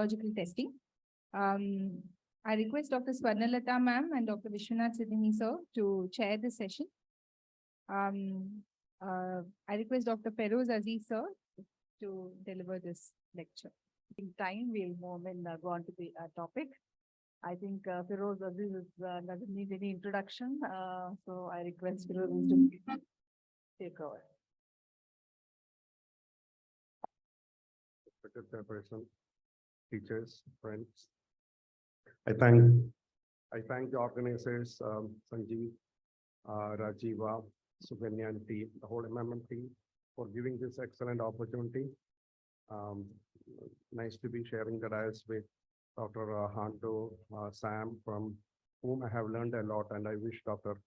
immunological testing. I request Dr. Swarnalata ma'am and Dr. Vishwanath Siddhini sir to chair the session. I request Dr. Feroz Aziz sir to deliver this lecture. In time, we'll move and go on to the topic. I think Feroz Aziz doesn't need any introduction, so I request Feroz to take over. Preparation, teachers, friends. I thank the organizers, Sanjeev, Rajiva, Suganya and team, the whole MMM team, for giving this excellent opportunity. Nice to be sharing the dais with Dr. Hanto, Sam, from whom I have learned a lot, and I wish Dr.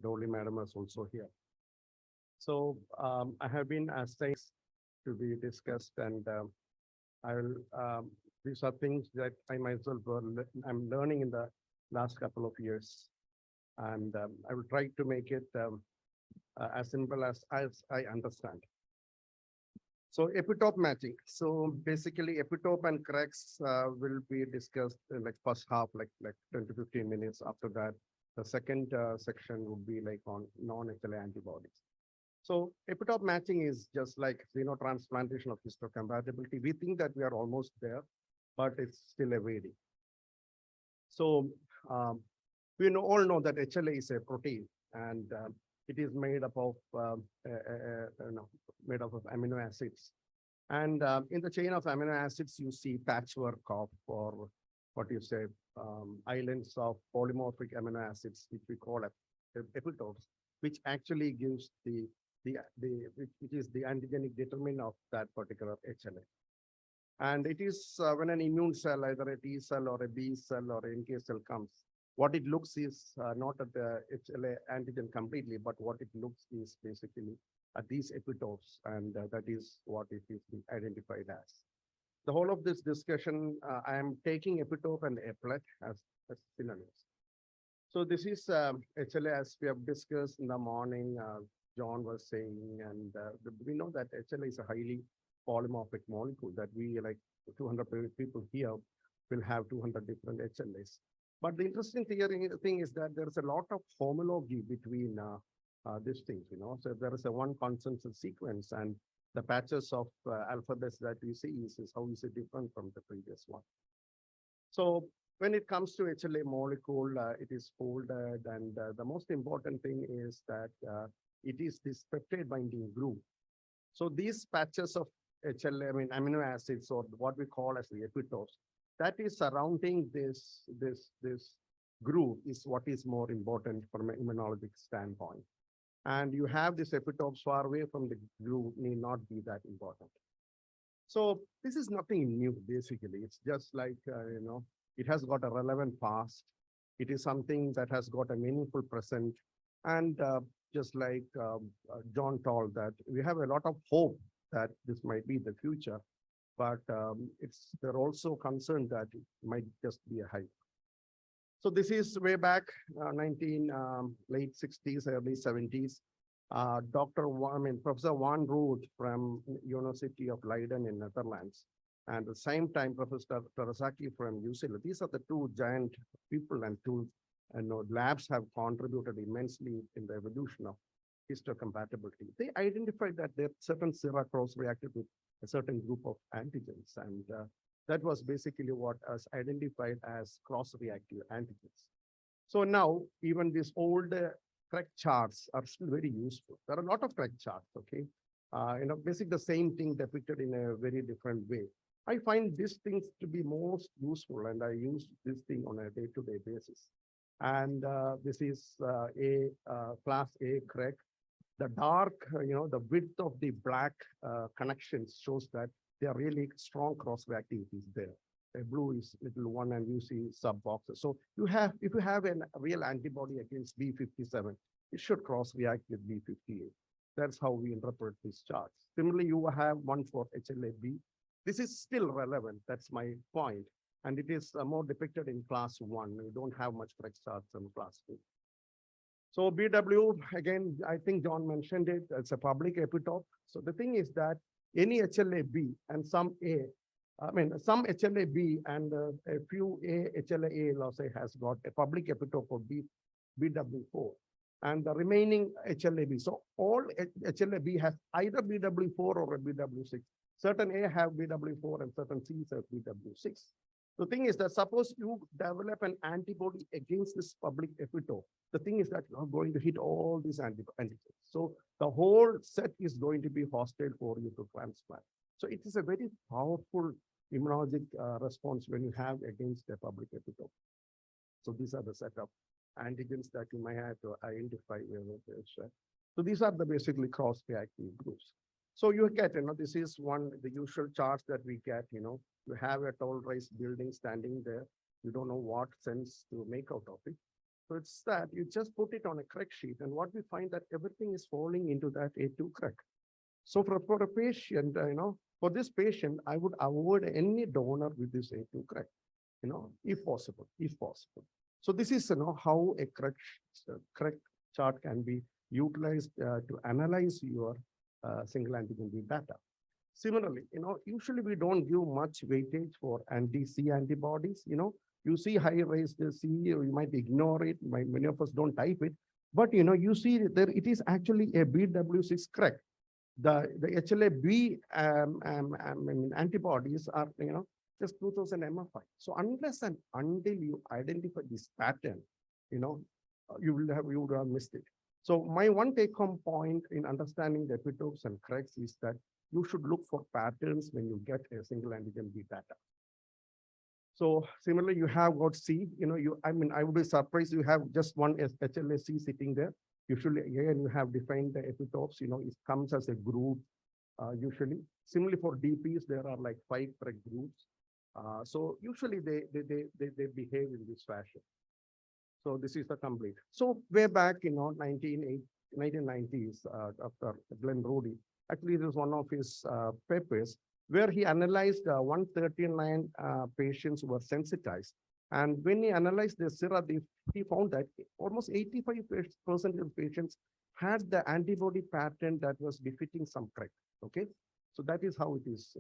Dolly Madam is also here. So I have been asked to be discussed, and I will. These are things that I myself I'm learning in the last couple of years, and I will try to make it as simple as I understand. So epitope matching. So basically epitope and cracks will be discussed in like first half, like 10 to 15 minutes. After that, the second section would be like on non-HLA antibodies. So epitope matching is just like xenotransplantation of histocompatibility. We think that we are almost there, but it's still awaiting. So we all know that HLA is a protein, and it is made up of amino acids. And in the chain of amino acids, you see patchwork of, or what you say, islands of polymorphic amino acids, which we call epitopes, which actually gives which is the antigenic determinant of that particular HLA. And it is when an immune cell, either a T cell or a B cell or an NK cell comes, what it looks is not at the HLA antigen completely, but what it looks is basically at these epitopes, and that is what it is identified as. The whole of this discussion, I am taking epitope and applet as synonyms. So this is HLA, as we have discussed in the morning, John was saying, and we know that HLA is a highly polymorphic molecule that we, like 200 people here, will have 200 different HLAs. But the interesting thing is that there is a lot of homology between these things, So there is a one consensus sequence, and the patches of alphabets that we see is how is it different from the previous one. So when it comes to HLA molecule, it is folded, and the most important thing is that it is this peptide binding group. So these patches of HLA, amino acids, or what we call as the epitopes, that is surrounding this groove is what is more important from an immunologic standpoint. And you have these epitopes far away from the groove need not be that important. So this is nothing new, basically. It's just like, it has got a relevant past. It is something that has got a meaningful present. And just like John told, that we have a lot of hope that this might be the future, but they're also concerned that it might just be a hype. So this is way back late 60s, early 70s. Professor Van Root from University of Leiden in Netherlands, and at the same time, Professor Terasaki from UCL. These are the two giant people and two labs have contributed immensely in the evolution of histocompatibility. They identified that there certain sera cross-reacted with a certain group of antigens, and that was basically what was identified as cross-reactive antigens. So now, even these old correct charts are still very useful. There are a lot of correct charts, okay? Basically the same thing depicted in a very different way. I find these things to be most useful, and I use this thing on a day-to-day basis. And this is a class A correct. The dark, the width of the black connections shows that there are really strong cross-reactivities there. A blue is little one, and you see sub-boxes. So if you have a real antibody against B57, it should cross-react with B58. That's how we interpret these charts. Similarly, you have one for HLA-B. This is still relevant. That's my point. And it is more depicted in class 1. We don't have much correct charts in class 2. So BW, again, I think John mentioned it, it's a public epitope. So the thing is that any HLA-B and some A I mean, some HLA-B and a few HLA-A loci has got a public epitope of BW4 and the remaining HLA-B. So all HLA-B has either BW4 or a BW6. Certain A have BW4 and certain Cs have BW6. The thing is that suppose you develop an antibody against this public epitope, the thing is that you're going to hit all these antigens. So the whole set is going to be hostile for you to transplant. So it is a very powerful immunologic response when you have against a public epitope. So these are the set of antigens that you might have to identify. So these are the basically cross-reactive groups. So you get, this is the usual charts that we get, you have a tall rise building standing there. You don't know what sense to make out of it. So it's that you just put it on a crack sheet, and what we find that everything is falling into that A2 crack. So for a patient, for this patient, I would avoid any donor with this A2 crack, if possible. So this is, how a crack chart can be utilized to analyze your single antigen B data. Similarly, usually we don't give much weightage for anti-C antibodies. You see high raised C, you might ignore it. Many of us don't type it, but you see there it is actually a BW6 crack. The HLA-B antibodies are just 2000 MFI. So unless and until you identify this pattern, you would have missed it. So my one take-home point in understanding the epitopes and cracks is that you should look for patterns when you get a single antigen B data. So similarly, you have got C, I would be surprised you have just one HLA-C sitting there. Usually, again, you have defined the epitopes, it comes as a group, usually. Similarly, for DPs, there are like 5 crack groups. So usually they behave in this fashion. So this is the complete. So way back, 1990s, after Glenn Rudy, actually this was one of his papers where he analyzed 139 patients who were sensitized. And when he analyzed the sera, he found that almost 85% of patients had the antibody pattern that was defeating some crack. Okay, so that is how it is.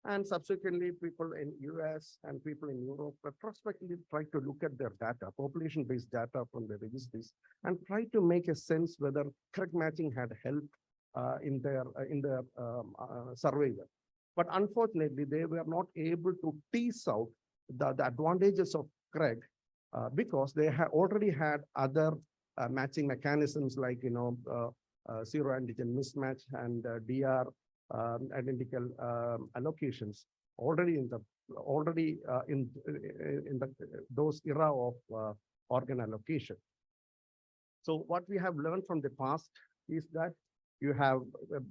And subsequently, people in US and people in Europe retrospectively try to look at their data, population-based data from the registries, and try to make a sense whether crack matching had helped in their survival. But unfortunately, they were not able to tease out the advantages of crack because they already had other matching mechanisms like zero antigen mismatch and DR identical allocations already in those era of organ allocation. So what we have learned from the past is that you have,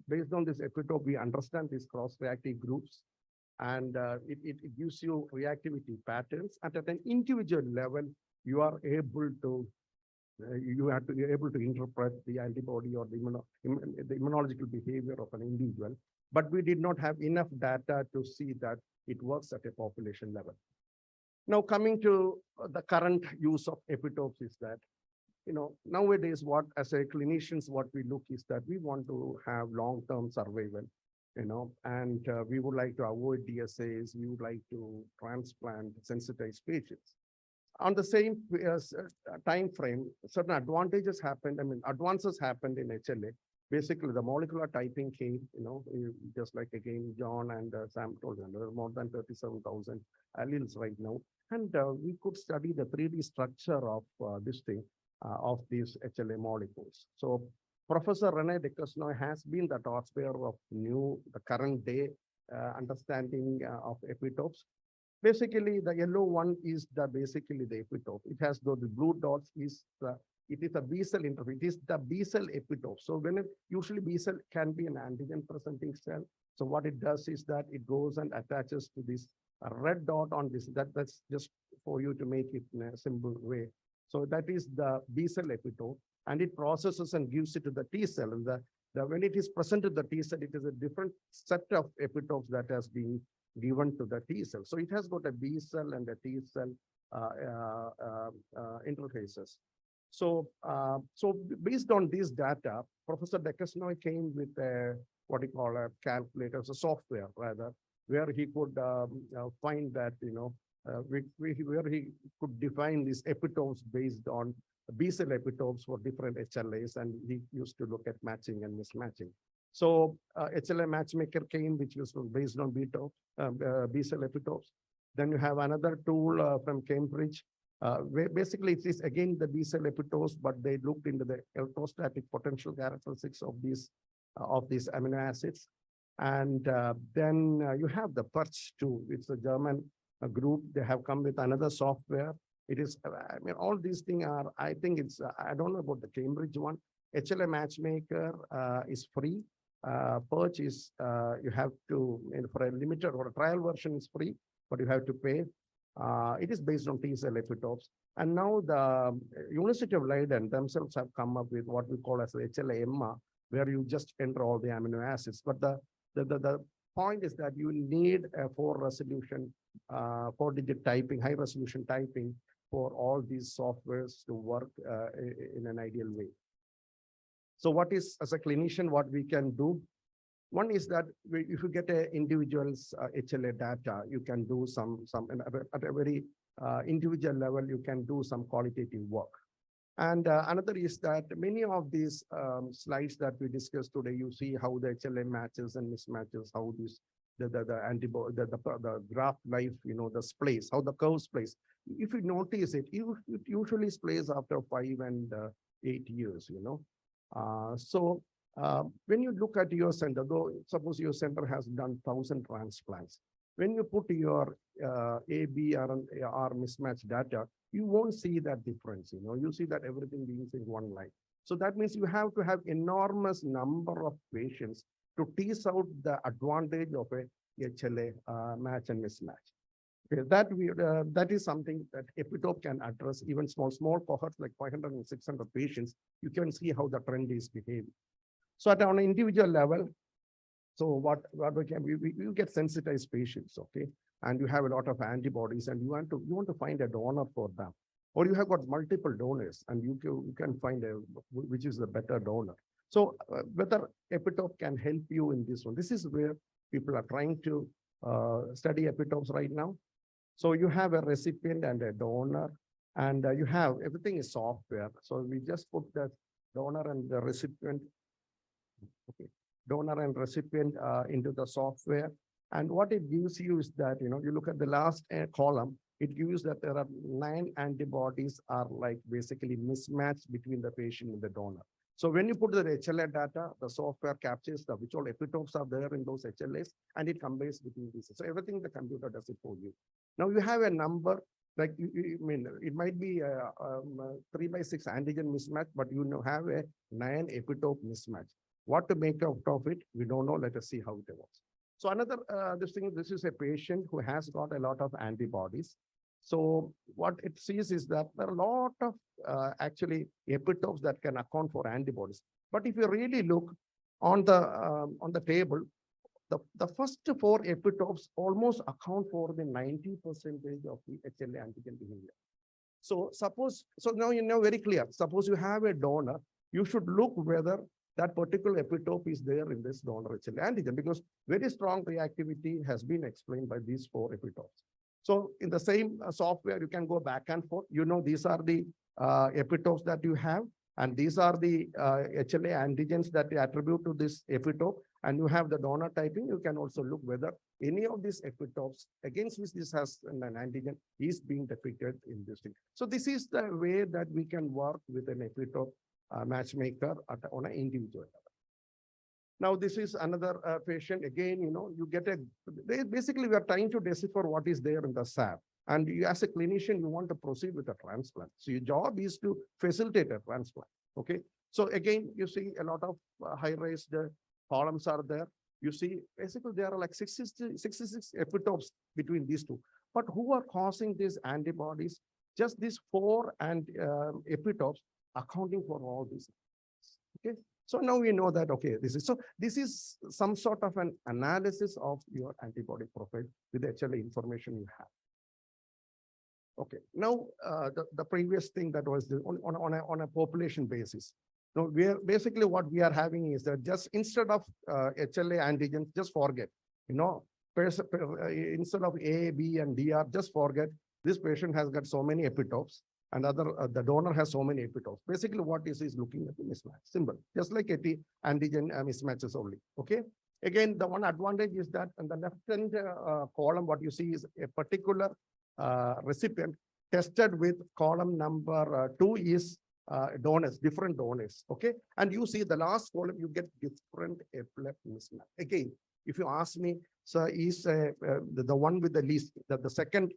based on this epitope, we understand these cross-reactive groups, and it gives you reactivity patterns. And at an individual level, you are able to you have to be able to interpret the antibody or the immunological behavior of an individual, but we did not have enough data to see that it works at a population level. Now, coming to the current use of epitopes is that, nowadays, as a clinicians, what we look is that we want to have long-term survival, and we would like to avoid DSAs, we would like to transplant sensitized patients. On the same time frame, certain advantages happened. Advances happened in HLA. Basically, the molecular typing came, just like again, John and Sam told you, there are more than 37,000 alleles right now. And we could study the 3D structure of this thing, of these HLA molecules. So Professor René Decresnoy has been the torchbearer of the current day understanding of epitopes. Basically, the yellow one is basically the epitope. It has the blue dots it is a B cell interface. It is the B cell epitope. So usually B cell can be an antigen presenting cell. So what it does is that it goes and attaches to this red dot on this. That's just for you to make it in a simple way. So that is the B cell epitope, and it processes and gives it to the T cell. And when it is present to the T cell, it is a different set of epitopes that has been given to the T cell. So it has got a B cell and a T cell interfaces. So based on this data, Professor Decresnoy came with what he call a calculator, a software rather, where he could find that, where he could define these epitopes based on B-cell epitopes for different HLAs, and he used to look at matching and mismatching. So HLA matchmaker came, which was based on B-cell epitopes. Then you have another tool from Cambridge. Where basically, it is again the B-cell epitopes, but they looked into the electrostatic potential characteristics of these amino acids. And then you have the Perch tool. It's a German group. They have come with another software. It is, I mean, all these things are, I think it's, I don't know about the Cambridge one. HLA Matchmaker is free. Perch is, you have to, for a limited or a trial version is free, but you have to pay. It is based on T-cell epitopes. And now the University of Leiden themselves have come up with what we call as the HLA-EMMA, where you just enter all the amino acids. But the point is that you need a 4-digit typing, high resolution typing for all these softwares to work in an ideal way. So what is, as a clinician, what we can do? One is that if you get an individual's HLA data, you can do some at a very individual level, you can do some qualitative work. And another is that many of these slides that we discussed today, you see how the HLA matches and mismatches, how this the antibody, the graph life, the splays, how the curve splays. If you notice it, it usually splays after 5 and 8 years, So when you look at your center, though, suppose your center has done 1,000 transplants, when you put your A, B, R mismatch data, you won't see that difference. You see that everything being in one line. So that means you have to have enormous number of patients to tease out the advantage of a HLA match and mismatch. Okay, that is something that epitope can address. Even small cohorts like 500 and 600 patients, you can see how the trend is behaving. So at on an individual level, so what we can, you get sensitized patients, okay, and you have a lot of antibodies, and you want to find a donor for them, or you have got multiple donors, and you can find which is the better donor. So whether epitope can help you in this one, this is where people are trying to study epitopes right now. So you have a recipient and a donor, and you have everything is software. So we just put the donor and the recipient. Okay, donor and recipient into the software. And what it gives you is that, you look at the last column, it gives that there are 9 antibodies are like basically mismatched between the patient and the donor. So when you put the HLA data, the software captures which all epitopes are there in those HLAs, and it combines between these. So everything the computer does it for you. Now you have a number, like, it might be a 3x6 antigen mismatch, but have a 9 epitope mismatch. What to make out of it, we don't know. Let us see how it works. So another, this is a patient who has got a lot of antibodies. So what it sees is that there are a lot of actually epitopes that can account for antibodies. But if you really look on the table, the first 4 epitopes almost account for the 90% of the HLA antigen behavior. So now you know very clear. Suppose you have a donor, you should look whether that particular epitope is there in this donor HLA antigen, because very strong reactivity has been explained by these 4 epitopes. So in the same software, you can go back and forth. These are the epitopes that you have, and these are the HLA antigens that you attribute to this epitope, and you have the donor typing. You can also look whether any of these epitopes against which this has an antigen is being depicted in this thing. So this is the way that we can work with an epitope matchmaker on an individual level. Now, this is another patient. Again, you get basically we are trying to decipher what is there in the SAP. And you, as a clinician, you want to proceed with a transplant. So your job is to facilitate a transplant. Okay. So again, you see a lot of high-raised columns are there. You see, basically there are like 66 epitopes between these two. But who are causing these antibodies? Just these 4 epitopes accounting for all these. Okay. So now we know that, okay, this is some sort of an analysis of your antibody profile with the HLA information you have. Okay, now the previous thing that was on a population basis. Now what we are having is that just instead of HLA antigens, just forget, instead of A, B, and DR, just forget this patient has got so many epitopes, and the donor has so many epitopes. Basically, what is looking at the mismatch. Simple, just like antigen mismatches only. Okay. Again, the one advantage is that in the left-hand column, what you see is a particular recipient tested with column number 2 is donors, different donors. Okay. And you see the last column, you get different epileptic mismatch. Again, if you ask me, so is the one with the least, the second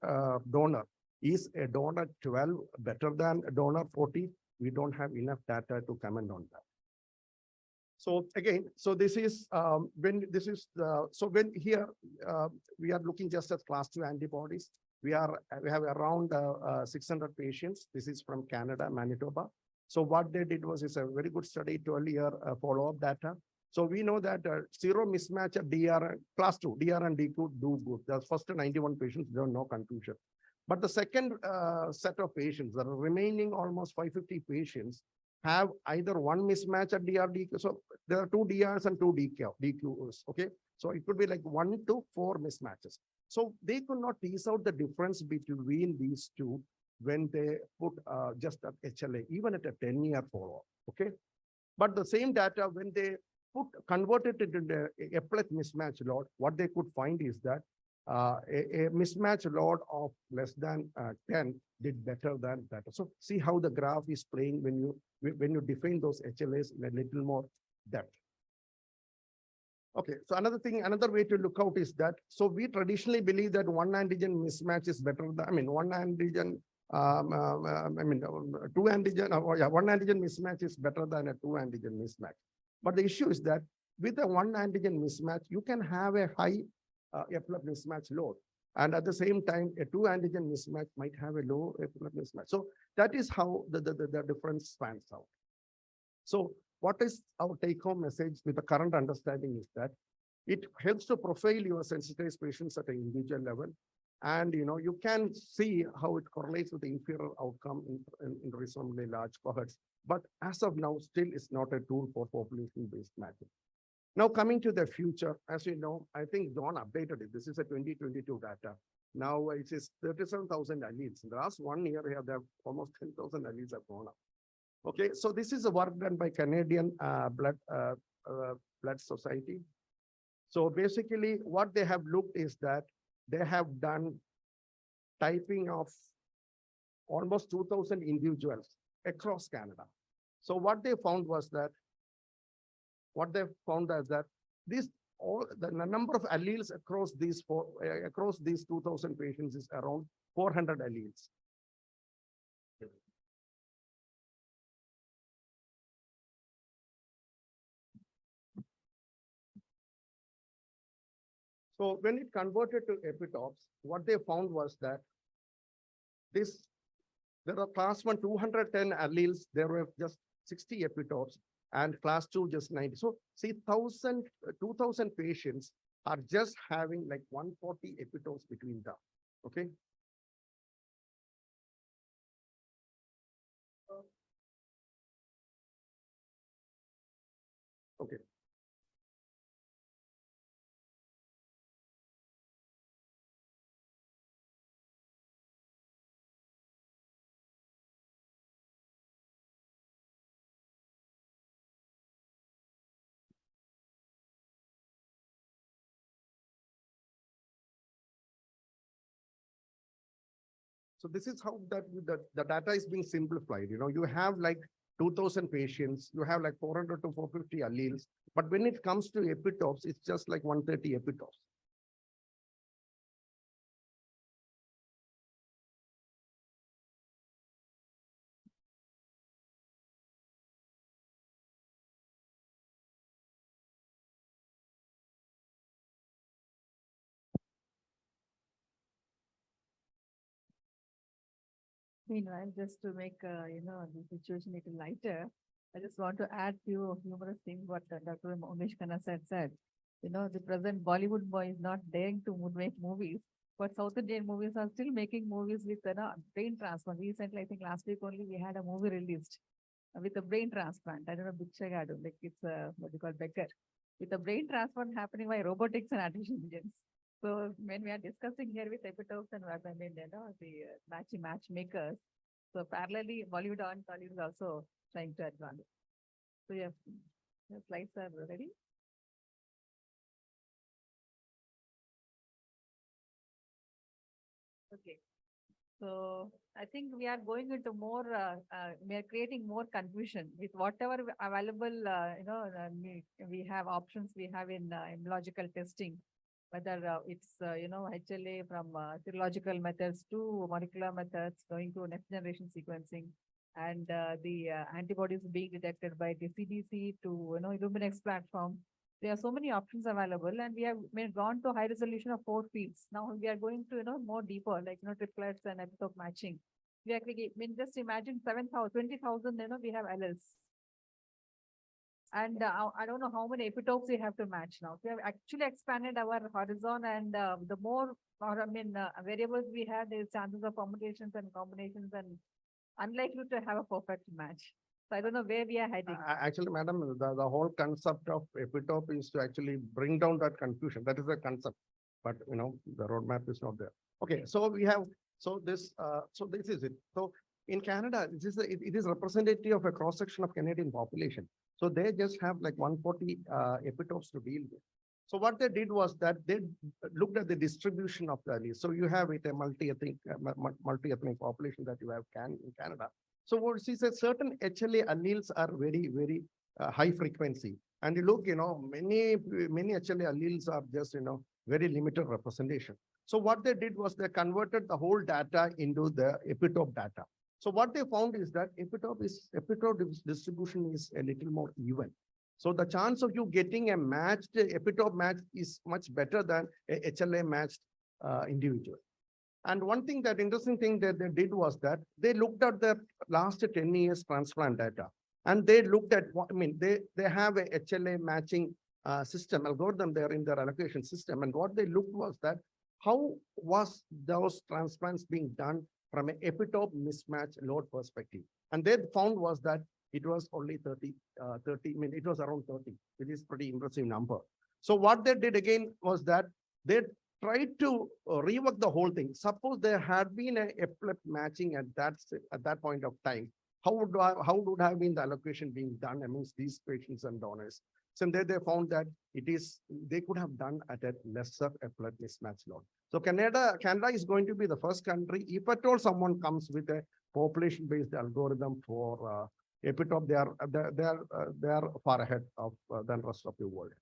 donor, is a donor 12 better than a donor 40? We don't have enough data to comment on that. So again, so this is when this is so when here we are looking just at class 2 antibodies. We have around 600 patients. This is from Canada, Manitoba. So what they did was, it's a very good study, 12-year follow-up data. So we know that zero mismatch at DR, class 2, DR and DQ do good. The first 91 patients, there are no confusion. But the second set of patients, the remaining almost 550 patients, have either one mismatch at DR, DQ. So there are 2 DRs and 2 DQs, okay? So it could be like 1 to 4 mismatches. So they could not tease out the difference between these two when they put just at HLA, even at a 10-year follow-up, okay? But the same data, when they converted it into a epileptic mismatch load, what they could find is that a mismatch load of less than 10 did better than that. So see how the graph is playing when you define those HLAs in a little more depth. Okay, so another way to look out is that, so we traditionally believe that one antigen mismatch is better than, one antigen, two antigen, one antigen mismatch is better than a 2 antigen mismatch. But the issue is that with a 1 antigen mismatch, you can have a high epileptic mismatch load. And at the same time, a 2 antigen mismatch might have a low epileptic mismatch. So that is how the difference spans out. So what is our take-home message with the current understanding is that it helps to profile your sensitized patients at an individual level. And you can see how it correlates with the inferior outcome in reasonably large cohorts. But as of now, still is not a tool for population-based matching. Now coming to the future, as you know, I think John updated it. This is a 2022 data. Now it is 37,000 alleles. In the last 1 year, we have almost 10,000 alleles have gone up. Okay, so this is a work done by Canadian Blood Society. So basically, what they have looked is that they have done typing of almost 2,000 individuals across Canada. So what they found was that, the number of alleles across these 2,000 patients is around 400 alleles. So when it converted to epitopes, what they found was that there are class 1 210 alleles, there were just 60 epitopes, and class 2 just 90. So see, 2,000 patients are just having like 140 epitopes between them, okay? Okay. So this is how the data is being simplified. You have like 2,000 patients, you have like 400 to 450 alleles, but when it comes to epitopes, it's just like 130 epitopes. Meanwhile, just to make the situation a little lighter, I just want to add few humorous things what Dr. Umesh Khanna said. The present Bollywood boy is not daring to make movies, but South Indian movies are still making movies with brain transplant. Recently, I think last week only we had a movie released with a brain transplant. I don't know, Bikshagadu, like it's what you call Becker, with a brain transplant happening by robotics and artificial intelligence. So when we are discussing here with epitopes and what I mean, the matchmakers. So parallelly, Bollywood and Tollywood is also trying to advance. So yeah, the slides are ready. Okay. So I think we are going into more, we are creating more confusion with whatever available, we have options we have in immunological testing, whether it's, HLA from serological methods to molecular methods going to next generation sequencing and the antibodies being detected by the CDC to, Illuminex platform. There are so many options available and we have gone to high resolution of 4 fields. Now we are going to, more deeper, like, triplets and epitope matching. We are, just imagine 7,000, 20,000, we have alleles. And I don't know how many epitopes we have to match now. We have actually expanded our horizon and the more, variables we have, there's chances of permutations and combinations and unlikely to have a perfect match. So I don't know where we are heading. Actually, madam, the whole concept of epitope is to actually bring down that confusion. That is the concept. But, the roadmap is not there. Okay, so we have, so this is it. So in Canada, it is representative of a cross-section of Canadian population. So they just have like 140 epitopes to deal with. So what they did was that they looked at the distribution of the alleles. So you have a multi-ethnic population that you have in Canada. So what she said, certain HLA alleles are very, very high frequency. And you look, many HLA alleles are just, very limited representation. So what they did was they converted the whole data into the epitope data. So what they found is that epitope distribution is a little more even. So the chance of you getting a matched epitope match is much better than a HLA matched individual. And one thing interesting thing that they did was that they looked at the last 10 years transplant data. And they looked at what, they have a HLA matching system algorithm there in their allocation system. And what they looked was that how was those transplants being done from an epitope mismatch load perspective. And they found was that it was only 30, it was around 30, which is pretty impressive number. So what they did again was that they tried to rework the whole thing. Suppose there had been a eplet matching at that point of time, how would have been the allocation being done amongst these patients and donors? So they found that they could have done at a lesser eplet mismatch load. So Canada is going to be the first country, if at all someone comes with a population-based algorithm for epitope, they are far ahead of than rest of the world.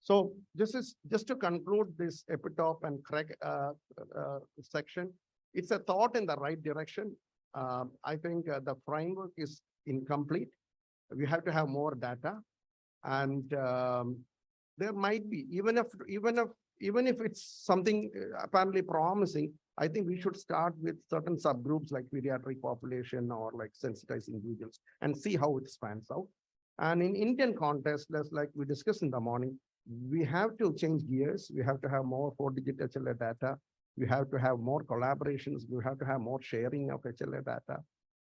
So this is just to conclude this epitope and correct section. It's a thought in the right direction. I think the framework is incomplete. We have to have more data, and there might be, even if it's something apparently promising, I think we should start with certain subgroups like pediatric population or like sensitized individuals and see how it spans out. And in Indian context, like we discussed in the morning, we have to change gears. We have to have more 4-digit HLA data. We have to have more collaborations. We have to have more sharing of HLA data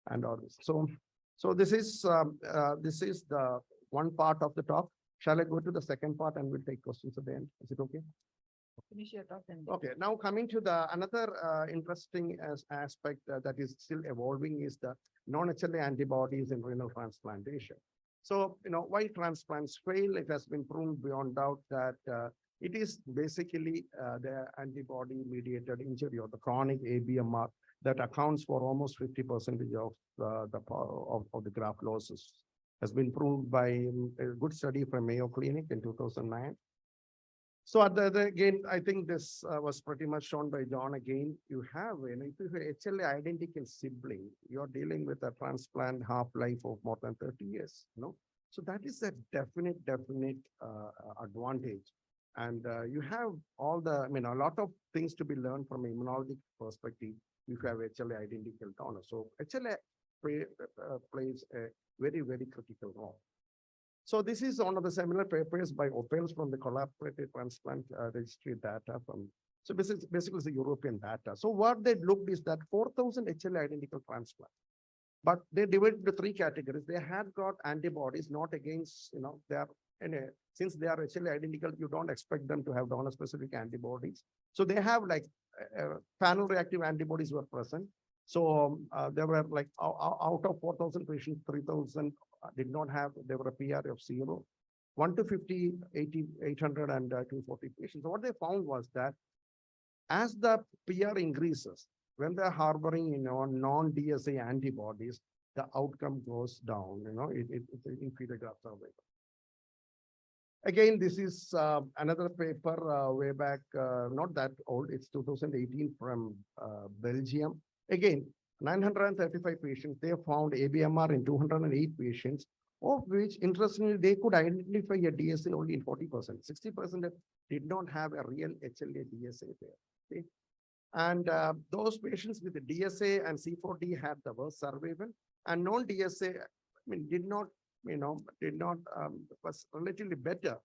and all this. So this is the one part of the talk. Shall I go to the second part and we'll take questions at the end? Is it okay? Finish your talk and Okay, now coming to the another interesting aspect that is still evolving is the non-HLA antibodies in renal transplantation. So, why transplants fail, it has been proven beyond doubt that it is basically the antibody-mediated injury or the chronic ABMR that accounts for almost 50% of the graft losses. Has been proved by a good study from Mayo Clinic in 2009. So again, I think this was pretty much shown by John again. You have, if you have HLA identical sibling, you're dealing with a transplant half-life of more than 30 years, So that is a definite advantage. And you have all a lot of things to be learned from an immunology perspective if you have HLA identical donor. So HLA plays a very, very critical role. So this is one of the similar papers by Opels from the collaborative transplant registry data from, so this is basically the European data. So what they looked is that 4,000 HLA identical transplants, but they divided into 3 categories. They had got antibodies, not against, their and since they are actually identical, you don't expect them to have donor-specific antibodies. So they have like panel reactive antibodies were present. So there were like out of 4,000 patients, 3,000 did not have, they were a PR of 0. 1 to 50, 80, 800, and 240 patients. So what they found was that as the PR increases, when they're harboring, non-DSA antibodies, the outcome goes down, it's an inferior graft survival. Again, this is another paper way back, not that old, it's 2018 from Belgium. Again, 935 patients, they found ABMR in 208 patients, of which, interestingly, they could identify a DSA only in 40%. 60% did not have a real HLA DSA there. Okay? And those patients with the DSA and C4D had the worst survival, and non-DSA, did not, was relatively better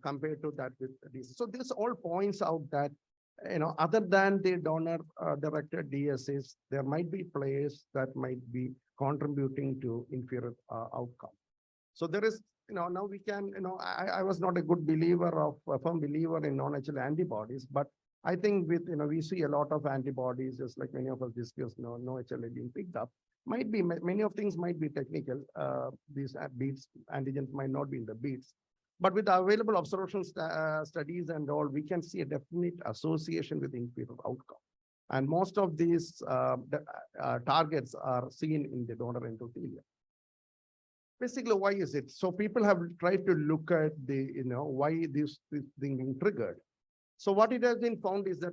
compared to that with DSA. So this all points out that, other than the donor directed DSAs, there might be players that might be contributing to inferior outcome. So there is, now we can, I was not a good believer of, a firm believer in non-HLA antibodies, but I think with, we see a lot of antibodies, just like many of us discussed, no HLA being picked up. Might be, many of things might be technical. These beats, antigens might not be in the beats. But with the available observation studies and all, we can see a definite association with inferior outcome. And most of these targets are seen in the donor endothelium. Basically, why is it? So people have tried to look at the, why this thing being triggered. So what it has been found is that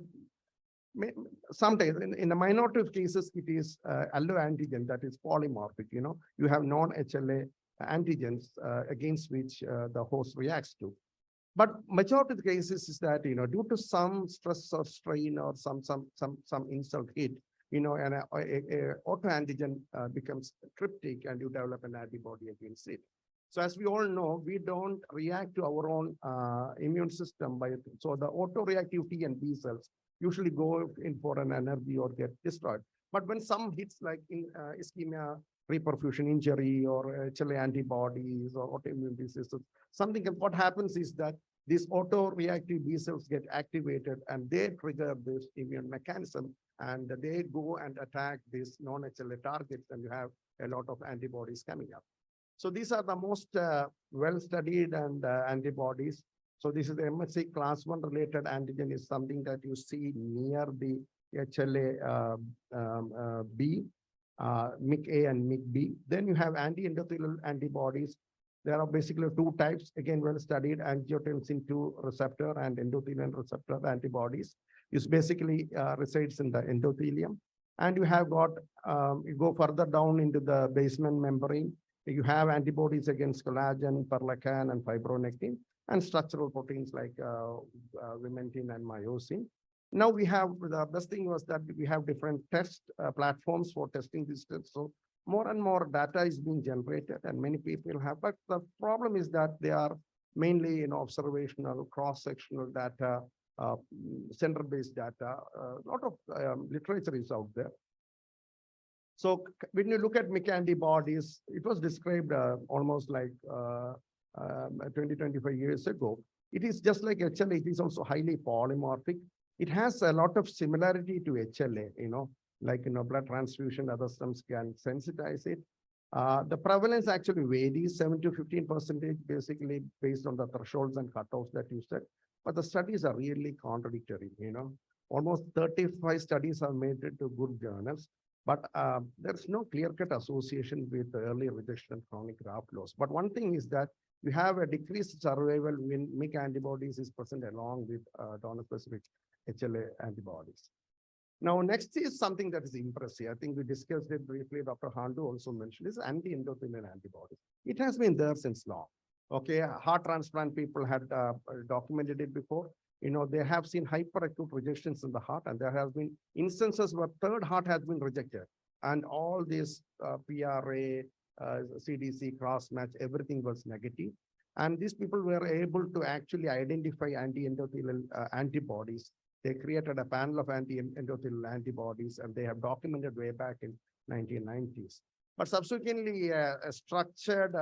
sometimes in the minority of cases, it is alloantigen that is polymorphic. You have non-HLA antigens against which the host reacts to. But majority of the cases is that, due to some stress or strain or some insult hit, an autoantigen becomes cryptic and you develop an antibody against it. So as we all know, we don't react to our own immune system so the autoreactive T and B cells usually go in for an energy or get destroyed. But when some hits like in ischemia, reperfusion injury, or HLA antibodies or autoimmune diseases, what happens is that these autoreactive B cells get activated and they trigger this immune mechanism and they go and attack these non-HLA targets and you have a lot of antibodies coming up. So these are the most well-studied and antibodies. So this is the MHC class 1 related antigen is something that you see near the HLA B, MIC A and MIC B. Then you have anti-endothelial antibodies. There are basically two types, again, well-studied angiotensin 2 receptor and endothelin receptor antibodies. It basically resides in the endothelium. And you have got, you go further down into the basement membrane, you have antibodies against collagen, perlecan, and fibronectin, and structural proteins like vimentin and myosin. Now we have, the best thing was that we have different test platforms for testing these tests. So more and more data is being generated and many people have, but the problem is that they are mainly observational, cross-sectional data, center-based data. A lot of literature is out there. So when you look at MIC antibodies, it was described almost like 20, 25 years ago. It is just like HLA, it is also highly polymorphic. It has a lot of similarity to HLA, like blood transfusion, other systems can sensitize it. The prevalence actually varies 7 to 15%, basically based on the thresholds and cutoffs that you said. But the studies are really contradictory, Almost 35 studies are made into good journals, but there's no clear-cut association with the early rejection and chronic graft loss. But one thing is that you have a decreased survival when MIC antibodies is present along with donor-specific HLA antibodies. Now, next is something that is impressive. I think we discussed it briefly. Dr. Handu also mentioned this anti-endothelial antibodies. It has been there since long. Okay, heart transplant people had documented it before. They have seen hyperacute rejections in the heart, and there have been instances where third heart has been rejected, and all this PRA, CDC, cross-match, everything was negative. And these people were able to actually identify anti-endothelial antibodies. They created a panel of anti-endothelial antibodies, and they have documented way back in 1990s. But subsequently, a structured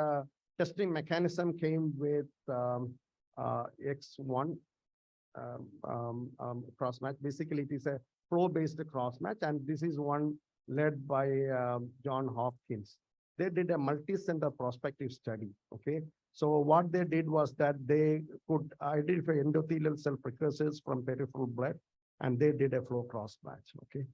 testing mechanism came with X1 cross match. Basically, it is a flow-based cross match, and this is one led by John Hopkins. They did a multi-center prospective study. Okay, so what they did was that they could identify endothelial cell precursors from peripheral blood, and they did a flow cross match. Okay,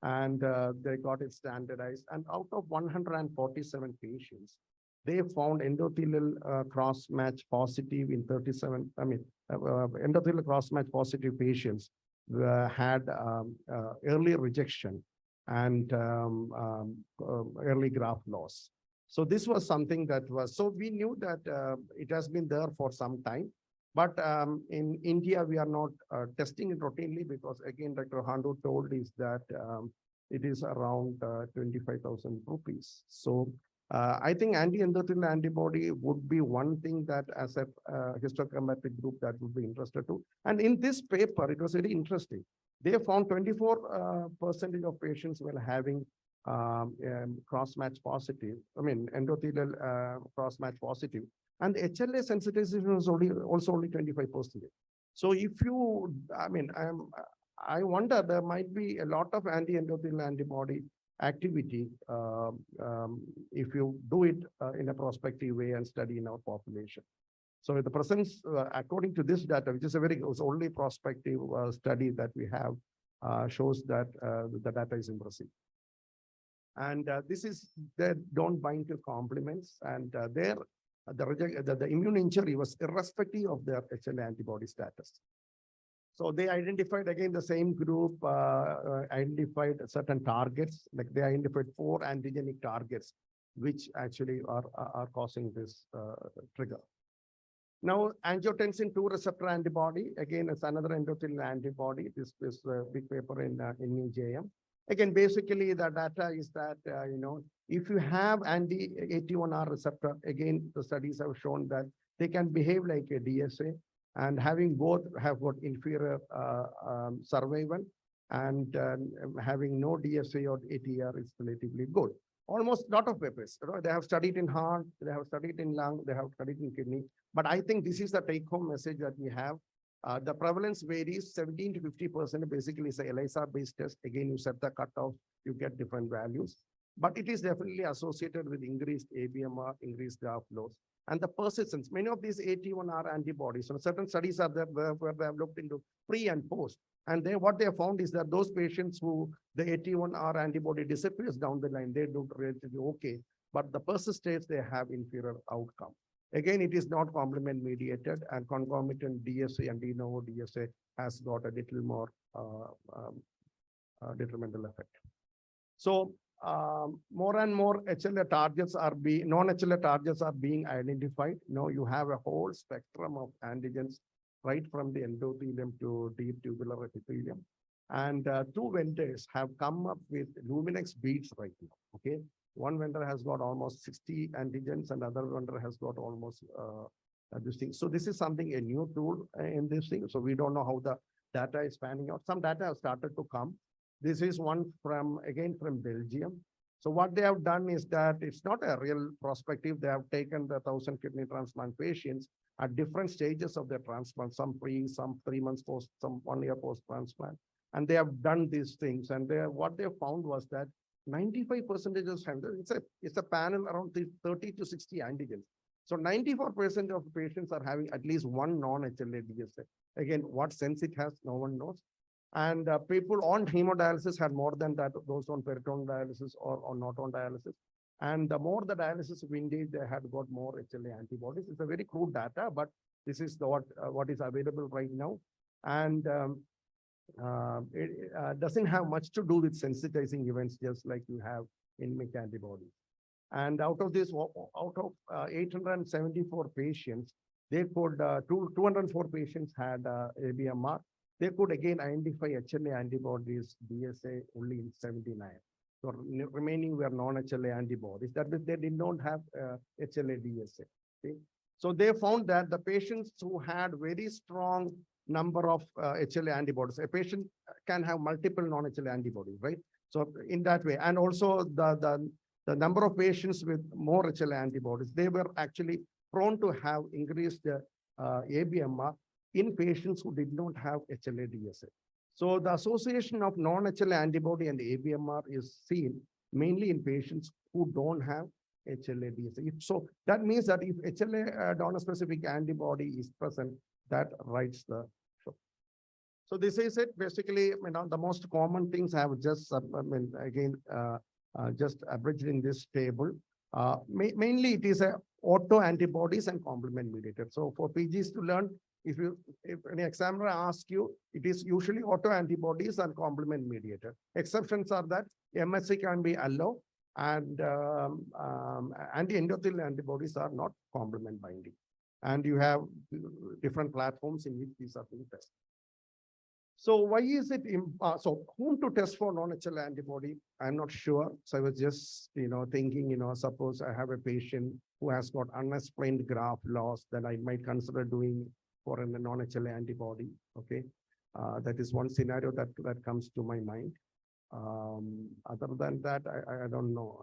and they got it standardized. And out of 147 patients, they found endothelial cross match positive in 37. Endothelial cross match positive patients had early rejection and early graft loss. So this was something that was, so we knew that it has been there for some time, but in India, we are not testing it routinely because again, Dr. Handu told is that it is around 25,000 rupees. So I think anti-endothelial antibody would be one thing that as a histochromatic group that would be interested to. And in this paper, it was very interesting. They found 24% of patients were having cross-match positive, endothelial cross-match positive. And the HLA sensitization was also only 25%. So if you, I wonder there might be a lot of anti-endothelial antibody activity if you do it in a prospective way and study in our population. So the presence, according to this data, which is a very only prospective study that we have, shows that the data is impressive. And this is, they don't bind to complements, and the immune injury was irrespective of their HLA antibody status. So they identified, again, the same group identified certain targets, like they identified 4 antigenic targets, which actually are causing this trigger. Now, angiotensin 2 receptor antibody, again, it's another endothelial antibody. This is a big paper in JM. Again, basically, the data is that, if you have anti-AT1R receptor, again, the studies have shown that they can behave like a DSA, and having both have got inferior survival, and having no DSA or ATR is relatively good. Almost a lot of papers, they have studied in heart, they have studied in lung, they have studied in kidney. But I think this is the take-home message that we have. The prevalence varies 17 to 50%. Basically, it's a ELISA-based test. Again, you set the cutoff, you get different values. But it is definitely associated with increased ABMR, increased graft loss. And the persistence, many of these AT1R antibodies, so certain studies are there where they have looked into pre and post. And what they have found is that those patients who the AT1R antibody disappears down the line, they do relatively okay. But the persistence, they have inferior outcome. Again, it is not complement mediated, and concomitant DSA and de novo DSA has got a little more detrimental effect. So more and more HLA targets are non-HLA targets are being identified. Now you have a whole spectrum of antigens, right from the endothelium to deep tubular epithelium. And 2 vendors have come up with Luminex beads right now. Okay, one vendor has got almost 60 antigens, and other vendor has got almost this thing. So this is something, a new tool in this thing. So we don't know how the data is panning out. Some data have started to come. This is one again from Belgium. So what they have done is that it's not a real prospective. They have taken the 1,000 kidney transplant patients at different stages of their transplant, some pre, some 3 months post, some 1 year post transplant. And they have done these things. And what they found was that 95% it's a panel around 30 to 60 antigens. So 94% of patients are having at least one non-HLA DSA. Again, what sense it has, no one knows. And people on hemodialysis had more than that, those on peritoneal dialysis or not on dialysis. And the more the dialysis vintage, they had got more HLA antibodies. It's a very crude data, but this is what is available right now. And it doesn't have much to do with sensitizing events, just like you have in MYC antibodies. And out of 874 patients, they could, 204 patients had ABMR. They could again identify HLA antibodies, DSA, only in 79. So remaining were non-HLA antibodies. That means they did not have HLA DSA. Okay? So they found that the patients who had very strong number of HLA antibodies, a patient can have multiple non-HLA antibodies, right? So in that way, and also the the number of patients with more HLA antibodies, they were actually prone to have increased ABMR in patients who did not have HLA-DSA. So the association of non-HLA antibody and ABMR is seen mainly in patients who don't have HLA-DSA. So that means that if HLA donor-specific antibody is present, that writes the show. So this is it. Basically, the most common things I have just, just abridged in this table. Mainly it is a auto-antibodies and complement mediated. So for PGs to learn, if any examiner asks you, it is usually auto-antibodies and complement mediated. Exceptions are that MSC can be allo, and anti-endothelial antibodies are not complement binding. And you have different platforms in which these are being tested. So why is it, so whom to test for non-HLA antibody? I'm not sure. So I was just, thinking, suppose I have a patient who has got unexplained graft loss, then I might consider doing for a non-HLA antibody, okay? That is one scenario that comes to my mind. Other than that, I don't know,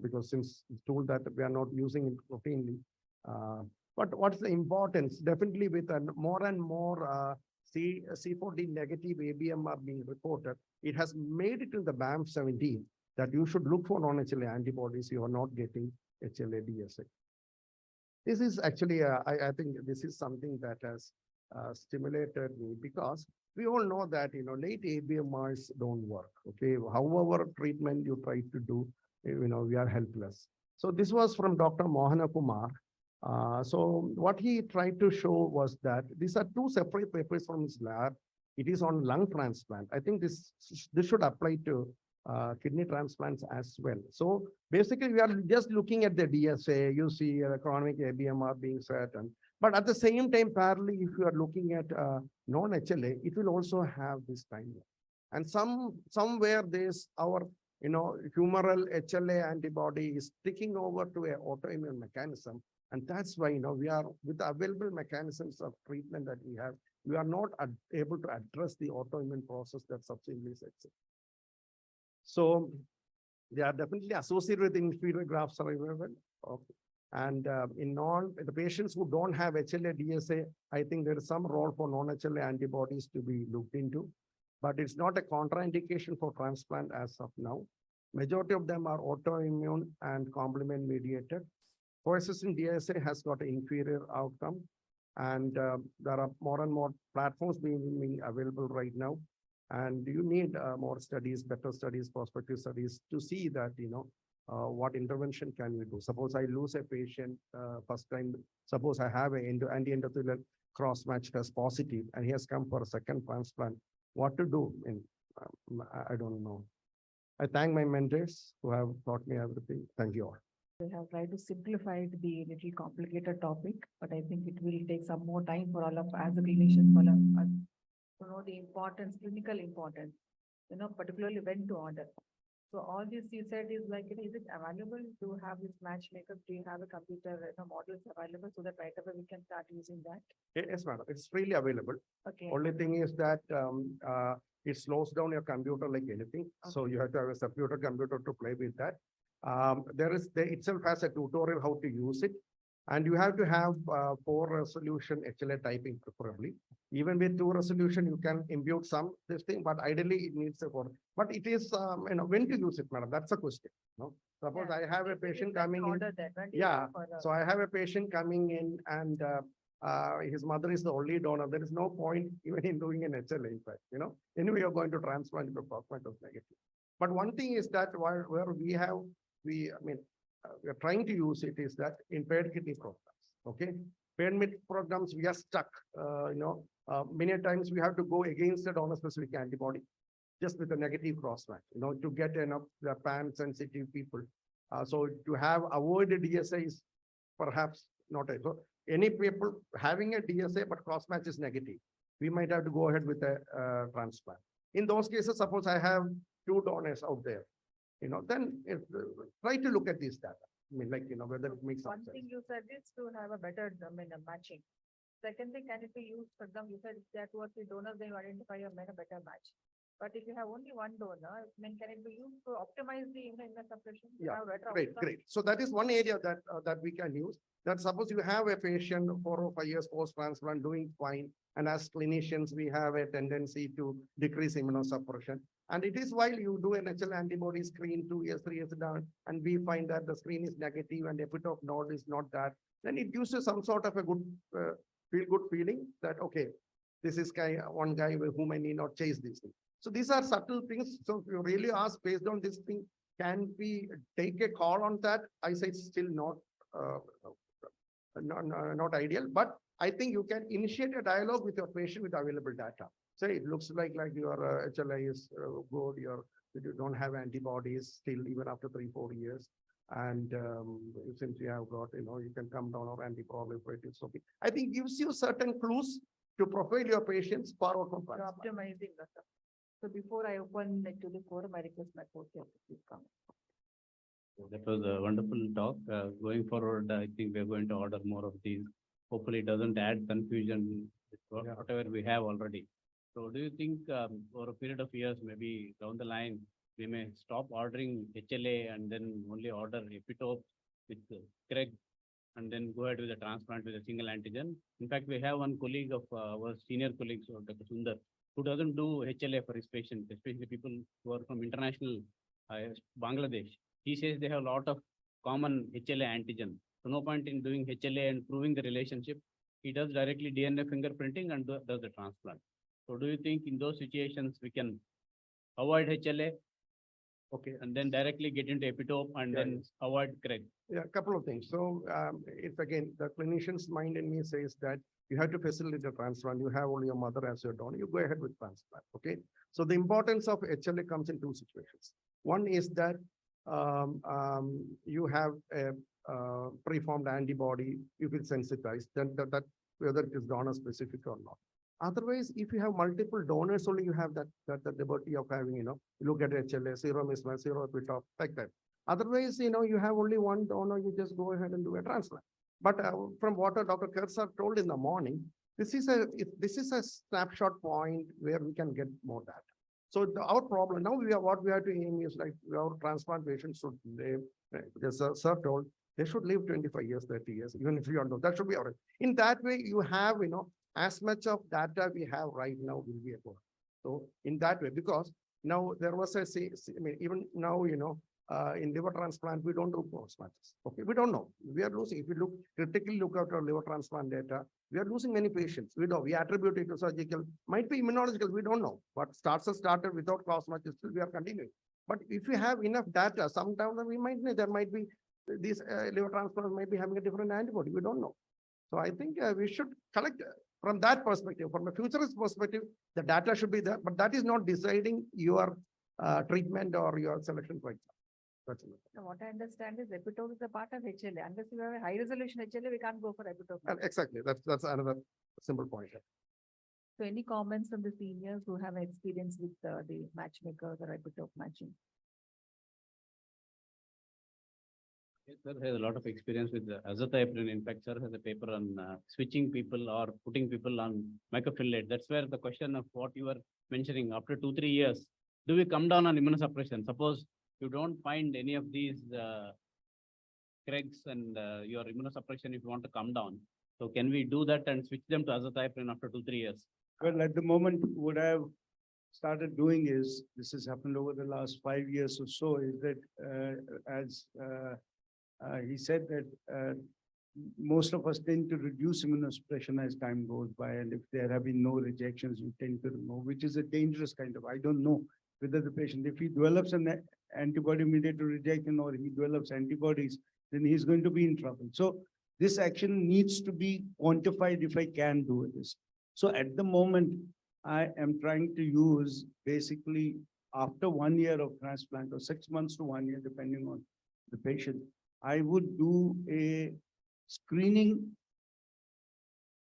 because since it's told that we are not using it routinely. But what's the importance? Definitely with more and more C4D negative ABMR being reported, it has made it in the BAM17 that you should look for non-HLA antibodies. You are not getting HLA-DSA. This is actually, I think this is something that has stimulated me, because we all know that, late ABMRs don't work, okay? However treatment you try to do, we are helpless. So this was from Dr. Mohana Kumar. So what he tried to show was that these are two separate papers from his lab. It is on lung transplant. I think this should apply to kidney transplants as well. So basically, we are just looking at the DSA. You see chronic ABMR being certain. But at the same time, parallelly, if you are looking at non-HLA, it will also have this timeline. And somewhere there's our humoral HLA antibody is sticking over to an autoimmune mechanism. And that's why, we are with the available mechanisms of treatment that we are not able to address the autoimmune process that subsequently sets in. So they are definitely associated with inferior graft survival. Okay. And in the patients who don't have HLA-DSA, I think there is some role for non-HLA antibodies to be looked into, but it's not a contraindication for transplant as of now. Majority of them are autoimmune and complement mediated. Coexisting DSA has got an inferior outcome, and there are more and more platforms being available right now. And you need more studies, better studies, prospective studies to see that, what intervention can we do? Suppose I lose a patient first time, suppose I have an anti-endothelial cross-match test positive, and he has come for a second transplant. What to do? I don't know. I thank my mentors who have taught me everything. Thank you all. We have tried to simplify the little complicated topic, but I think it will take some more time for all of us as a clinician, for us to know the importance, clinical importance, particularly when to order. So all this you said is like, is it available to have this matchmaker? Do you have a computer, models available so that right away we can start using that? Yes, madam. It's freely available. Okay. Only thing is that it slows down your computer like anything. Okay. So you have to have a separate computer to play with that. There itself has a tutorial how to use it. And you have to have 4 resolution HLA typing preferably. Even with 2 resolution, you can impute this thing, but ideally it needs a 4. But it is, when to use it, madam? That's a question. No? Suppose I have a patient coming in. Yeah. So I have a patient coming in, and his mother is the only donor. There is no point even in doing an HLA, in fact, Anyway, you're going to transplant if the cross-match is negative. But one thing is that where we are trying to use it is that in paired kidney programs, okay? Paired programs, we are stuck, many times we have to go against the donor-specific antibody just with a negative cross-match, to get enough the pan-sensitive people. So to have avoided DSA is perhaps not a, so any people having a DSA but cross-match is negative, we might have to go ahead with a transplant. In those cases, suppose I have 2 donors out there, then try to look at this data. Whether it makes sense. One thing you said is to have a better matching. Second thing, can it be used, for example, you said if there are 2 or 3 donors, then you identify a better match. But if you have only one donor, then can it be used to optimize the immunosuppression? to Yeah, have better Great, outcome? great. So that is one area that, that we can use. That suppose you have a patient 4 or 5 years post-transplant doing fine, and as clinicians, we have a tendency to decrease immunosuppression. And it is while you do an HL antibody screen 2 years, 3 years down, and we find that the screen is negative and epitope node is not that, then it gives you some sort of a good, good feeling that, okay, this is one guy with whom I need not chase this thing. So these are subtle things. So if you really ask based on this thing, can we take a call on that? I say it's still uh, not ideal, but I think you can initiate a dialogue with your patient with available data. Say it looks like your HLA is good, you don't have antibodies still even after 3-4 years. And since you have got, you can come down or anti-proliferative. So I think gives you certain clues to profile your patients for outcome. You're optimizing the stuff. So before I open it to the forum, I request my co-chair to please come. That was a wonderful talk. Going forward, I think we're going to order more of these. Hopefully, it doesn't add confusion with whatever we have already. So, do you think over a period of years, maybe down the line, we may stop ordering HLA and then only order epitope with Craig and then go ahead with the transplant with a single antigen? In fact, we have one colleague of our senior colleagues, Dr. Sundar, who doesn't do HLA for his patients, especially people who are from international Bangladesh. He says they have a lot of common HLA antigen. So no point in doing HLA and proving the relationship. He does directly DNA fingerprinting and does the transplant. So do you think in those situations we can avoid HLA? Okay, and then directly get into epitope and then avoid Craig? Yeah, a couple of things. So it's again, the clinician's mind in me says that you have to facilitate the transplant. You have only your mother as your donor. You go ahead with transplant. Okay. So the importance of HLA comes in two situations. One is that you have a preformed antibody, you will sensitize, then that whether it is donor specific or not. Otherwise, if you have multiple donors, only you have that liberty of having, you look at HLA, serum is zero epitope, like that. Otherwise, you have only one donor, you just go ahead and do a transplant. But from what Dr. Kersar told in the morning, this is a snapshot point where we can get more data. So our problem now, what we have to aim is like our transplant patients should live, as Sir told, they should live 25 years, 30 years, even if you don't know, that should be our. In that way, you have, as much of data we have right now will be able. So in that way, because now there was even now, in liver transplant, we don't do post matches. Okay, we don't know. We are losing. If we critically look at our liver transplant data, we are losing many patients. We know we attribute it to surgical, might be immunological, we don't know. But started without cross matches, still we are continuing. But if we have enough data, sometimes we might know there might be these liver transplants might be having a different antibody. We don't know. So I think we should collect from that perspective, from a futurist perspective, the data should be there, but that is not deciding your treatment or your selection criteria. That's it. Now, what I understand is epitope is a part of HLA. Unless you have a high resolution HLA, we can't go for epitope. Exactly. That's another simple point. So any comments from the seniors who have experience with the matchmaker or epitope matching? Yes, sir has a lot of experience with the azathioprine. In fact, sir has a paper on switching people or putting people on mycophenolate. That's where the question of what you were mentioning, after 2-3 years, do we come down on immunosuppression? Suppose you don't find any of these Craigs and your immunosuppression if you want to come down. So can we do that and switch them to azathioprine after 2-3 years? Well, at the moment, what I have started doing is, this has happened over the last 5 years or so, is that as he said that most of us tend to reduce immunosuppression as time goes by, and if there have been no rejections, you tend to remove, which is a dangerous kind of, I don't know whether the patient, if he develops an antibody-mediated rejection or he develops antibodies, then he's going to be in trouble. So this action needs to be quantified if I can do this. So at the moment, I am trying to use basically after 1 year of transplant or 6 months to 1 year, depending on the patient, I would do a screening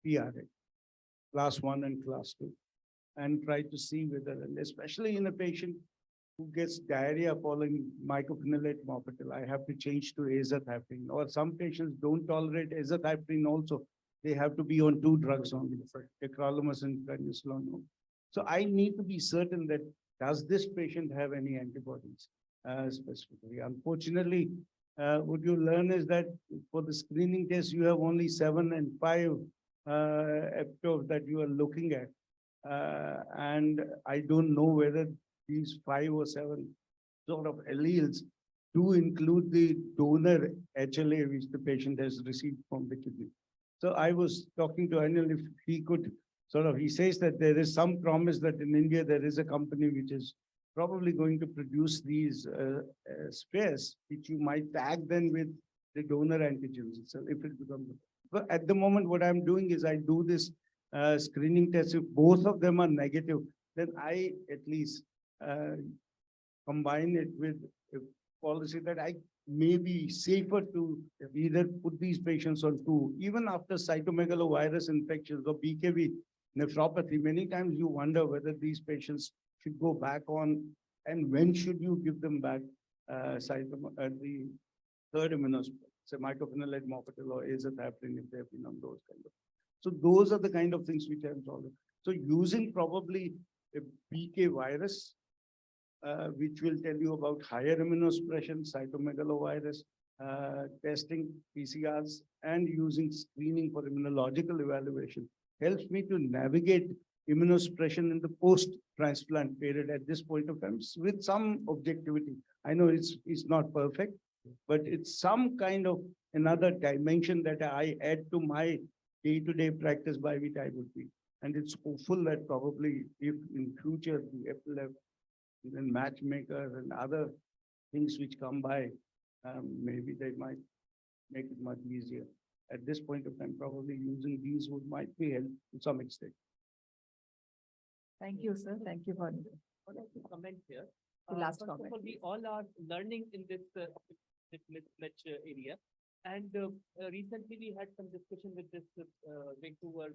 PRA, class 1 and class 2, and try to see whether, and especially in a patient who gets diarrhea following mycophenolate mofetil, I have to change to azathioprine, or some patients don't tolerate azathioprine also. They have to be on 2 drugs only, tacrolimus and prednisolone. So I need to be certain that does this patient have any antibodies specifically? Unfortunately, what you learn is that for the screening test, you have only 7 and 5 epitopes that you are looking at. And I don't know whether these 5 or 7 sort of alleles do include the donor HLA which the patient has received from the kidney. So I was talking to Anil if he could he says that there is some promise that in India there is a company which is probably going to produce these spares, which you might tag them with the donor antigens. So if it becomes, but at the moment, what I'm doing is I do this screening test. If both of them are negative, then I at least combine it with a policy that I may be safer to either put these patients on two, even after cytomegalovirus infections or BKV nephropathy. Many times you wonder whether these patients should go back on, and when should you give them back the third immunosuppressant, say mycophenolate mofetil or azathioprine if they have been on those kind of. So those are the kind of things which I'm solving. So using probably a BK virus, which will tell you about higher immunosuppression, cytomegalovirus, testing PCRs, and using screening for immunological evaluation helps me to navigate immunosuppression in the post-transplant period at this point of time with some objectivity. I know it's not perfect, but it's some kind of another dimension that I add to my day-to-day practice by which I would be. And it's hopeful that probably if in future the epilepsy, even matchmakers and other things which come by, maybe they might make it much easier. At this point of time, probably using these might be helped to some extent. Thank you, sir. Thank you for I'd like to comment here. the last First of comment. all, we all are learning in this mismatch area. And recently we had some discussion with this Vancouver.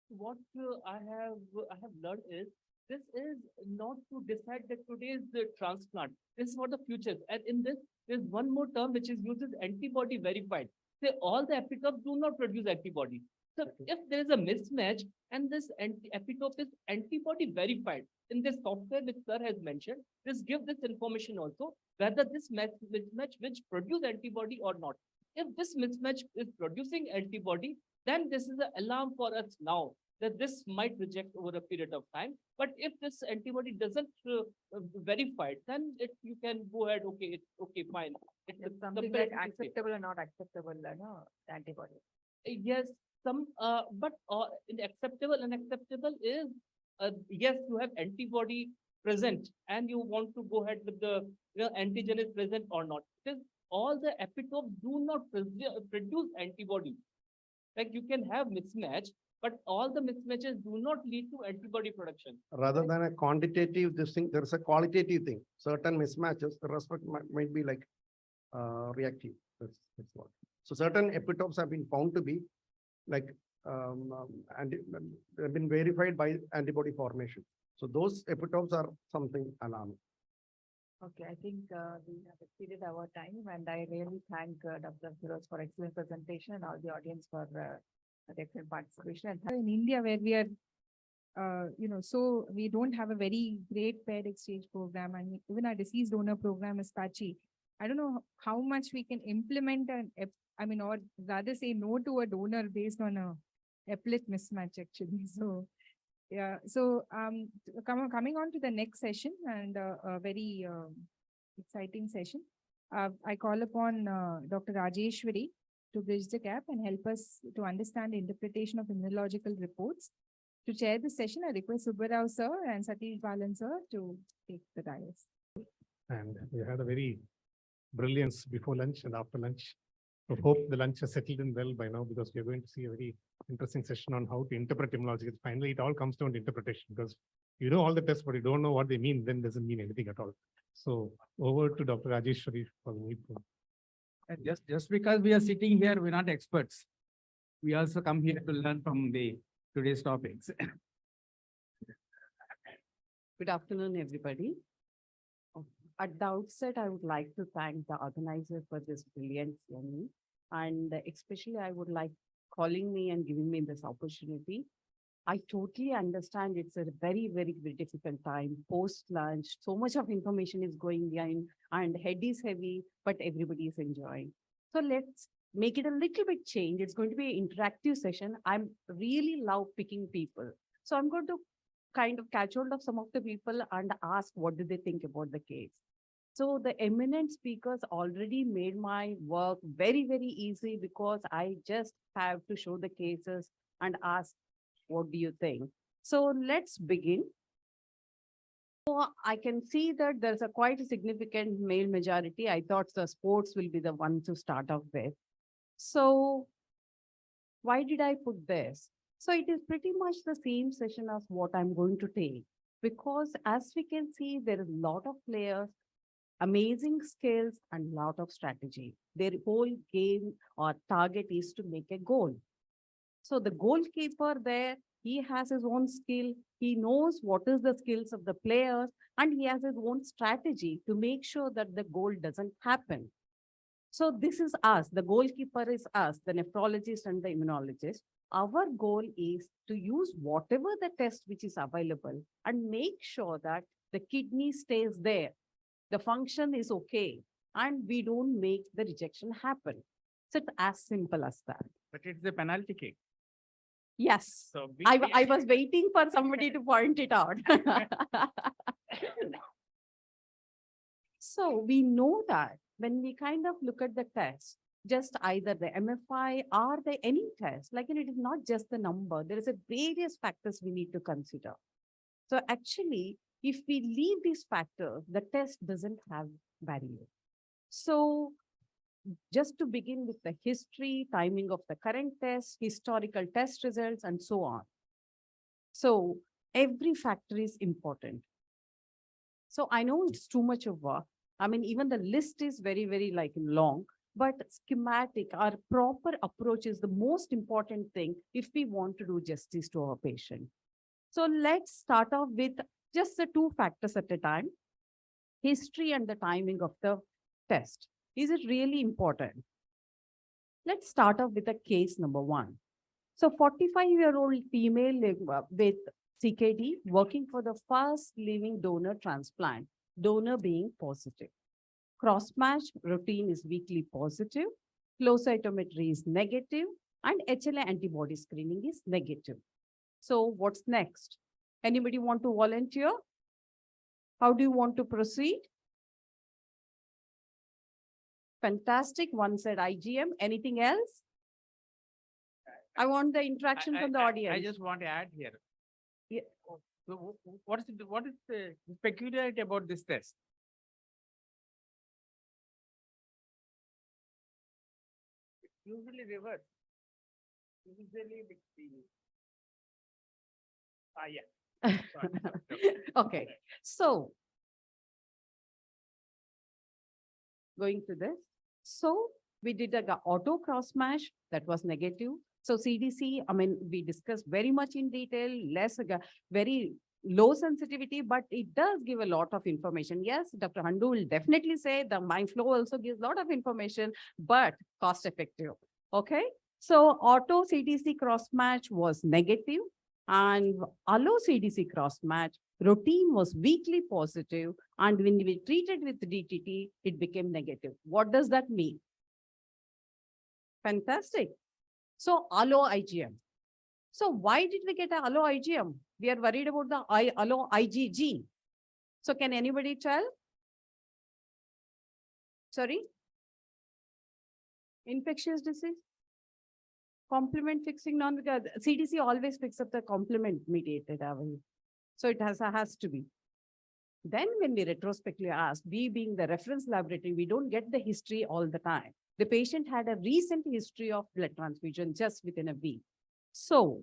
What I have learned is this is not to decide that today's transplant. This is for the future. And in this, there's one more term which is used as antibody verified. Say all the epitopes do not produce antibody. So if there is a mismatch and this epitope is antibody verified in this software which sir has mentioned, this gives this information also whether this mismatch which produce antibody or not. If this mismatch is producing antibody, then this is an alarm for us now that this might reject over a period of time. But if this antibody doesn't verify, then you can go ahead. Okay, okay, fine. It's something like acceptable or not acceptable, no, antibody. Yes, but in acceptable, unacceptable is yes, you have antibody present and you want to go ahead with the antigen is present or not. Because all the epitopes do not produce antibody. Like you can have mismatch, but all the mismatches do not lead to antibody production. Rather than a quantitative this thing, there's a qualitative thing. Certain mismatches, the respect might be like reactive. That's what. So certain epitopes have been found to be like and have been verified by antibody formation. So those epitopes are something alarming. Okay, I think we have exceeded our time, and I really thank Dr. Firoz for excellent presentation and all the audience for the excellent participation. And In India, where we are, so we don't have a very great paired exchange program, and even our deceased donor program is patchy. I don't know how much we can implement or rather say no to a donor based on a eplet mismatch actually. So yeah, so coming on to the next session and a very exciting session, I call upon Dr. Rajeshwari to bridge the gap and help us to understand the interpretation of immunological reports. To chair the session, I request Subbarao sir and Satish Balan sir to take the dais. And we had a very brilliance before lunch and after lunch. I hope the lunch has settled in well by now, because we are going to see a very interesting session on how to interpret immunology. Finally, it all comes down to interpretation, because you know all the tests, but you don't know what they mean, then doesn't mean anything at all. So over to Dr. Rajeshwari for the meeting. And just because we are sitting here, we're not experts. We also come here to learn from today's topics. Good afternoon, everybody. At the outset, I would like to thank the organizer for this brilliant CME, and especially I would like calling me and giving me this opportunity. I totally understand it's a very, very, very difficult time, post-lunch, so much of information is going in and head is heavy, but everybody is enjoying. So let's make it a little bit change. It's going to be an interactive session. I'm really love picking people. So I'm going to kind of catch hold of some of the people and ask what do they think about the case. So the eminent speakers already made my work very, very easy because I just have to show the cases and ask, what do you think? So let's begin. So I can see that there's a quite a significant male majority. I thought the sports will be the one to start off with. So why did I put this? So it is pretty much the same session as what I'm going to take, because as we can see, there is a lot of players, amazing skills and lot of strategy. Their whole game or target is to make a goal. So the goalkeeper there, he has his own skill. He knows what is the skills of the players and he has his own strategy to make sure that the goal doesn't happen. So this is us, the goalkeeper is us, the nephrologist and the immunologist. Our goal is to use whatever the test which is available and make sure that the kidney stays there. The function is okay and we don't make the rejection happen. So it's as simple as that. But it's the penalty kick. Yes, So I was waiting for somebody to point it out. So we know that when we kind of look at the test, just either the MFI or the any test, like it is not just the number, there is a various factors we need to consider. So actually, if we leave these factors, the test doesn't have value. So just to begin with the history, timing of the current test, historical test results, and so on. So every factor is important. So I know it's too much of work. I mean, even the list is very, very like long, but schematic, our proper approach is the most important thing if we want to do justice to our patient. So let's start off with just the two factors at a time, history and the timing of the test. Is it really important? Let's start off with a case number one. So 45-year-old female with CKD working for the first living donor transplant, donor being positive. Cross-match routine is weekly positive, flow cytometry is negative, and HLA antibody screening is negative. So what's next? Anybody want to volunteer? How do you want to proceed? Fantastic. One said IgM. Anything else? I want the interaction from the audience. I just want to add here. Yeah. So what is the peculiarity about this test? Usually reverse. Usually with the yeah. Sorry. Okay, so going to this. So we did a auto cross match that was negative. So CDC, I mean, we discussed very much in detail, very low sensitivity, but it does give a lot of information. Yes, Dr. Handu will definitely say the MyFlow also gives a lot of information, but cost effective. Okay, so auto CDC cross match was negative and allo CDC cross match routine was weekly positive, and when we treated with DTT, it became negative. What does that mean? Fantastic. So allo IgM. So why did we get a allo IgM? We are worried about the allo IgG. So can anybody tell? Sorry? Infectious disease? Complement fixing non-because CDC always picks up the complement mediated AVI. So it has to be. Then when we retrospectively ask, we being the reference laboratory, we don't get the history all the time. The patient had a recent history of blood transfusion just within a week. So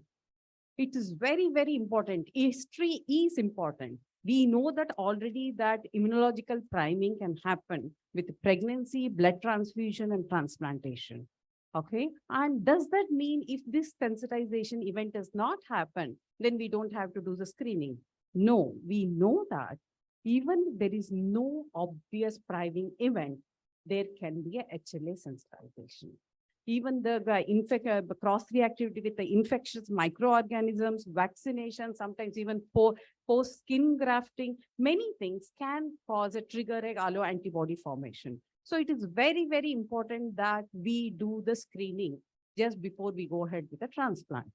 it is very, very important. History is important. We know that already that immunological priming can happen with pregnancy, blood transfusion, and transplantation. Okay. And does that mean if this sensitization event does not happen, then we don't have to do the screening? No, we know that even there is no obvious priming event, there can be a HLA sensitization. even the cross-reactivity with the infectious microorganisms, vaccination, sometimes even post-skin grafting, many things can cause a trigger a alloantibody formation. So it is very, very important that we do the screening just before we go ahead with the transplant.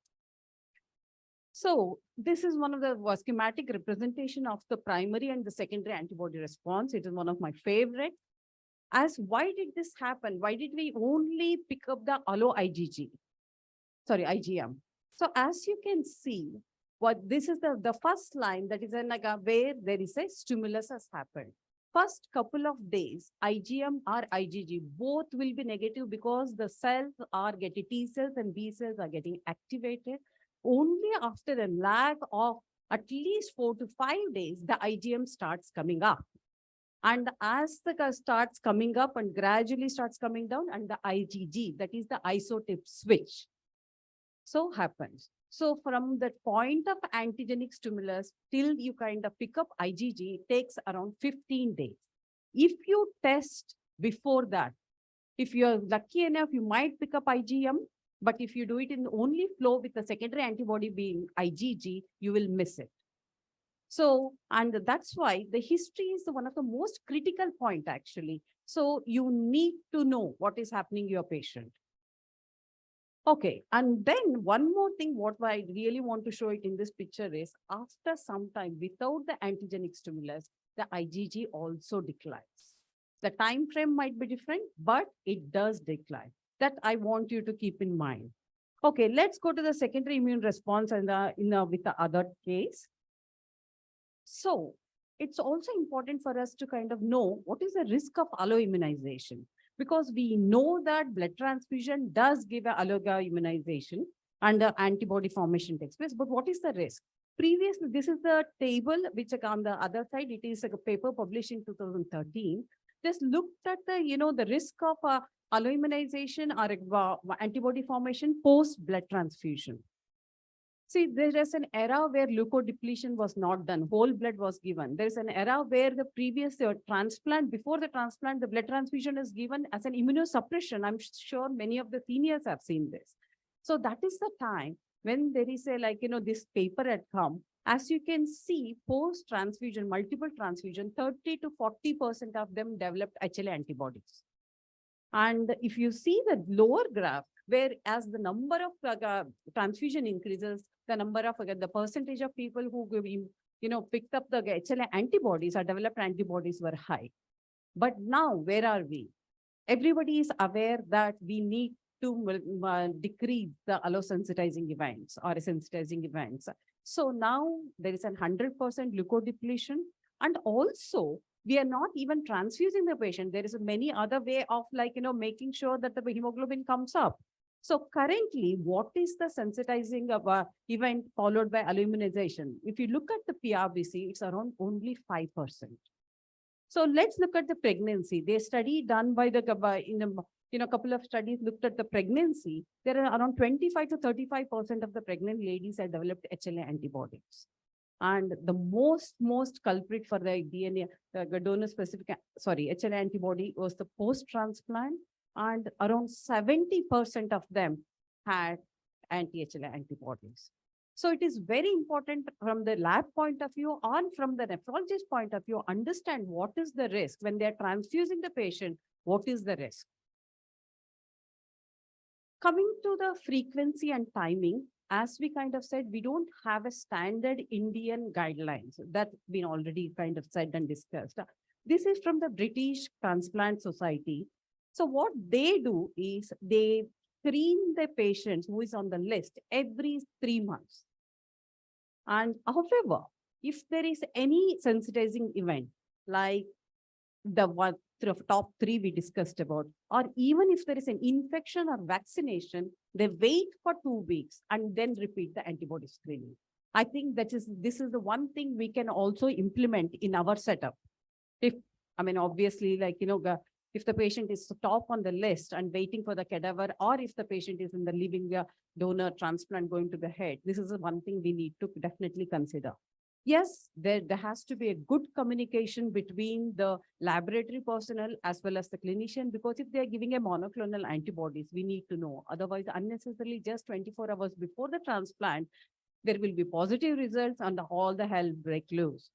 So this is one of the schematic representation of the primary and the secondary antibody response. It is one of my favorite. As why did this happen? Why did we only pick up the allo IgM? So as you can see, what this is the first line that is like where there is a stimulus has happened. First couple of days, IgM or IgG, both will be negative because the cells are getting T cells and B cells are getting activated. Only after a lag of at least 4 to 5 days, the IgM starts coming up. And as the starts coming up and gradually starts coming down, and the IgG, that is the isotype switch, so happens. So from the point of antigenic stimulus till you kind of pick up IgG, it takes around 15 days. If you test before that, if you're lucky enough, you might pick up IgM, but if you do it in only flow with the secondary antibody being IgG, you will miss it. So, and that's why the history is one of the most critical point actually. So you need to know what is happening to your patient. Okay, and then one more thing, what I really want to show it in this picture is after some time without the antigenic stimulus, the IgG also declines. The time frame might be different, but it does decline. That I want you to keep in mind. Okay, let's go to the secondary immune response and with the other case. So it's also important for us to kind of know what is the risk of alloimmunization, because we know that blood transfusion does give an alloimmunization and antibody formation takes place. But what is the risk? Previously, this is the table which on the other side, it is like a paper published in 2013. Just looked at the risk of alloimmunization or antibody formation post blood transfusion. See, there is an era where leukodepletion was not done. Whole blood was given. There is an era where the previous transplant, before the transplant, the blood transfusion is given as an immunosuppression. I'm sure many of the seniors have seen this. So that is the time when there is this paper had come. As you can see, post-transfusion, multiple transfusion, 30 to 40% of them developed HLA antibodies. And if you see the lower graph, where as the number of transfusion increases, the number of the percentage of people who picked up the HLA antibodies or developed antibodies were high. But now where are we? Everybody is aware that we need to decrease the allosensitizing events or sensitizing events. So now there is a 100% leukodepletion, and also we are not even transfusing the patient. There is many other way of making sure that the hemoglobin comes up. So currently, what is the sensitizing of event followed by alloimmunization? If you look at the PRBC, it's around only 5%. So let's look at the pregnancy. The study done by the couple of studies looked at the pregnancy. There are around 25 to 35% of the pregnant ladies have developed HLA antibodies. And the most culprit for the DNA, donor-specific, HLA antibody was the post-transplant, and around 70% of them had anti-HLA antibodies. So it is very important from the lab point of view or from the nephrologist point of view, understand what is the risk when they're transfusing the patient, what is the risk. Coming to the frequency and timing, as we kind of said, we don't have a standard Indian guidelines that's been already kind of said and discussed. This is from the British Transplant Society. So what they do is they screen the patient who is on the list every 3 months. And however, if there is any sensitizing event, like the one top 3 we discussed about, or even if there is an infection or vaccination, they wait for 2 weeks and then repeat the antibody screening. I think this is the one thing we can also implement in our setup. Obviously, if the patient is top on the list and waiting for the cadaver, or if the patient is in the living donor transplant going to the head, this is the one thing we need to definitely consider. Yes, there has to be a good communication between the laboratory personnel as well as the clinician, because if they are giving a monoclonal antibodies, we need to know. Otherwise, unnecessarily just 24 hours before the transplant, there will be positive results and all the hell break loose.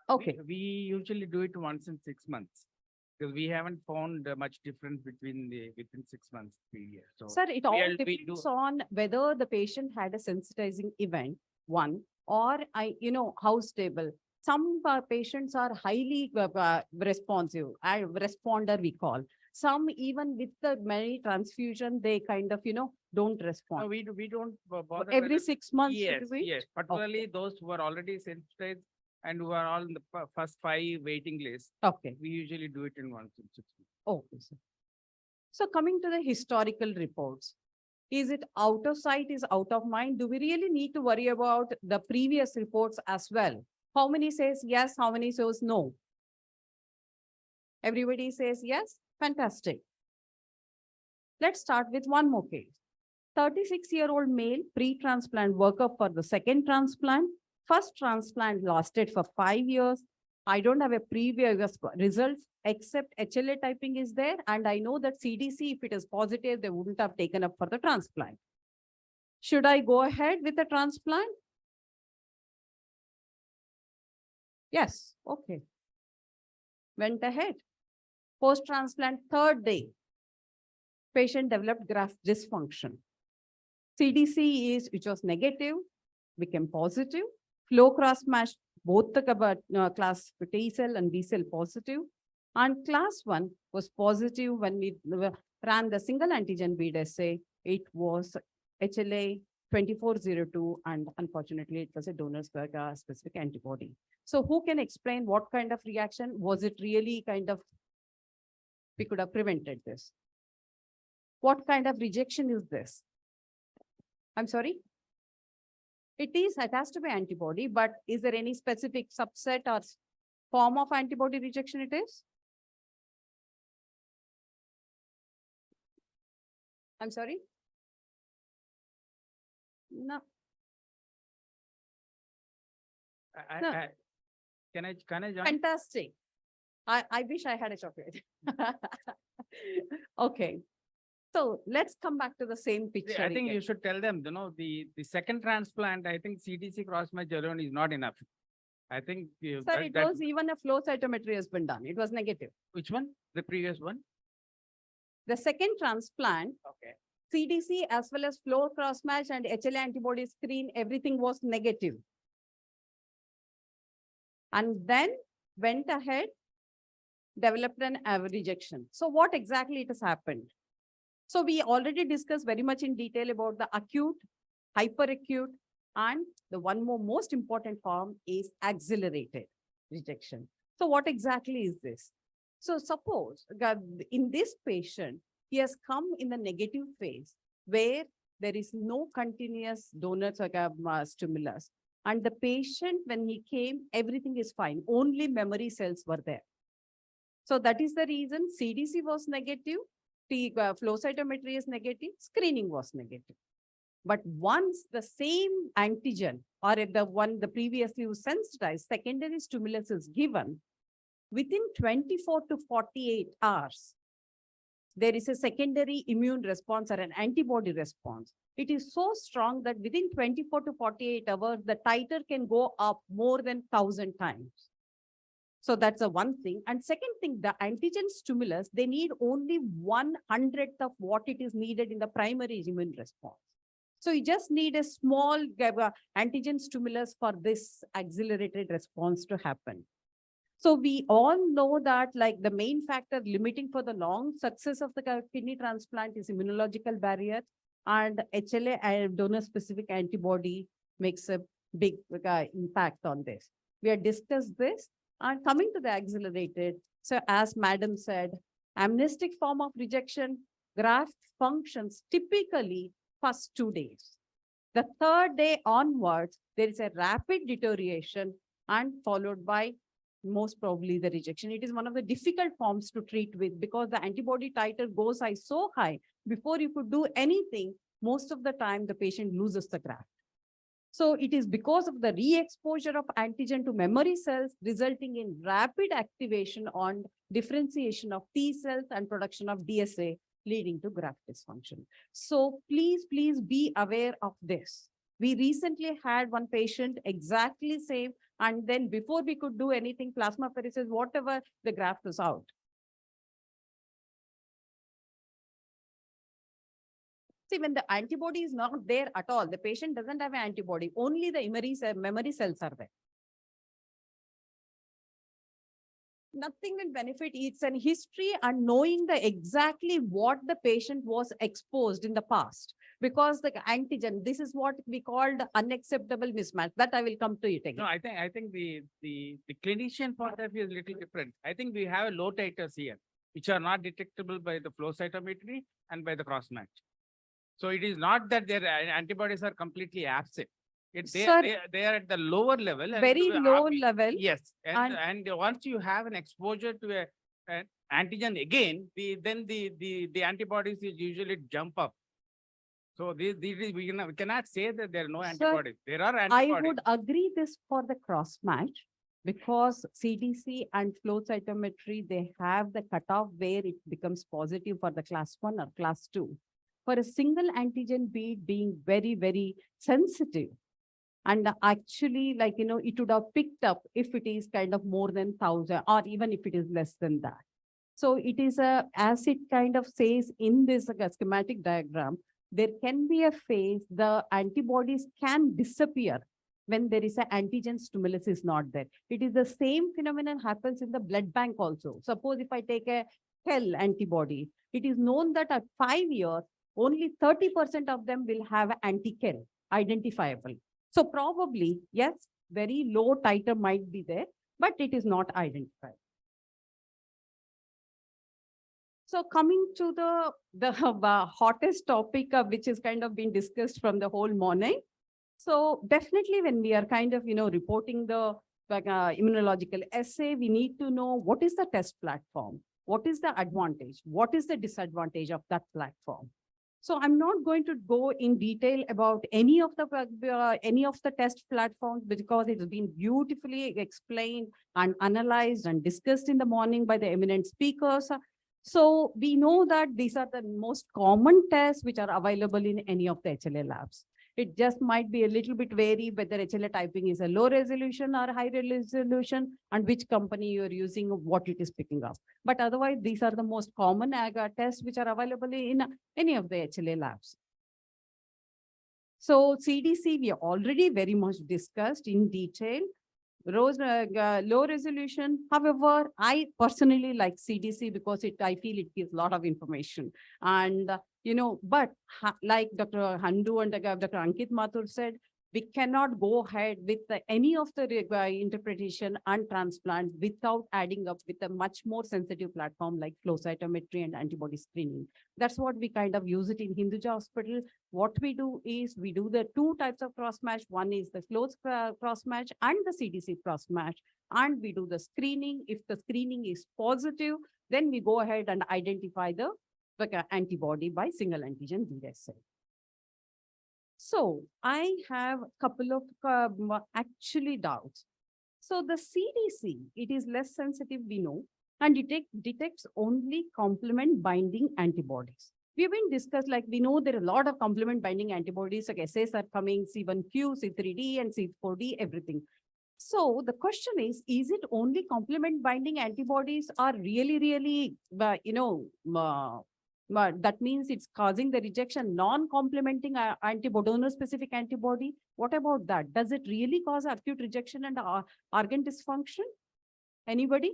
Okay. We usually do it once in 6 months. Because we haven't found much difference within 6 months period. So Sir, it all we depends do- on whether the patient had a sensitizing event, one, or how stable. Some patients are highly responsive, responder we call. Some even with the many transfusion, they kind of, don't no, respond. we don't bother. Every whether- 6 months, Yes, should we? yes, particularly those who are already sensitized and who are all in the first 5 waiting list. Okay. We usually do it in once in 6 months. Okay, sir. So coming to the historical reports, is it out of sight, is out of mind? Do we really need to worry about the previous reports as well? How many says yes, how many says no? Everybody says yes, fantastic. Let's start with one more case. 36-year-old male pre-transplant workup for the second transplant. First transplant lasted for 5 years. I don't have a previous results except HLA typing is there. And I know that CDC, if it is positive, they wouldn't have taken up for the transplant. Should I go ahead with the transplant? Yes, okay. Went ahead. Post-transplant third day, patient developed graft dysfunction. CDC which was negative, became positive. Flow cross match both the class T cell and B cell positive. And class 1 was positive when we ran the single antigen bead assay. It was HLA 2402, and unfortunately, it was a donor's specific antibody. So who can explain what kind of reaction? Was it really kind of, we could have prevented this? What kind of rejection is this? I'm sorry? It has to be antibody, but is there any specific subset or form of antibody rejection it is? I'm sorry? No. No. Can I join? Fantastic. I wish I had a chocolate. Okay. So let's come back to the same picture. I think again. you should tell them, the second transplant, I think CDC cross match alone is not enough. I think. Sir, it was even a flow cytometry has been done. It was negative. Which one? The previous one? The second transplant, Okay. CDC as well as flow cross match and HLA antibody screen, everything was negative. And then went ahead, developed an rejection. So what exactly it has happened? So we already discussed very much in detail about the acute, hyperacute, and the one more most important form is accelerated rejection. So what exactly is this? So suppose in this patient, he has come in the negative phase where there is no continuous donor stimulus. And the patient, when he came, everything is fine. Only memory cells were there. So that is the reason CDC was negative, flow cytometry is negative, screening was negative. But once the same antigen or the previously was sensitized, secondary stimulus is given, within 24 to 48 hours, there is a secondary immune response or an antibody response. It is so strong that within 24 to 48 hours, the titer can go up more than 1,000 times. So that's the one thing. And second thing, the antigen stimulus, they need only 1/100th of what it is needed in the primary immune response. So you just need a small antigen stimulus for this accelerated response to happen. So we all know that like the main factor limiting for the long success of the kidney transplant is immunological barrier, and HLA donor specific antibody makes a big impact on this. We have discussed this. And coming to the accelerated, so as Madam said, amnestic form of rejection, graft functions typically first 2 days. The third day onwards, there is a rapid deterioration and followed by most probably the rejection. It is one of the difficult forms to treat with because the antibody titer goes so high. Before you could do anything, most of the time the patient loses the graft. So it is because of the re-exposure of antigen to memory cells, resulting in rapid activation on differentiation of T cells and production of DSA, leading to graft dysfunction. So please be aware of this. We recently had one patient exactly same, and then before we could do anything, plasmapheresis, whatever, the graft was out. See, when the antibody is not there at all, the patient doesn't have an antibody, only the memory cells are there. Nothing will benefit. It's an history and knowing the exactly what the patient was exposed in the past. Because the antigen, this is what we called unacceptable mismatch. That I will come to it again. No, I think the clinician point of view is a little different. I think we have low titers here, which are not detectable by the flow cytometry and by the cross match. So it is not that their antibodies are completely absent. Sir, They are at the lower level. And very low level. Yes, and once you have an exposure to an antigen again, then the antibodies is usually jump up. So we cannot say that there are no Sir, antibodies. There are I antibodies. would agree this for the cross match because CDC and flow cytometry, they have the cutoff where it becomes positive for the class 1 or class 2. For a single antigen bead being very, very sensitive. And actually, like, it would have picked up if it is kind of more than 1,000 or even if it is less than that. So it is as it kind of says in this schematic diagram, there can be a phase the antibodies can disappear when there is an antigen stimulus is not there. It is the same phenomenon happens in the blood bank also. Suppose if I take a TEL antibody, it is known that at 5 years, only 30% of them will have anti-KEL identifiable. So probably, yes, very low titer might be there, but it is not identified. So coming to the hottest topic, which is kind of been discussed from the whole morning. So definitely when we are kind of, reporting the immunological assay, we need to know what is the test platform, what is the advantage, what is the disadvantage of that platform. So I'm not going to go in detail about any of the test platforms because it has been beautifully explained and analyzed and discussed in the morning by the eminent speakers. So we know that these are the most common tests which are available in any of the HLA labs. It just might be a little bit vary whether HLA typing is a low resolution or high resolution and which company you're using, what it is picking up. But otherwise, these are the most common tests which are available in any of the HLA labs. So CDC, we already very much discussed in detail. Low resolution. However, I personally like CDC because I feel it gives a lot of information. And, but like Dr. Handu and Dr. Ankit Mathur said, we cannot go ahead with any of the interpretation and transplant without adding up with a much more sensitive platform like flow cytometry and antibody screening. That's what we kind of use it in Hinduja Hospital. What we do is we do the 2 types of cross match. One is the flow cross match and the CDC cross match. And we do the screening. If the screening is positive, then we go ahead and identify the antibody by single antigen bead assay. So I have a couple of actually doubts. So the CDC, it is less sensitive, we know, and it detects only complement binding antibodies. We've been discussed, like we know there are a lot of complement binding antibodies, like SAs are coming, C1q, C3d, and C4d, everything. So the question is it only complement binding antibodies are really, that means it's causing the rejection, non-complementing antibody, donor-specific antibody. What about that? Does it really cause acute rejection and organ dysfunction? Anybody?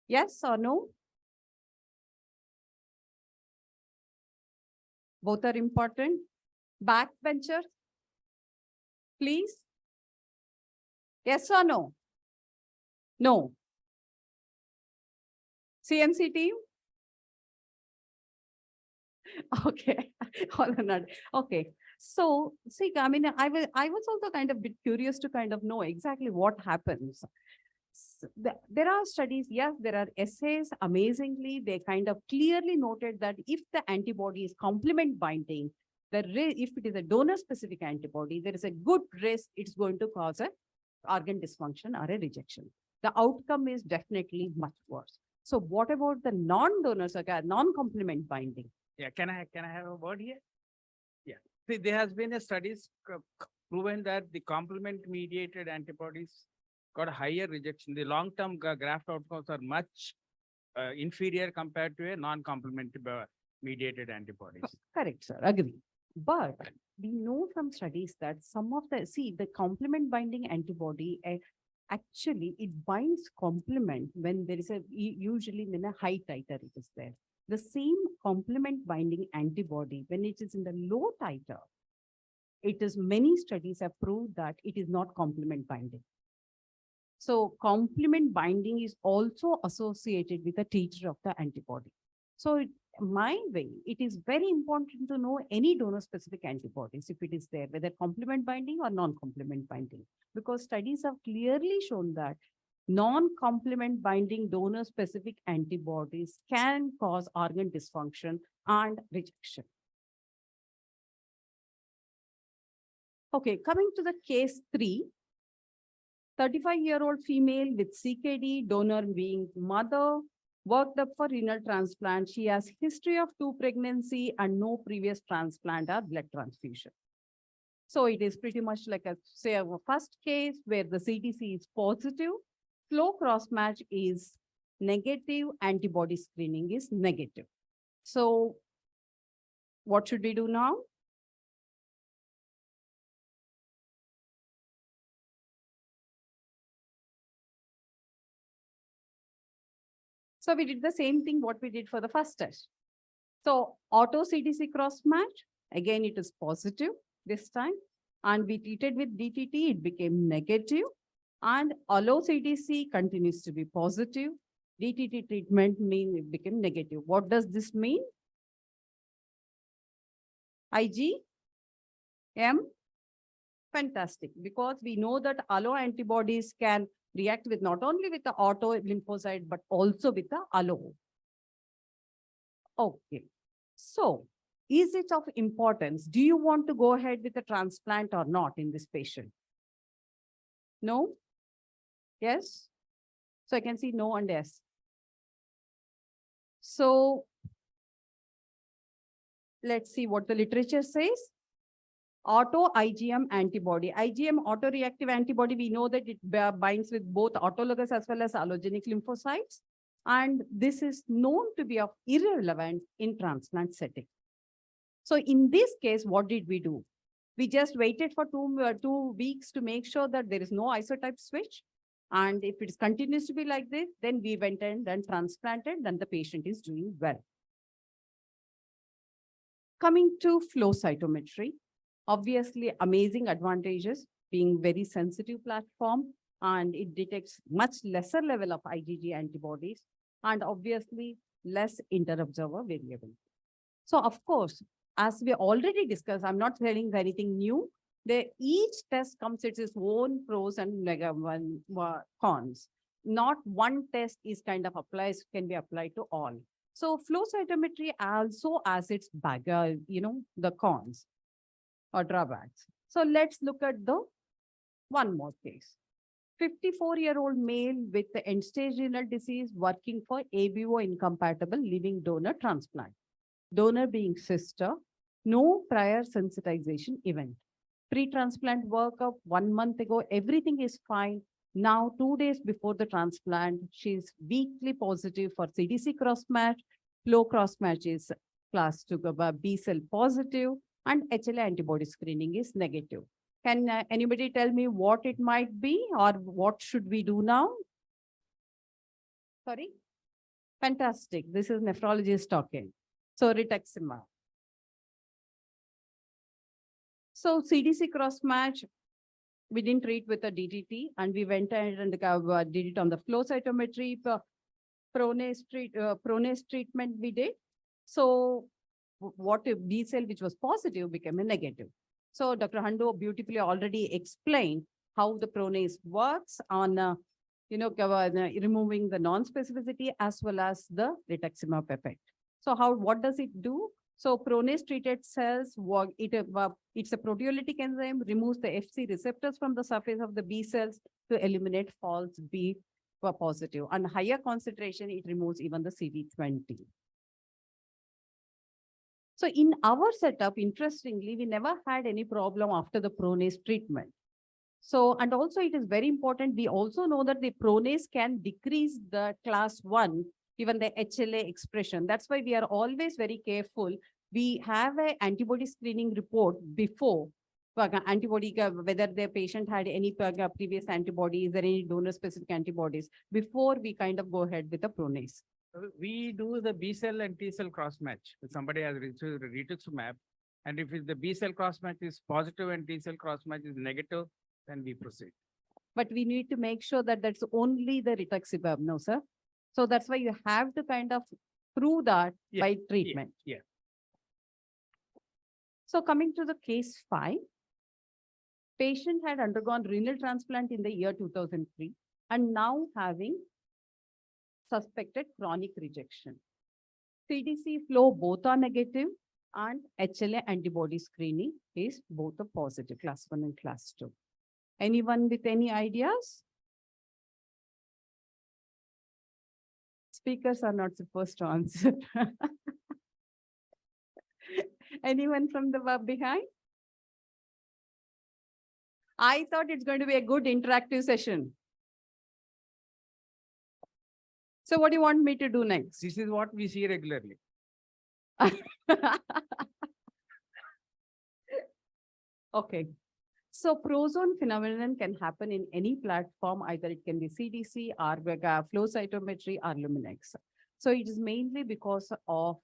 Yes or no? Both are important. Backbenchers, please. Yes or no? No. CMC team? Okay. Okay. So see, I mean, I was also kind of bit curious to kind of know exactly what happens. There are studies, yes, there are essays, amazingly, they kind of clearly noted that if the antibody is complement binding, if it is a donor-specific antibody, there is a good risk it's going to cause a organ dysfunction or a rejection. The outcome is definitely much worse. So what about the non-donors, okay, non-complement binding? Yeah, can I have a word here? Yeah, see, there has been a studies proven that the complement mediated antibodies got a higher rejection. The long-term graft outcomes are much inferior compared to a non-complement mediated antibodies. Correct, sir, agree. But we know from studies that some of the complement binding antibody, actually it binds complement when there is usually when a high titer it is there. The same complement binding antibody, when it is in the low titer, many studies have proved that it is not complement binding. So complement binding is also associated with the titer of the antibody. So my way, it is very important to know any donor-specific antibodies, if it is there, whether complement binding or non-complement binding, because studies have clearly shown that non-complement binding donor-specific antibodies can cause organ dysfunction and rejection. Okay, coming to the case 3, 35-year-old female with CKD, donor being mother, worked up for renal transplant. She has history of 2 pregnancy and no previous transplant or blood transfusion. So it is pretty much like a first case where the CTC is positive, flow cross match is negative, antibody screening is negative. So what should we do now? So we did the same thing what we did for the first test. So auto CTC cross match, again, it is positive this time. And we treated with DTT, it became negative. And allo CTC continues to be positive. DTT treatment it became negative. What does this mean? IgM? Fantastic, because we know that allo antibodies can react with not only with the auto lymphocyte, but also with the allo. Okay, so is it of importance? Do you want to go ahead with the transplant or not in this patient? No? Yes? So I can see no and yes. So let's see what the literature says. Auto IgM antibody. IgM autoreactive antibody, we know that it binds with both autologous as well as allogenic lymphocytes. And this is known to be of irrelevant in transplant setting. So in this case, what did we do? We just waited for 2 weeks to make sure that there is no isotype switch. And if it continues to be like this, then we went and then transplanted, then the patient is doing well. Coming to flow cytometry. Obviously, amazing advantages, being very sensitive platform, and it detects much lesser level of IgG antibodies, and obviously less inter-observer variability. So of course, as we already discussed, I'm not telling anything new. Each test comes with its own pros and cons. Not one test is can be applied to all. So flow cytometry also has its the cons or drawbacks. So let's look at the one more case. 54-year-old male with the end-stage renal disease working for ABO incompatible living donor transplant. Donor being sister, no prior sensitization event. Pre-transplant workup 1 month ago, everything is fine. Now, 2 days before the transplant, she's weakly positive for CDC cross-match. Flow cross-match is class 2 B cell positive, and HLA antibody screening is negative. Can anybody tell me what it might be or what should we do now? Sorry? Fantastic. This is nephrologist talking. So rituximab. So CDC cross-match, we didn't treat with a DTT, and we went ahead and did it on the flow cytometry. Pronase treatment we did. So what if B cell, which was positive, became a negative. So Dr. Hando beautifully already explained how the pronase works on, removing the non-specificity as well as the rituximab effect. So what does it do? So pronase treated cells, it's a proteolytic enzyme, removes the FC receptors from the surface of the B cells to eliminate false B positive. And higher concentration, it removes even the CD20. So in our setup, interestingly, we never had any problem after the pronase treatment. So, and also it is very important, we also know that the pronase can decrease the class 1, even the HLA expression. That's why we are always very careful. We have an antibody screening report before antibody, whether the patient had any previous antibodies or any donor-specific antibodies, before we kind of go ahead with the pronase. We do the B cell and T cell cross match. If somebody has received rituximab, and if the B cell cross match is positive and T cell cross match is negative, then we proceed. But we need to make sure that that's only the rituximab, no, sir? So that's why you have to kind of prove that by treatment. Yeah. So coming to the case 5, patient had undergone renal transplant in the year 2003 and now having suspected chronic rejection. CDC flow both are negative and HLA antibody screening is both a positive, class 1 and class 2. Anyone with any ideas? Speakers are not supposed to answer. Anyone from the behind? I thought it's going to be a good interactive session. So what do you want me to do next? This is what we see regularly. Okay. So prozone phenomenon can happen in any platform, either it can be CDC, or flow cytometry, or Luminex. So it is mainly because of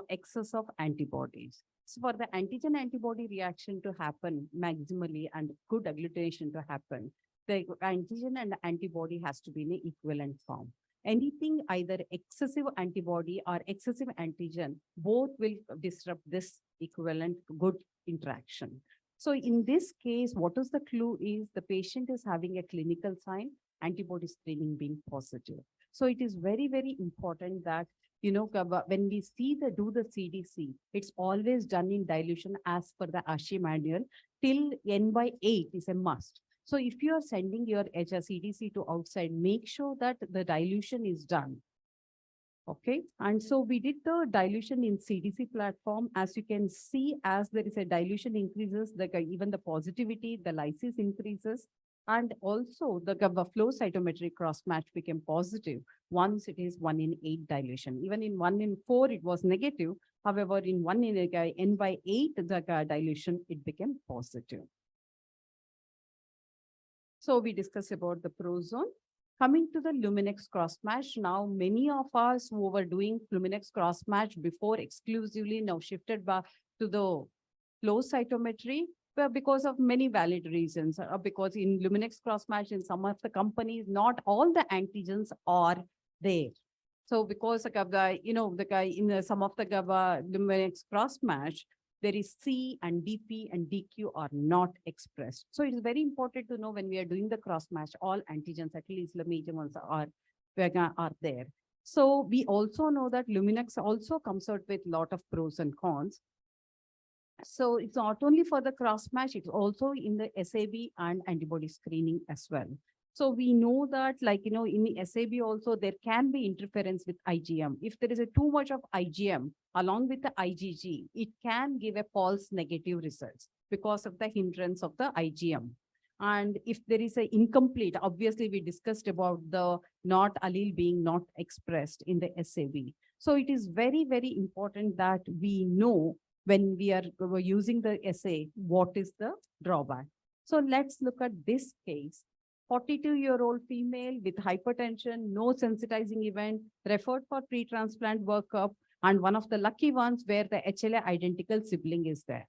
excess of antibodies. So for the antigen antibody reaction to happen maximally and good agglutination to happen, the antigen and the antibody has to be in an equivalent form. Anything either excessive antibody or excessive antigen, both will disrupt this equivalent good interaction. So in this case, what is the clue is the patient is having a clinical sign, antibody screening being positive. So it is very, very important that, when we do the CDC, it's always done in dilution as per the ASHI manual till N/8 is a must. So if you are sending your CDC to outside, make sure that the dilution is done. Okay, and so we did the dilution in CDC platform. As you can see, as there is a dilution increases, even the positivity, the lysis increases, and also the flow cytometry cross match became positive once it is 1 in 8 dilution. Even in 1 in 4, it was negative. However, in 1 in N/8, the dilution, it became positive. So we discussed about the prozone. Coming to the Luminex cross-match, now many of us who were doing Luminex cross-match before exclusively now shifted back to the flow cytometry because of many valid reasons. Because in Luminex cross-match in some of the companies, not all the antigens are there. So because in some of the Luminex cross-match, there is C and DP and DQ are not expressed. So it is very important to know when we are doing the cross match, all antigens, at least the major ones are there. So we also know that Luminex also comes out with a lot of pros and cons. So it's not only for the cross match, it's also in the SAB and antibody screening as well. So we know that in the SAB also, there can be interference with IgM. If there is too much of IgM along with the IgG, it can give a false negative results because of the hindrance of the IgM. And if there is an incomplete, obviously we discussed about the not allele being not expressed in the SAB. So it is very, very important that we know when we are using the assay, what is the drawback. So let's look at this case. 42-year-old female with hypertension, no sensitizing event, referred for pre-transplant workup, and one of the lucky ones where the HLA identical sibling is there.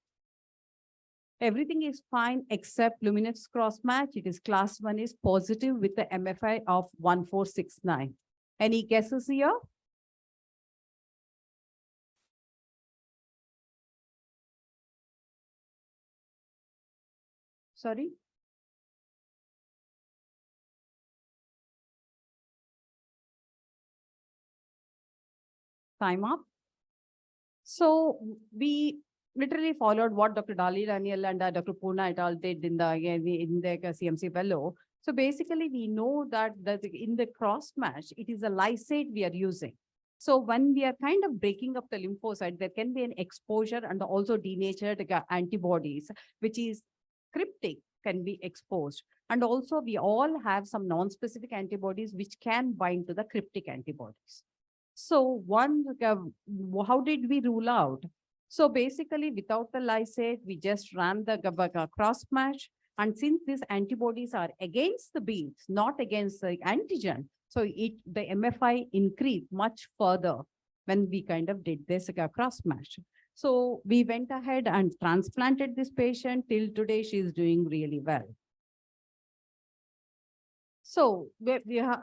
Everything is fine except Luminex cross-match. It is class 1 is positive with the MFI of 1469. Any guesses here? Sorry? Time up. So we literally followed what Dr. Dali Daniel and Dr. Puna et al. Did in the CMC fellow. So basically, we know that in the cross match, it is a lysate we are using. So when we are kind of breaking up the lymphocyte, there can be an exposure and also denatured antibodies, which is cryptic, can be exposed. And also we all have some non-specific antibodies which can bind to the cryptic antibodies. So how did we rule out? So basically without the lysate, we just ran the cross match. And since these antibodies are against the beads, not against the antigen, so the MFI increased much further when we kind of did this cross match. So we went ahead and transplanted this patient. Till today, she is doing really well. So we have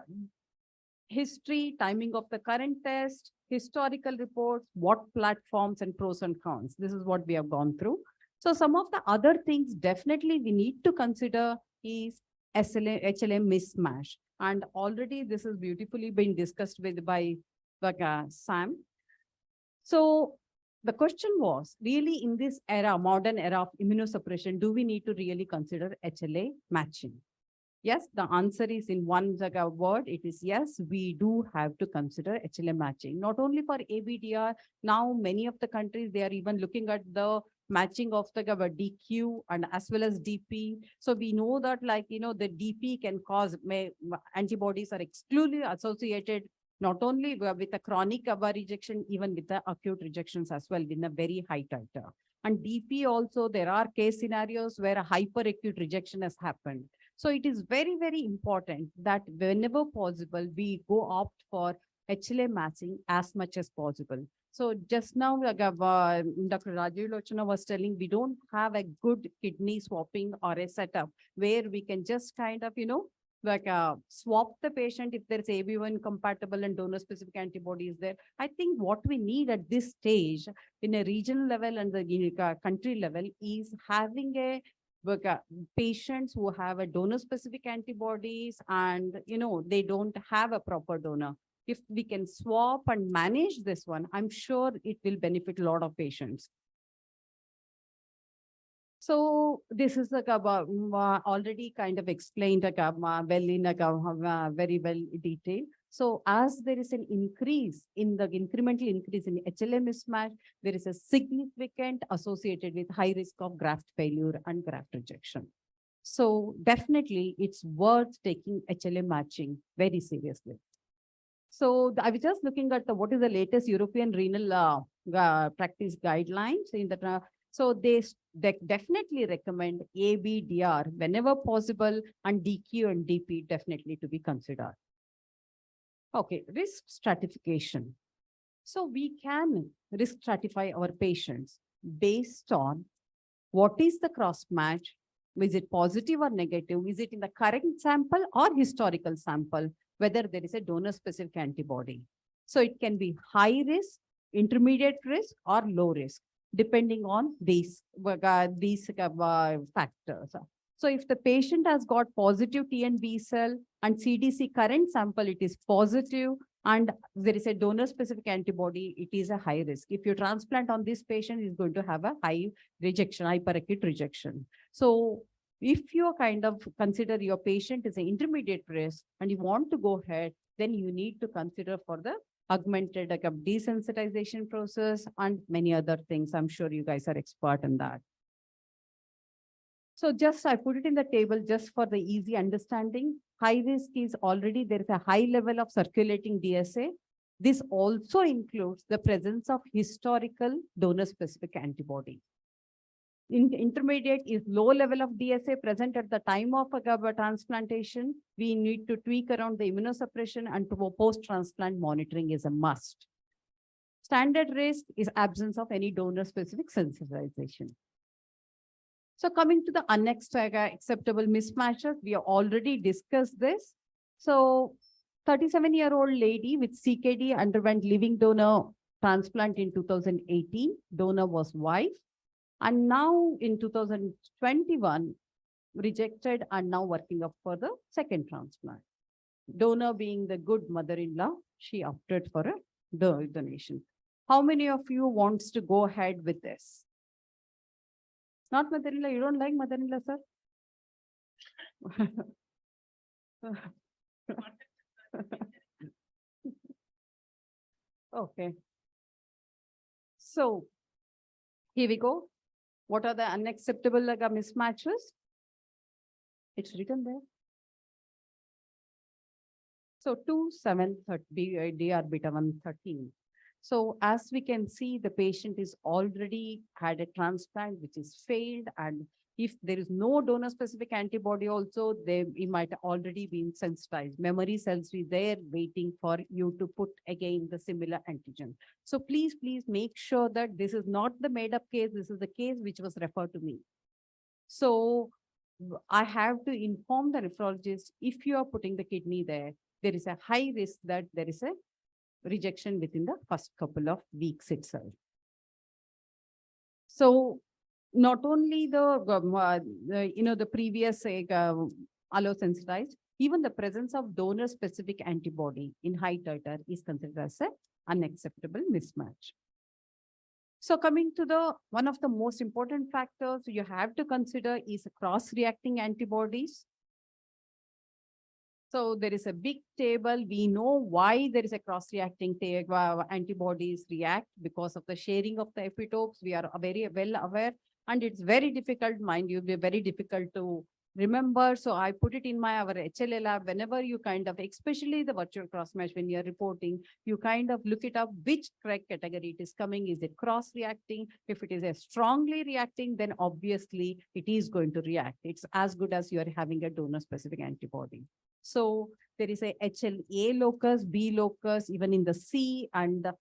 history, timing of the current test, historical reports, what platforms and pros and cons. This is what we have gone through. So some of the other things definitely we need to consider is HLA mismatch. And already this is beautifully been discussed by Sam. So the question was really in this era, modern era of immunosuppression, do we need to really consider HLA matching? Yes, the answer is in one word. It is yes, we do have to consider HLA matching, not only for ABDR. Now, many of the countries, they are even looking at the matching of the DQ and as well as DP. So we know that the DP can cause antibodies are exclusively associated not only with a chronic rejection, even with the acute rejections as well in a very high titer. And DP also, there are case scenarios where a hyperacute rejection has happened. So it is very, very important that whenever possible, we go opt for HLA matching as much as possible. So just now, Dr. Rajiv Lochana was telling, we don't have a good kidney swapping or a setup where we can just kind of, swap the patient if there's AB1 compatible and donor specific antibodies there. I think what we need at this stage in a regional level and the country level is having a patients who have a donor specific antibodies and they don't have a proper donor. If we can swap and manage this one, I'm sure it will benefit a lot of patients. So this is already kind of explained well in very well detail. So as there is an increase in the incremental increase in HLA mismatch, there is a significant associated with high risk of graft failure and graft rejection. So definitely it's worth taking HLA matching very seriously. So I was just looking at what is the latest European renal practice guidelines in the so they definitely recommend ABDR whenever possible and DQ and DP definitely to be considered. Okay, risk stratification. So we can risk stratify our patients based on what is the cross match, is it positive or negative, is it in the current sample or historical sample, whether there is a donor specific antibody. So it can be high risk, intermediate risk or low risk, depending on these factors. So if the patient has got positive T and B cell and CDC current sample, it is positive and there is a donor specific antibody, it is a high risk. If you transplant on this patient, is going to have a high rejection, hyperacute rejection. So if you kind of consider your patient is an intermediate risk and you want to go ahead, then you need to consider for the augmented desensitization process and many other things. I'm sure you guys are expert in that. So just I put it in the table just for the easy understanding. High risk is already there is a high level of circulating DSA. This also includes the presence of historical donor specific antibody. Intermediate is low level of DSA present at the time of a transplantation. We need to tweak around the immunosuppression and post-transplant monitoring is a must. Standard risk is absence of any donor specific sensitization. So coming to the unacceptable mismatches, we have already discussed this. So 37-year-old lady with CKD underwent living donor transplant in 2018. Donor was wife. And now in 2021, rejected and now working up for the second transplant. Donor being the good mother-in-law, she opted for a donation. How many of you wants to go ahead with this? Not mother-in-law, you don't like mother-in-law, sir? Okay. So here we go. What are the unacceptable mismatches? It's written there. So 2, 7, 30, DR beta 113. So as we can see, the patient is already had a transplant which is failed, and if there is no donor specific antibody also, he might already been sensitized. Memory cells be there waiting for you to put again the similar antigen. So please make sure that this is not the made up case. This is the case which was referred to me. So I have to inform the nephrologist, if you are putting the kidney there is a high risk that there is a rejection within the first couple of weeks itself. So not only the previous allosensitized, even the presence of donor specific antibody in high titer is considered as an unacceptable mismatch. So coming to the one of the most important factors you have to consider is cross-reacting antibodies. So there is a big table. We know why there is a cross-reacting antibodies react because of the sharing of the epitopes. We are very well aware, and it's very difficult, mind you, very difficult to remember. So I put it in our HLA lab. Whenever you kind of, especially the virtual cross-match, when you're reporting, you kind of look it up, which correct category it is coming. Is it cross-reacting? If it is a strongly reacting, then obviously it is going to react. It's as good as you are having a donor-specific antibody. So there is a HLA locus, B locus, even in the C and the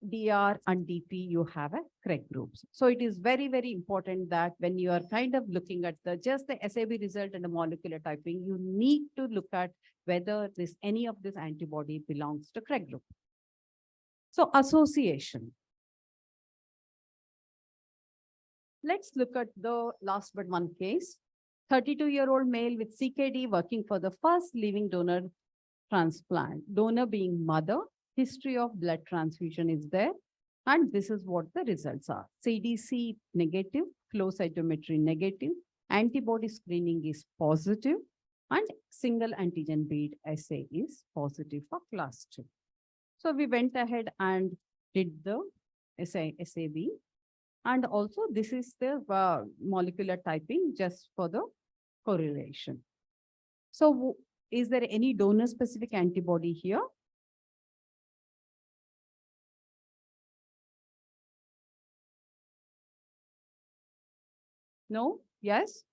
DR and DP, you have a correct groups. So it is very, very important that when you are kind of looking at just the SAB result and the molecular typing, you need to look at whether any of this antibody belongs to correct group. So association. Let's look at the last but one case. 32-year-old male with CKD working for the first living donor transplant. Donor being mother, history of blood transfusion is there. And this is what the results are. CDC negative, flow cytometry negative, antibody screening is positive, and single antigen bead assay is positive for class 2. So we went ahead and did the SAB. And also this is the molecular typing just for the correlation. So is there any donor specific antibody here? No? Yes?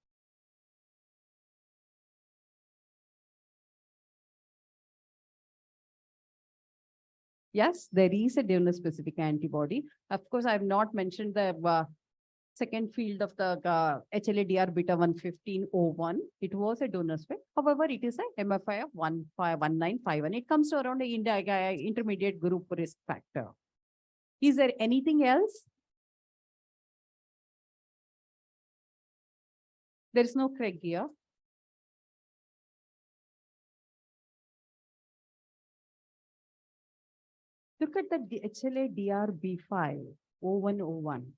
Yes, there is a donor specific antibody. Of course, I have not mentioned the second field of the HLA-DR beta 11501. It was a donor specific. However, it is a MFI of 1951. It comes to around the intermediate group risk factor. Is there anything else? There is no Craig here. Look at the HLA-DR B5-0101.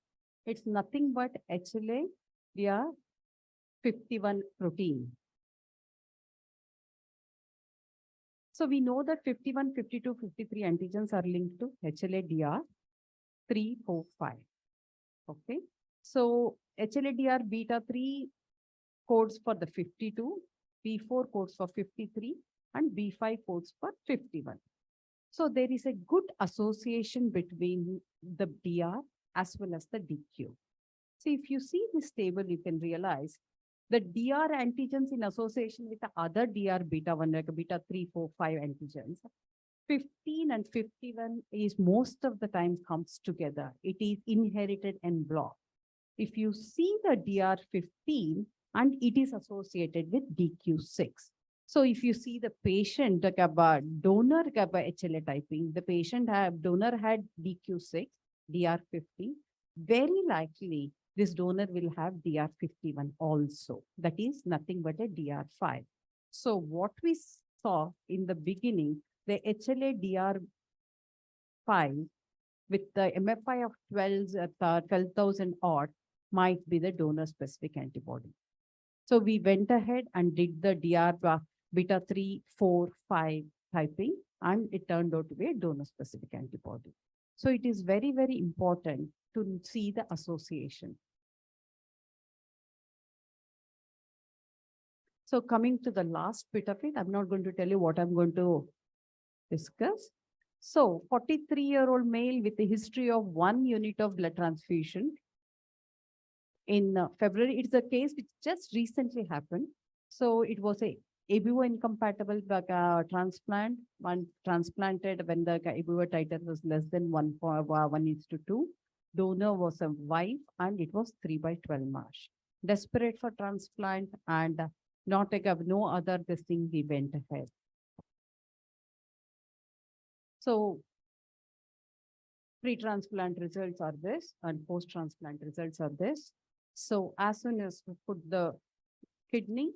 It's nothing but HLA-DR51 protein. So we know that 51, 52, 53 antigens are linked to HLA-DR345. Okay. So HLA-DR beta 3 codes for the 52, B4 codes for 53, and B5 codes for 51. So there is a good association between the DR as well as the DQ. So if you see this table, you can realize the DR antigens in association with the other DR beta 1, like beta 3, 4, 5 antigens, 15 and 51 is most of the time comes together. It is inherited en bloc. If you see the DR15 and it is associated with DQ6. So if you see the patient, the donor HLA typing, the donor had DQ6, DR50, very likely this donor will have DR51 also. That is nothing but a DR5. So what we saw in the beginning, the HLA-DR5 with the MFI of 12,000 odd might be the donor specific antibody. So we went ahead and did the beta 3, 4, 5 typing, and it turned out to be a donor specific antibody. So it is very, very important to see the association. So coming to the last bit of it, I'm not going to tell you what I'm going to discuss. So 43-year-old male with a history of 1 unit of blood transfusion. In February, it's a case which just recently happened. So it was a ABO incompatible transplant, one transplanted when the ABO titer was less than 1:2. Donor was a wife and it was 3/12 MASH. Desperate for transplant and not no other this thing we went ahead. So pre-transplant results are this and post-transplant results are this. So as soon as we put the kidney,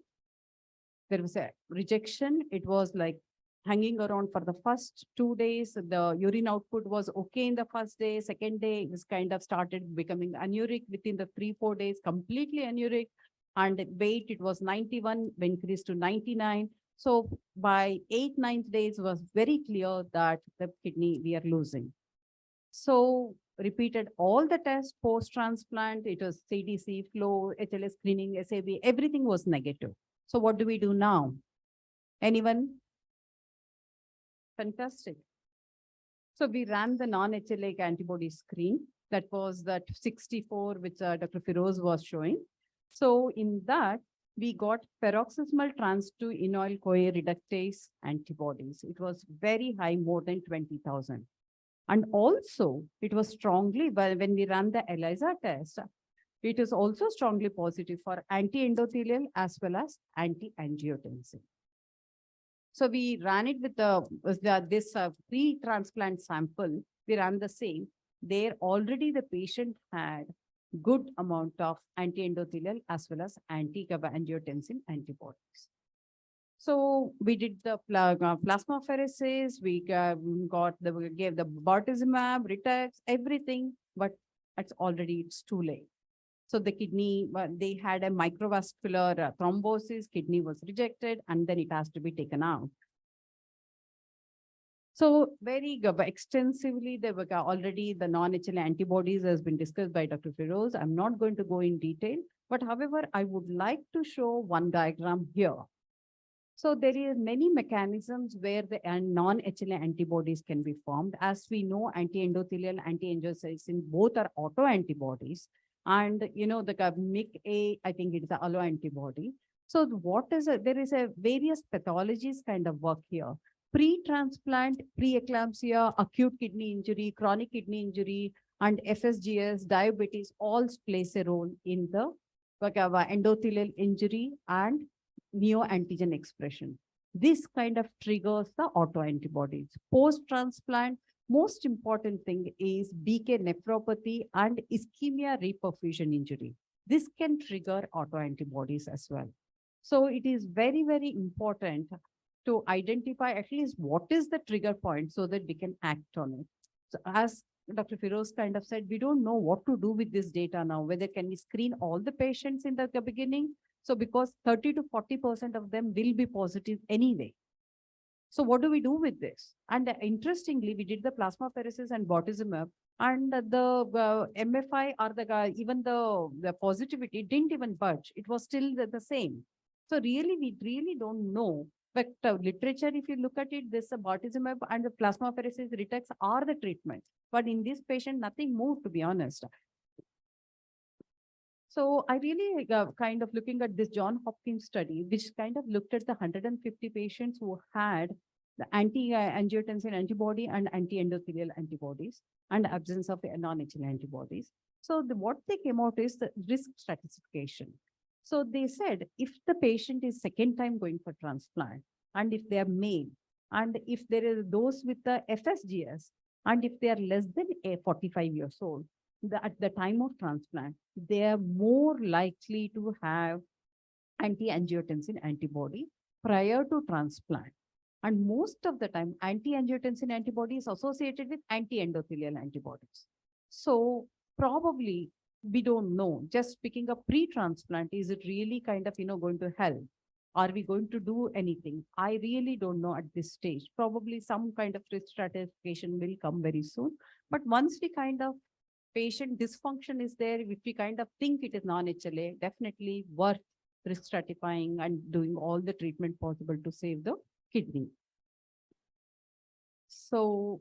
there was a rejection. It was like hanging around for the first 2 days. The urine output was okay in the first day. Second day, it was kind of started becoming anuric within the 3-4 days, completely anuric. And weight, it was 91, increased to 99. So by 8-9 days, it was very clear that the kidney we are losing. So repeated all the tests post-transplant. It was CDC, flow, HLS screening, SAB, everything was negative. So what do we do now? Anyone? Fantastic. So we ran the non-HLA antibody screen. That was that 64, which Dr. Firoz was showing. So in that, we got paroxysmal trans-2-enoyl-CoA reductase antibodies. It was very high, more than 20,000. And also, it was strongly, when we ran the ELISA test, it is also strongly positive for anti-endothelial as well as anti-angiotensin. So we ran it with this pre-transplant sample. We ran the same. There already the patient had good amount of anti-endothelial as well as anti-angiotensin antibodies. So we did the plasmapheresis, we gave the bortezomib, Ritex, everything, but it's too late. So the kidney, they had a microvascular thrombosis, kidney was rejected, and then it has to be taken out. So very extensively, there were already the non-HLA antibodies has been discussed by Dr. Firoz. I'm not going to go in detail, but however, I would like to show one diagram here. So there is many mechanisms where the non-HLA antibodies can be formed. As we know, anti-endothelial, anti-angiotensin, both are autoantibodies. And the MIC-A, I think it is an alloantibody. So there is a various pathologies kind of work here. Pre-transplant, pre-eclampsia, acute kidney injury, chronic kidney injury, and FSGS, diabetes, all plays a role in the endothelial injury and neoantigen expression. This kind of triggers the autoantibodies. Post-transplant, most important thing is BK nephropathy and ischemia reperfusion injury. This can trigger autoantibodies as well. So it is very, very important to identify at least what is the trigger point so that we can act on it. So as Dr. Firoz kind of said, we don't know what to do with this data now, whether can we screen all the patients in the beginning. So because 30 to 40% of them will be positive anyway. So what do we do with this? And interestingly, we did the plasmapheresis and bortezomib, and the MFI or even the positivity didn't even budge. It was still the same. So really, we really don't know. But literature, if you look at it, this bortezomib and the plasmapheresis Ritex are the treatment. But in this patient, nothing moved, to be honest. So I really kind of looking at this John Hopkins study, which kind of looked at the 150 patients who had the anti-angiotensin antibody and anti-endothelial antibodies and absence of non-HLA antibodies. So what they came out is the risk stratification. So they said, if the patient is second time going for transplant, and if they are male, and if there is those with the FSGS, and if they are less than 45 years old, at the time of transplant, they are more likely to have anti-angiotensin antibody prior to transplant. And most of the time, anti-angiotensin antibody is associated with anti-endothelial antibodies. So probably we don't know, just picking a pre-transplant, is it really kind of, going to help? Are we going to do anything? I really don't know at this stage. Probably some kind of risk stratification will come very soon. But once we kind of patient dysfunction is there, if we kind of think it is non-HLA, definitely worth risk stratifying and doing all the treatment possible to save the kidney. So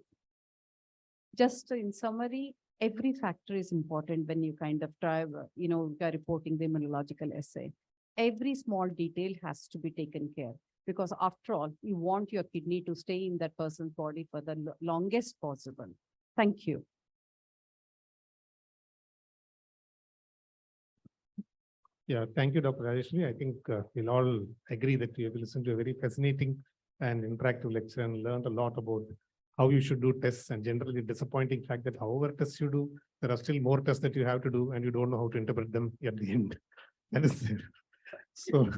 just in summary, every factor is important when you kind of try, you are reporting the immunological assay. Every small detail has to be taken care, because after all, you want your kidney to stay in that person's body for the longest possible. Thank you. Yeah, thank you, Dr. Rajeshwari. I think we'll all agree that we have listened to a very fascinating and interactive lecture and learned a lot about how you should do tests, and generally disappointing fact that however tests you do, there are still more tests that you have to do and you don't know how to interpret them at the end. That is there. So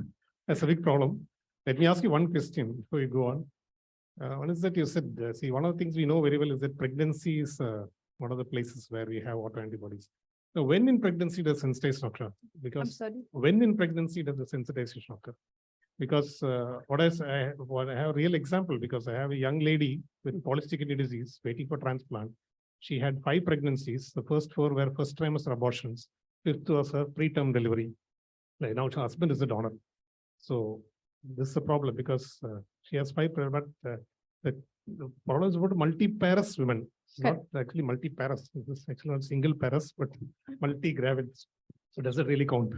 that's a big problem. Let me ask you one question before you go on. One is that you said, see, one of the things we know very well is that pregnancy is one of the places where we have autoantibodies. So when in pregnancy does sensitization occur? I'm Because sorry. when in pregnancy does the sensitization occur? Because what I have a real example, because I have a young lady with polycystic kidney disease waiting for transplant. She had 5 pregnancies. The first 4 were first trimester abortions. 5th was her preterm delivery. Like now her husband is a donor. So this is a problem because she has 5, but the problem is about multi-parous women. It's not actually multi-parous. This is actually not single parous, but multi-gravids. So does it really count?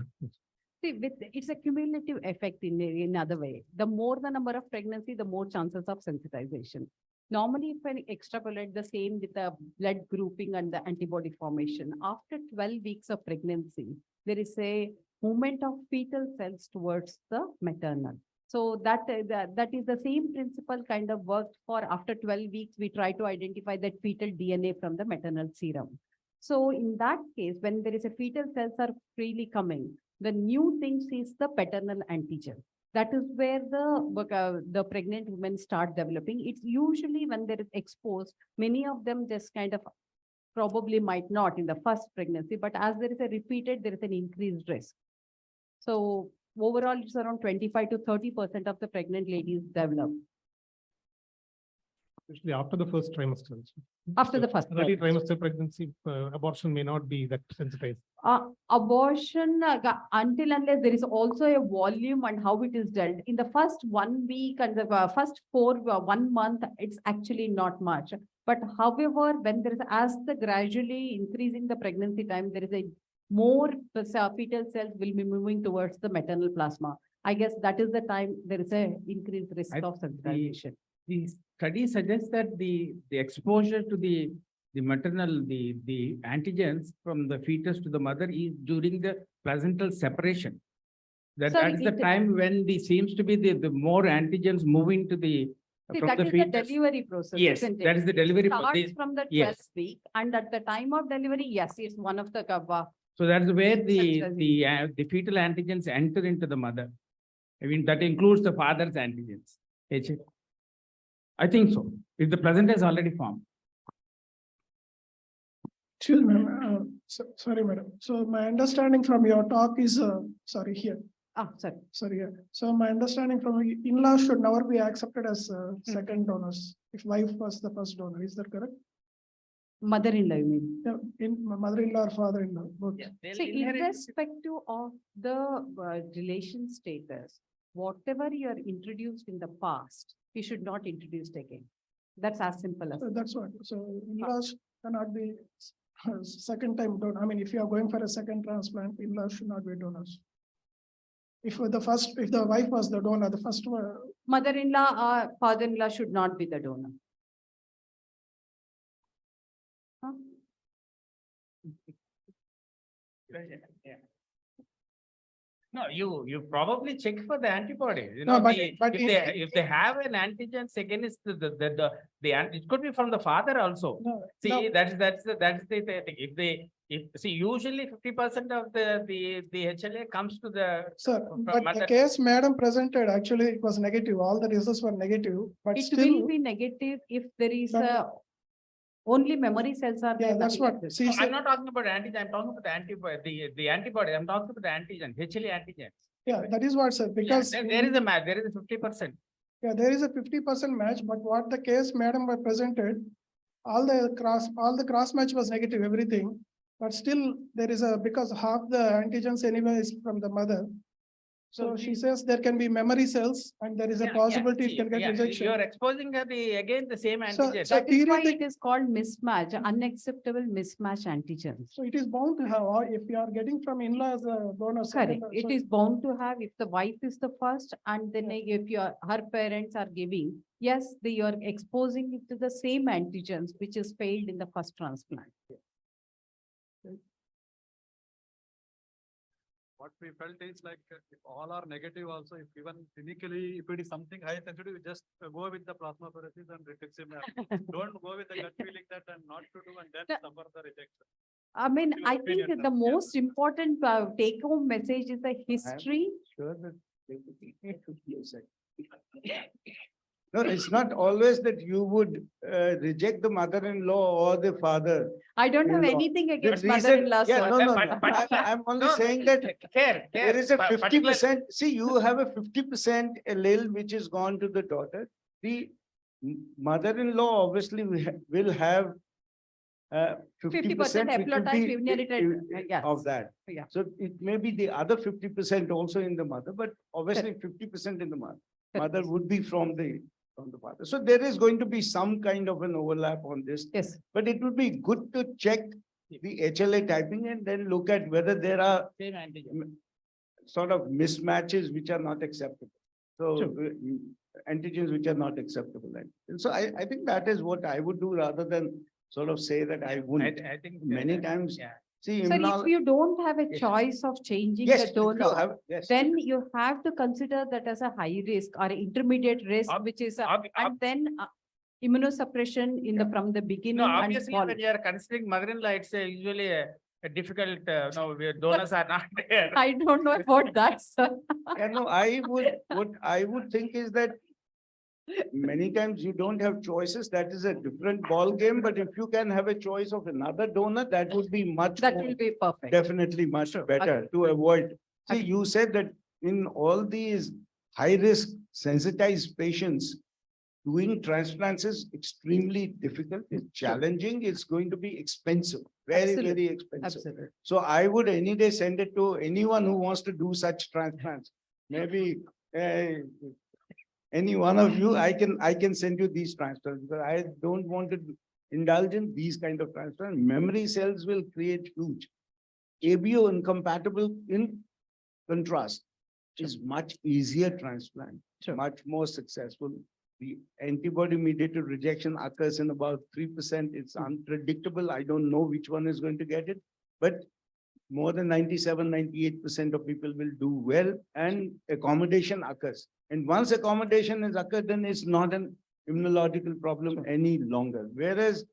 See, it's a cumulative effect in other way. The more the number of pregnancy, the more chances of sensitization. Normally, if I extrapolate the same with the blood grouping and the antibody formation, after 12 weeks of pregnancy, there is a movement of fetal cells towards the maternal. So that is the same principle kind of worked for after 12 weeks, we try to identify that fetal DNA from the maternal serum. So in that case, when there is a fetal cells are freely coming, the new thing is the paternal antigen. That is where the pregnant women start developing. It's usually when there is exposed, many of them just kind of probably might not in the first pregnancy, but as there is a repeated, there is an increased risk. So overall, it's around 25 to 30% of the pregnant ladies develop. Especially after the first trimester. After the first early trimester. trimester pregnancy, abortion may not be that sensitized. Abortion, until unless there is also a volume and how it is dealt. In the first 1 week and the first 1 month, it's actually not much. But however, when there is, as the gradually increasing the pregnancy time, there is a more fetal cells will be moving towards the maternal plasma. I guess that is the time there is a increased risk of sensitization. The study suggests that the exposure to the maternal, the antigens from the fetus to the mother is during the placental separation. That's the time when the seems to be the more antigens moving to the from that the is fetus. the delivery process. Yes, isn't it? that is the delivery Starts process. from the 12th Yes. week, and at the time of delivery, yes, it's one of the So that's where Such the fetal antigens enter into the mother. I mean, that includes the father's antigens. I think so. If the placenta is already formed. Excuse me, sorry, madam. So my understanding from your talk is, sorry, here. sorry. Sorry, yeah. So my understanding from in-laws should never be accepted as second donors. If wife was the first donor, is that correct? Mother-in-law, you mean? Yeah, in mother-in-law or father-in-law, both. So irrespective of the relation status, whatever you are introduced in the past, you should not introduce again. That's as simple as. So that's what, so in-laws cannot be second time donor. I mean, if you are going for a second transplant, in-laws should not be donors. If the wife was the donor, the first one. Mother-in-law or father-in-law should not be the donor. Huh? No, you probably check for the antibody, No, but if they have an antigen against it could be from the father also. no, See, no, that's the thing. See, usually 50% of the HLA comes to the. sir, from but the mother. case madam presented, actually it was negative. All the results were negative, but It still. will be negative if there is But- a, only memory cells are there. Yeah, that's nothing what, else. she No, said, I'm not talking about antigen, I'm talking about the antibody, the antibody, I'm talking about the antigen, HLA antigen. yeah, that is what, sir, because. There is a match, there is a 50%. Yeah, there is a 50% match, but what the case madam were presented, all the cross match was negative, everything. But still, there is because half the antigens anyway is from the mother. So she says there can be memory cells and there is a possibility it can get rejection. You're exposing again the same So- antigen. so- That is why theoretic- it is called mismatch, unacceptable mismatch antigens. So it is bound to have, or if you are getting from in-laws, donors. Correct. It is bound to have if the wife is the first and then Yeah. if her parents are giving, yes, you are exposing it to the same antigens which is failed in the first transplant. What we felt is like if all are negative also, if even clinically, if it is something high sensitive, you just go with the plasmapheresis and rituximab. Don't go with the gut feeling that and not to do and then No. suffer the rejection. I mean, Your I think opinion, the sir. Yeah. most important take home message is the history. Sure that they would be No, it's not always that you would reject the mother-in-law or the father. I don't have In-law. anything The against reason- mother-in-law. Yeah, sir. no, no, But- no. but- I'm only No, saying that there is a But 50%, see, you have a 50% allele which is gone to the daughter. The mother-in-law obviously will have 50% 50%, which will haplotized be inherited, yes. of that. Yeah. So it may be the other 50% also in the mother, but obviously 50% in the mother. Mother would be from the father. So there is going to be some kind of an overlap on this. Yes. But it would be good to check the HLA typing and then look at whether there are Same antigen. sort of mismatches which are not acceptable. So antigens which are not acceptable. And so I think that is what I would do rather than sort of say that I wouldn't. I think. Many times, Yeah. see. Sir, if immunol- you don't have a Yes. choice of changing Yes, the if you donor, have- yes. then you have to consider that as a high risk or intermediate risk, Ob- which is, ob- and then immunosuppression in the, from the No, beginning and obviously, follow. when you are considering mother-in-law, it's usually a difficult, no, where donors are not there. I don't know about that, sir. Yeah, no, what I would think is that many times you don't have choices. That is a different ball game. But if you can have a choice of another donor, that would be much That more, will be perfect. definitely much better to avoid. See, you said that in all these high-risk sensitized patients, doing transplants is extremely difficult, it's challenging, it's going to be expensive, very, Absolutely. very expensive. Absolutely. So I would any day send it to anyone who wants to do such transplants. Maybe any one of you, I can send you these transplants because I don't want to indulge in these kind of transplants. Memory cells will create huge. ABO incompatible in contrast is much easier transplant, much more successful. The antibody mediated rejection occurs in about 3%. It's unpredictable. I don't know which one is going to get it, but more than 97, 98% of people will do well and accommodation occurs. And once accommodation is occurred, then it's not an immunological problem any longer. Whereas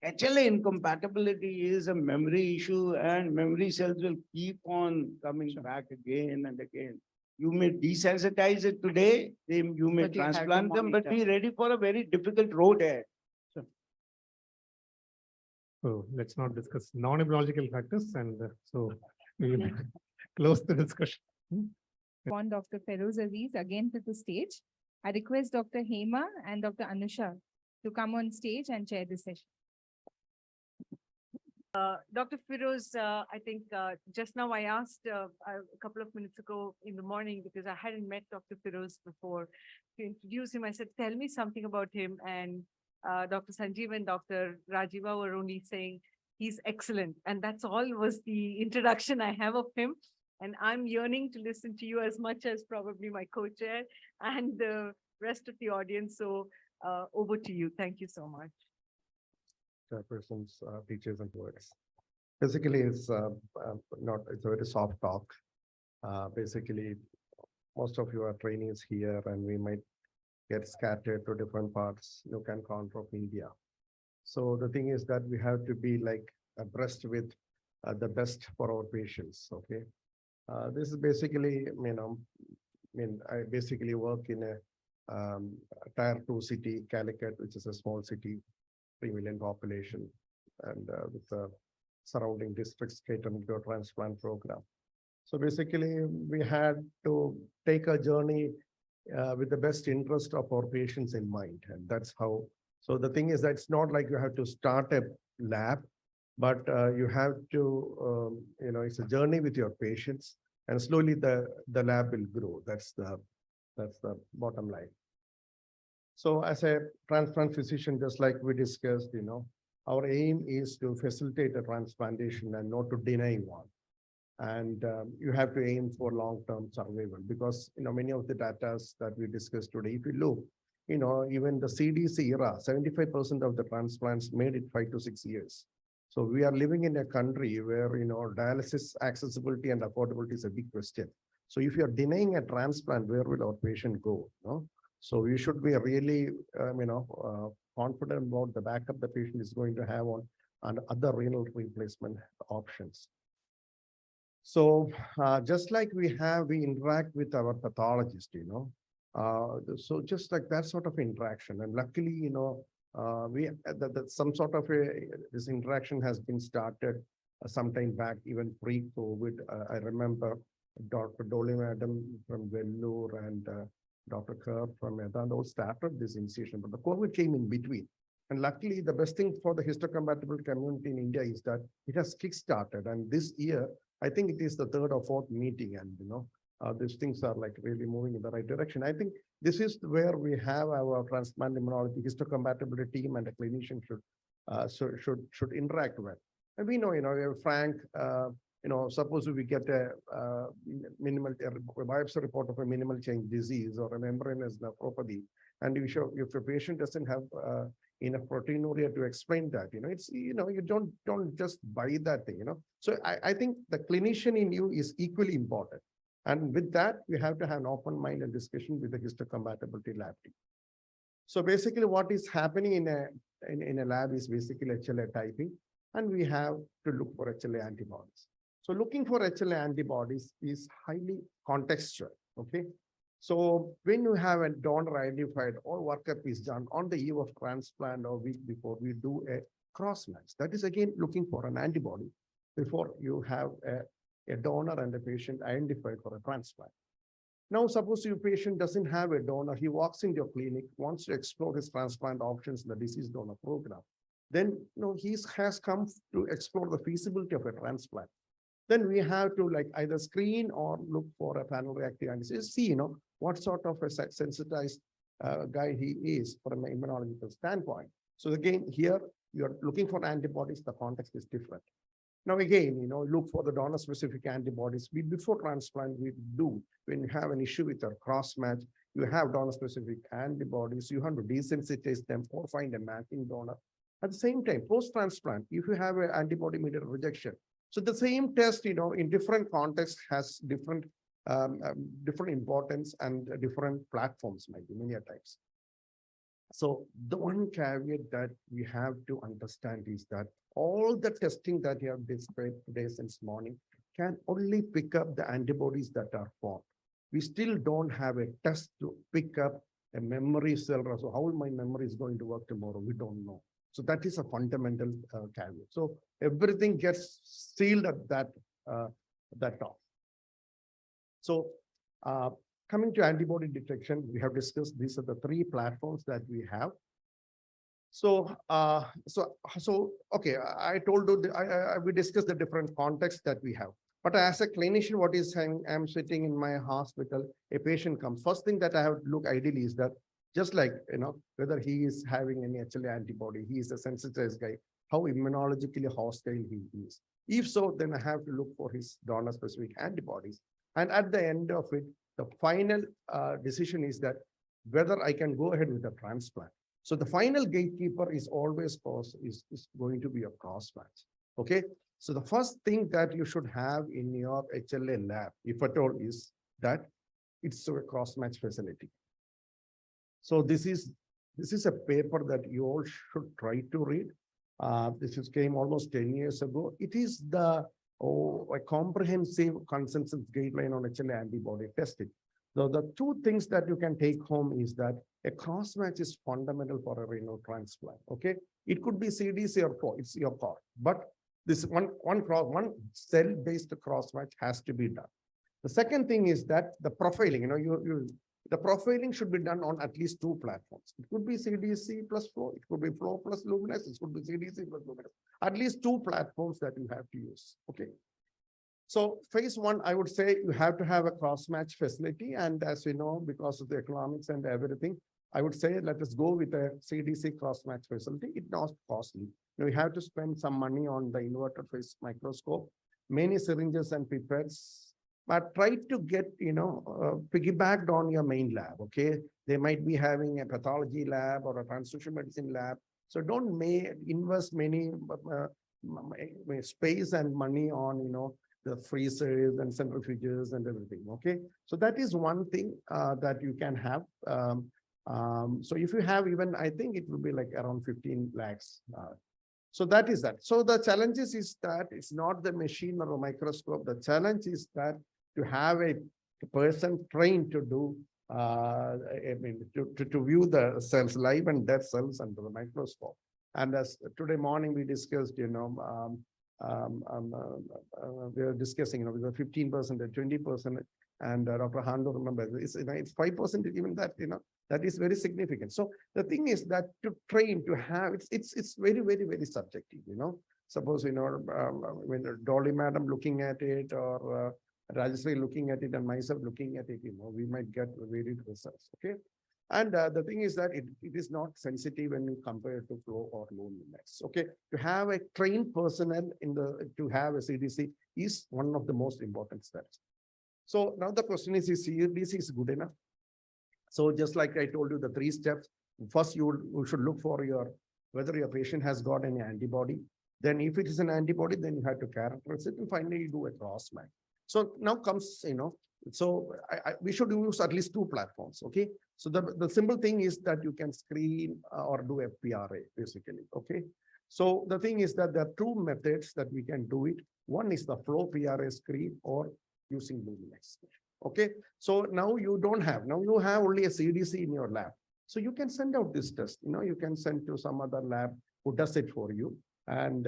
HLA incompatibility is a memory issue and memory cells will keep on coming back again and again. You may desensitize it today, you may But you have to transplant them, but be monitor. ready for a very difficult road ahead. So let's not discuss non-immunological factors and so we will close the discussion. On Dr. Feroz Aziz again to the stage. I request Dr. Hema and Dr. Anusha to come on stage and chair the session. Dr. Feroz, I think just now I asked a couple of minutes ago in the morning because I hadn't met Dr. Feroz before to introduce him. I said, tell me something about him. And Dr. Sanjeev and Dr. Rajiva were only saying he's excellent. And that's all was the introduction I have of him. And I'm yearning to listen to you as much as probably my co-chair and the rest of the audience. So over to you. Thank you so much. Chairpersons, teachers and poets. Physically, it's not, it's a very soft talk. Basically, most of you are trainees here and we might get scattered to different parts, you can count of India. So the thing is that we have to be like abreast with the best for our patients, okay? This is basically, I basically work in a tier 2 city, Calicut, which is a small city, 3 million population, and with the surrounding districts catering to a transplant program. So basically, we had to take a journey with the best interest of our patients in mind, and that's how. So the thing is that it's not like you have to start a lab, but you have to, it's a journey with your patients, and slowly the lab will grow. That's the bottom line. So as a transplant physician, just like we discussed, our aim is to facilitate a transplantation and not to deny one. And you have to aim for long-term survival because, many of the data that we discussed today, if you look, even the CDC era, 75% of the transplants made it 5 to 6 years. So we are living in a country where, dialysis accessibility and affordability is a big question. So if you're denying a transplant, where will our patient go? So we should be really, confident about the backup the patient is going to have on other renal replacement options. So just like we interact with our pathologist, so just like that sort of interaction. And luckily, some sort of this interaction has been started sometime back, even pre-COVID. I remember Dr. Dole Madam from Vellore and Dr. Kerr from Medha, those started this initiation, but the COVID came in between. And luckily, the best thing for the histocompatible community in India is that it has kick-started. And this year, I think it is the 3rd or 4th meeting, and these things are like really moving in the right direction. I think this is where we have our transplant immunology histocompatibility team and a clinician should interact well. And we know, Frank, suppose we get a minimal biopsy report of a minimal change disease or a membranous nephropathy, and if a patient doesn't have enough proteinuria to explain that, it's, you don't just buy that thing, So I think the clinician in you is equally important. And with that, we have to have an open mind and discussion with the histocompatibility lab team. So basically what is happening in a lab is basically HLA typing, and we have to look for HLA antibodies. So looking for HLA antibodies is highly contextual, okay? So when you have a donor identified, all workup is done on the eve of transplant or week before, we do a cross match. That is again looking for an antibody before you have a donor and a patient identified for a transplant. Now, suppose your patient doesn't have a donor, he walks into your clinic, wants to explore his transplant options in the disease donor program. Then, he has come to explore the feasibility of a transplant. Then we have to either screen or look for a panel reactive antibody. See, what sort of a sensitized guy he is from an immunological standpoint. So again, here you're looking for antibodies, the context is different. Now again, look for the donor-specific antibodies. Before transplant, we do, when you have an issue with a cross-match, you have donor-specific antibodies, you have to desensitize them or find a matching donor. At the same time, post-transplant, if you have an antibody-mediated rejection, so the same test, in different contexts has different importance and different platforms, maybe many times. So the one caveat that we have to understand is that all the testing that you have described today since morning can only pick up the antibodies that are formed. We still don't have a test to pick up a memory cell. So how my memory is going to work tomorrow, we don't know. So that is a fundamental caveat. So everything gets sealed at that top. So coming to antibody detection, we have discussed these are the 3 platforms that we have. So okay, I told you we discussed the different contexts that we have. But as a clinician, what is saying, I'm sitting in my hospital, a patient comes. First thing that I have to look ideally is that just like, whether he is having any HLA antibody, he is a sensitized guy, how immunologically hostile he is. If so, then I have to look for his donor-specific antibodies. And at the end of it, the final decision is that whether I can go ahead with a transplant. So the final gatekeeper is always going to be a cross match. Okay. So the first thing that you should have in your HLA lab, if at all, is that it's a cross-match facility. So this is a paper that you all should try to read. Came almost 10 years ago. It is a comprehensive consensus guideline on HLA antibody testing. So the two things that you can take home is that a cross-match is fundamental for a renal transplant. Okay, it could be CDC or FLO, it's your call. But this one cell-based cross-match has to be done. The second thing is that the profiling, the profiling should be done on at least two platforms. It could be CDC plus FLO, it could be FLO plus Luminous, it could be CDC plus Luminous. At least two platforms that you have to use. Okay. So phase one, I would say you have to have a cross-match facility. And as we know, because of the economics and everything, I would say let us go with a CDC cross-match facility. It's not costly. You have to spend some money on the inverted phase microscope, many syringes and pipettes, but try to get, piggybacked on your main lab, okay? They might be having a pathology lab or a transfusion medicine lab. So don't invest many space and money on, the freezers and centrifuges and everything, okay? So that is one thing that you can have. So if you have even, I think it will be like around 15 lakhs. So that is that. So the challenges is that it's not the machine or a microscope. The challenge is that to have a person trained to do, to view the cells, live and dead cells under the microscope. And as today morning we discussed, we were discussing, with the 15% and 20%, and Dr. Hando remembers it's 5%, even that, that is very significant. So the thing is that to train, to have, it's very, very, very subjective, Suppose, when Dolly madam looking at it, or Rajashree looking at it, and myself looking at it, we might get varied results, okay? And the thing is that it is not sensitive when you compare to flow or loneliness. Okay, to have a trained personnel to have a CDC is one of the most important steps. So now the question is CDC is good enough? So just like I told you, the 3 steps. First, you should look for whether your patient has got any antibody. Then if it is an antibody, then you have to characterize it, and finally you do a cross match. So now comes, so we should use at least 2 platforms, okay? So the simple thing is that you can screen or do a PRA, basically, okay? So the thing is that there are 2 methods that we can do it. One is the flow PRA screen or using Luminex, okay? So now you have only a CDC in your lab. So you can send out this test, you can send to some other lab who does it for you. And,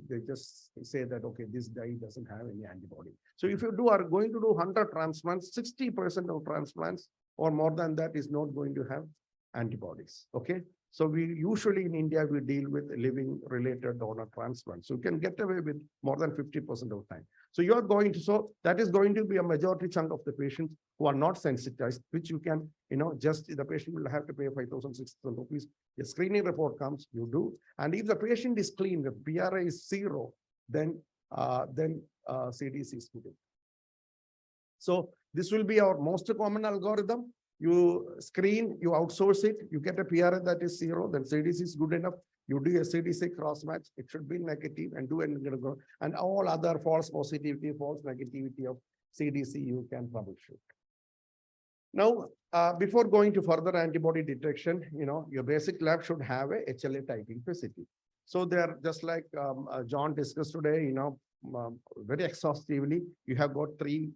they just say that, okay, this guy doesn't have any antibody. So if you are going to do 100 transplants, 60% of transplants or more than that is not going to have antibodies, okay? So we usually in India, we deal with living related donor transplants. So you can get away with more than 50% of time. So so that is going to be a majority chunk of the patients who are not sensitized, which you can, just the patient will have to pay 5,000, 6,000 rupees. The screening report comes, you do. And if the patient is clean, the PRA is 0, then CDC is good. So this will be our most common algorithm. You screen, you outsource it, you get a PRA that is 0, then CDC is good enough. You do a CDC cross match, it should be negative, and and all other false positivity, false negativity of CDC, you can troubleshoot. Now, before going to further antibody detection, your basic lab should have a HLA typing facility. So they're just like John discussed today, very exhaustively, you have got 3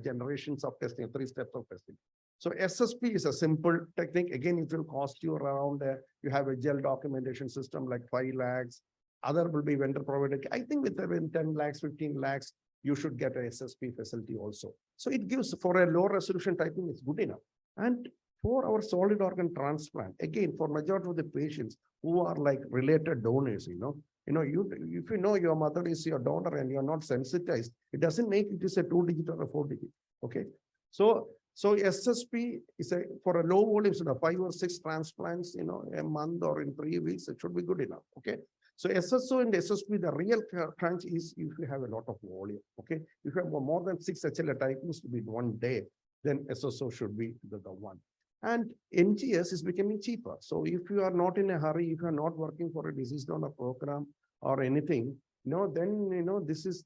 generations of testing, 3 steps of testing. So SSP is a simple technique. Again, it will cost you around, you have a gel documentation system like 5 lakhs. Other will be vendor provided. I think with 10 lakhs, 15 lakhs, you should get a SSP facility also. So it gives, for a low resolution typing, it's good enough. And for our solid organ transplant, again, for majority of the patients who are like related donors, if you know your mother is your donor and you're not sensitized, it doesn't make it is a 2-digit or a 4-digit. Okay. So SSP is for a low volume, 5 or 6 transplants, a month or in 3 weeks, it should be good enough. Okay. So SSO and SSP, the real crunch is if you have a lot of volume. Okay. If you have more than 6 HLA typings to be 1 day, then SSO should be the one. And NGS is becoming cheaper. So if you are not in a hurry, if you are not working for a disease donor program or anything, then, this is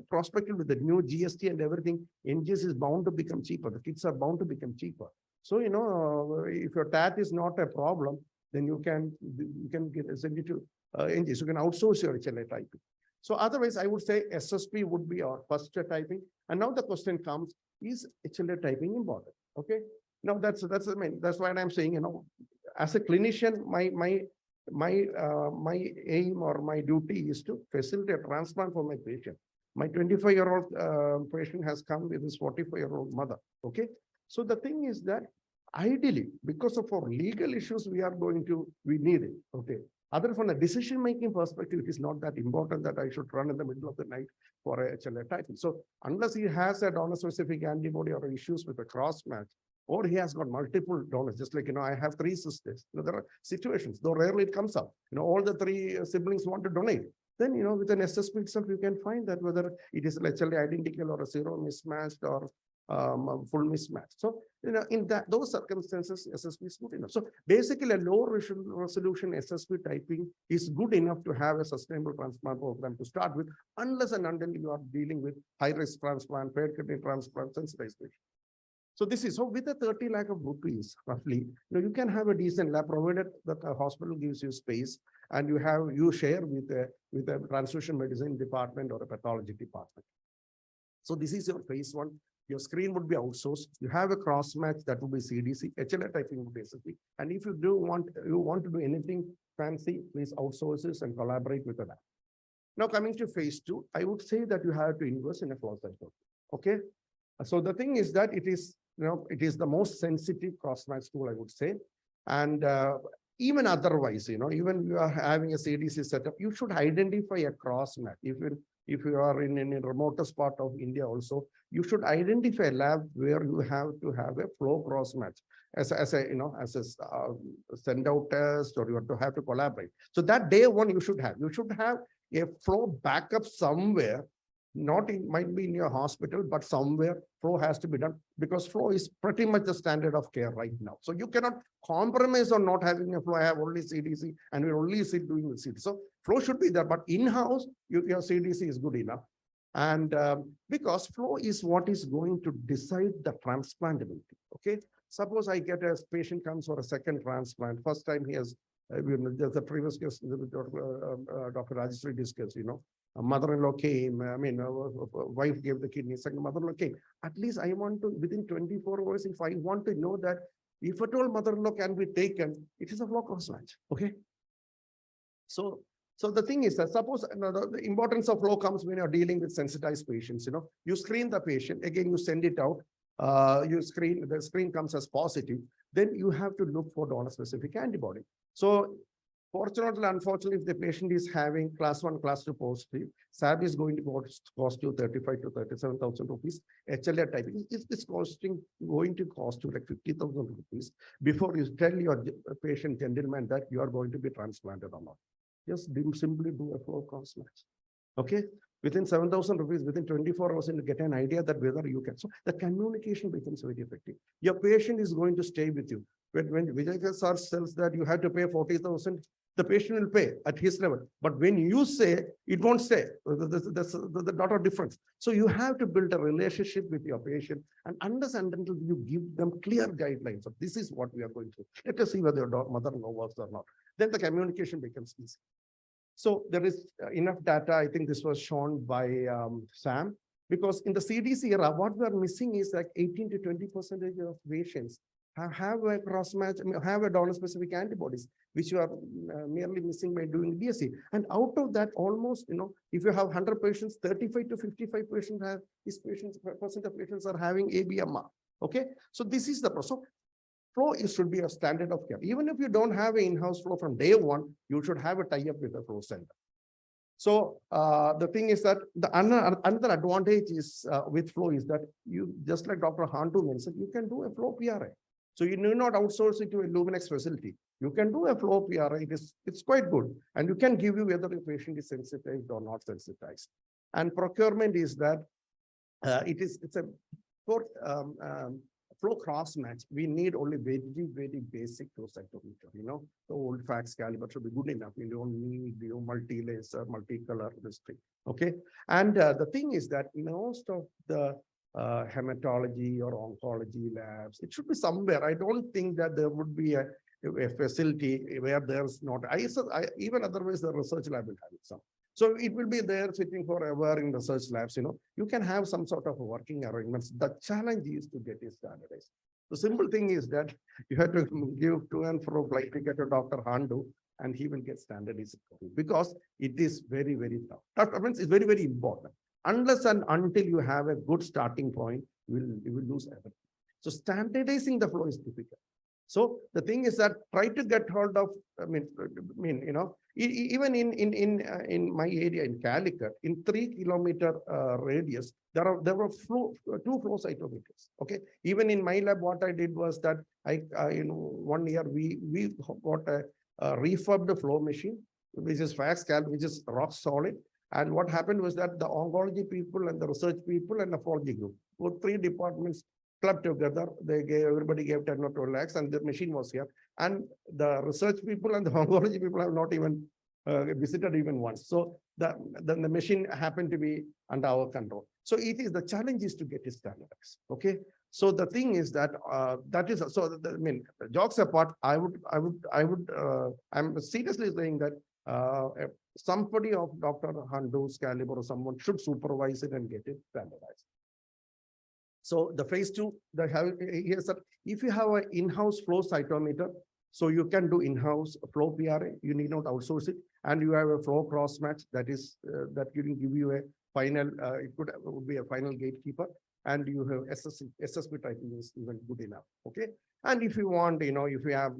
prospective with the new GST and everything. NGS is bound to become cheaper. The kits are bound to become cheaper. So, if your TAT is not a problem, then you can send it to NGS. You can outsource your HLA typing. So otherwise, I would say SSP would be our first typing. And now the question comes, is HLA typing important? Okay. Now that's why I'm saying, as a clinician, my aim or my duty is to facilitate transplant for my patient. My 25-year-old patient has come with his 45-year-old mother. Okay. So the thing is that ideally, because of our legal issues, we need it. Okay. Other from a decision-making perspective, it is not that important that I should run in the middle of the night for a HLA typing. So unless he has a donor-specific antibody or issues with a cross-match, or he has got multiple donors, just like, I have 3 sisters. There are situations, though rarely it comes up. All the 3 siblings want to donate. Then, with an SSP itself, you can find that whether it is HLA identical or a zero mismatched or full mismatch. So, in those circumstances, SSP is good enough. So basically, a low resolution SSP typing is good enough to have a sustainable transplant program to start with, unless and until you are dealing with high-risk transplant, paired kidney transplant, sensitized patients. So this is, so with a 30 lakh of rupees, roughly, you can have a decent lab, provided that the hospital gives you space and you share with a transfusion medicine department or a pathology department. So this is your phase 1. Your screen would be outsourced. You have a cross match that would be CDC, HLA typing would be SSP. And if you want to do anything fancy, please outsource this and collaborate with the lab. Now coming to phase 2, I would say that you have to invest in a flow cytometry. Okay. So the thing is that it is the most sensitive cross-match tool, I would say. And even otherwise, even you are having a CDC setup, you should identify a cross-match. If you are in any remotest part of India also, you should identify a lab where you have to have a flow cross-match as a send out test, or you have to collaborate. So that day one you should have a flow backup somewhere. Might be in your hospital, but somewhere flow has to be done, because flow is pretty much the standard of care right now. So you cannot compromise on not having a flow. I have only CDC and we're only doing the CDC. So flow should be there, but in-house, your CDC is good enough. And because flow is what is going to decide the transplantability. Okay. Suppose I get a patient comes for a second transplant. First time he has, there's a previous case, Dr. Rajeshri discussed, a mother-in-law came, wife gave the kidney, second mother-in-law came. At least I want to, within 24 hours, if I want to know that if at all mother-in-law can be taken, it is a flow cross-match. Okay. So the thing is that suppose the importance of flow comes when you're dealing with sensitized patients. You screen the patient, again, you send it out, the screen comes as positive, then you have to look for donor-specific antibody. So fortunately, unfortunately, if the patient is having class 1, class 2 positive, SAB is going to cost you 35 to 37,000 rupees. HLA typing is going to cost you like 50,000 rupees before you tell your patient, gentleman, that you are going to be transplanted or not. Just simply do a flow cross match. Okay. Within 7,000 rupees, within 24 hours, you get an idea that whether you can. So the communication becomes very effective. Your patient is going to stay with you. When Vijay sir tells that you have to pay 40,000, the patient will pay at his level. But when you say, it won't stay. That's not a difference. So you have to build a relationship with your patient and understand until you give them clear guidelines. So this is what we are going to. Let us see whether your mother-in-law works or not. Then the communication becomes easy. So there is enough data. I think this was shown by Sam, because in the CDC era, what we are missing is like 18 to 20% of patients have a cross-match, have a donor-specific antibodies, which you are merely missing by doing DSC. And out of that, almost, if you have 100 patients, 35 to 55% percent of patients are having ABMR. Okay, so this is the process. Flow should be a standard of care. Even if you don't have an in-house flow from day one, you should have a tie-up with a flow center. So the thing is that the another advantage is with flow is that you, just like Dr. Hantu mentioned, you can do a flow PRA. So you need not outsource it to a Luminex facility. You can do a flow PRA. It's quite good, and you can give you whether the patient is sensitized or not sensitized. And procurement is that it's a flow cross match, we need only very, very basic flow cytometer, the old fax caliber should be good enough. You don't need, multi-laser, multicolor, this thing, okay? And the thing is that most of the hematology or oncology labs, it should be somewhere. I don't think that there would be a facility where there's not, even otherwise the research lab will have it some. So it will be there sitting forever in research labs, you can have some sort of working arrangements. The challenge is to get it standardized. The simple thing is that you have to give to and fro flight ticket to Dr. Handu, and he will get standardized because it is very, very tough. That means it's very, very important. Unless and until you have a good starting point, you will lose everything. So standardizing the flow is difficult. So the thing is that try to get hold of, even in my area in Calicut, in 3 kilometer radius, there were 2 flow cytometers. Okay, even in my lab, what I did was that 1 year we got a refurbed flow machine, which is fax cal, which is rock solid. And what happened was that the oncology people and the research people and the nephrology group, both 3 departments clubbed together. Everybody gave 10 or 12 lakhs, and the machine was here. And the research people and the oncology people have not even visited even once. So the machine happened to be under our control. So the challenge is to get it standardized. Okay. So the thing is that jokes apart, I'm seriously saying that somebody of Dr. Handu's caliber or someone should supervise it and get it standardized. So the phase 2, if you have an in-house flow cytometer, so you can do in-house flow PRA, you need not outsource it, and you have a flow cross match that can give you a final, it would be a final gatekeeper, and you have SSP typing is even good enough. Okay. And if you want, if you have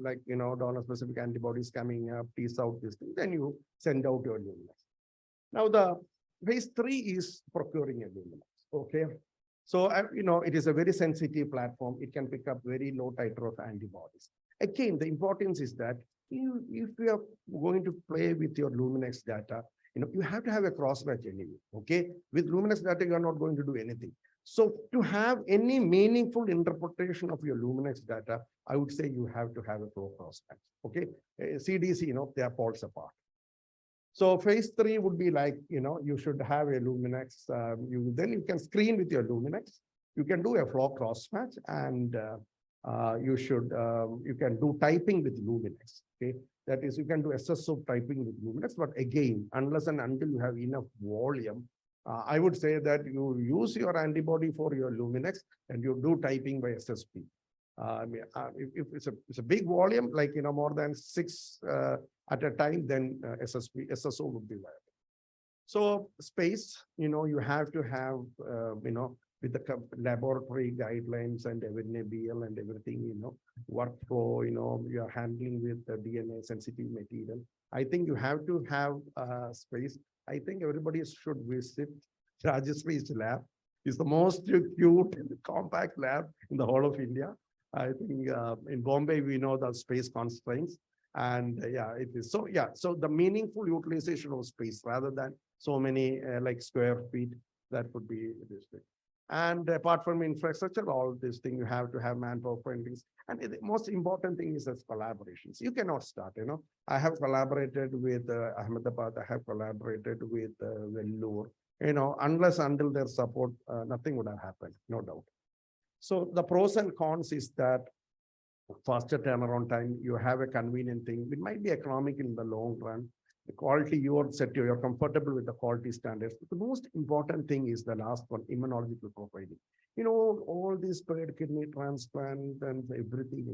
donor specific antibodies coming up, tease out this thing, then you send out your Luminex. Now the phase 3 is procuring a Luminex. Okay. So, it is a very sensitive platform. It can pick up very low titer of antibodies. Again, the importance is that if you are going to play with your Luminex data, you have to have a cross match anyway. Okay. With Luminex data, you are not going to do anything. So to have any meaningful interpretation of your Luminex data, I would say you have to have a flow cross match. Okay. CDC, they are falls apart. So phase 3 would be like, you should have a Luminex. Then you can screen with your Luminex. You can do a flow cross match, and you can do typing with Luminex. Okay, that is, you can do SSO typing with Luminex. But again, unless and until you have enough volume, I would say that you use your antibody for your Luminex and you do typing by SSP. If it's a big volume, like more than 6 at a time, then SSO would be viable. So space, you have to have with the laboratory guidelines and NABL and everything, workflow, you are handling with the DNA sensitive material. I think you have to have space. I think everybody should visit Rajeshree's lab. It's the most cute and compact lab in the whole of India. I think in Bombay, we know the space constraints, and it is. So so the meaningful utilization of space rather than so many like square feet, that would be this thing. And apart from infrastructure, all this thing, you have to have manpower findings. And the most important thing is as collaborations. You cannot start, I have collaborated with Ahmedabad, I have collaborated with Vellore, unless until their support, nothing would have happened, no doubt. So the pros and cons is that faster turnaround time, you have a convenient thing. It might be economic in the long run. The quality you're comfortable with the quality standards. But the most important thing is the last one, immunological profiling. All these paired kidney transplant and everything,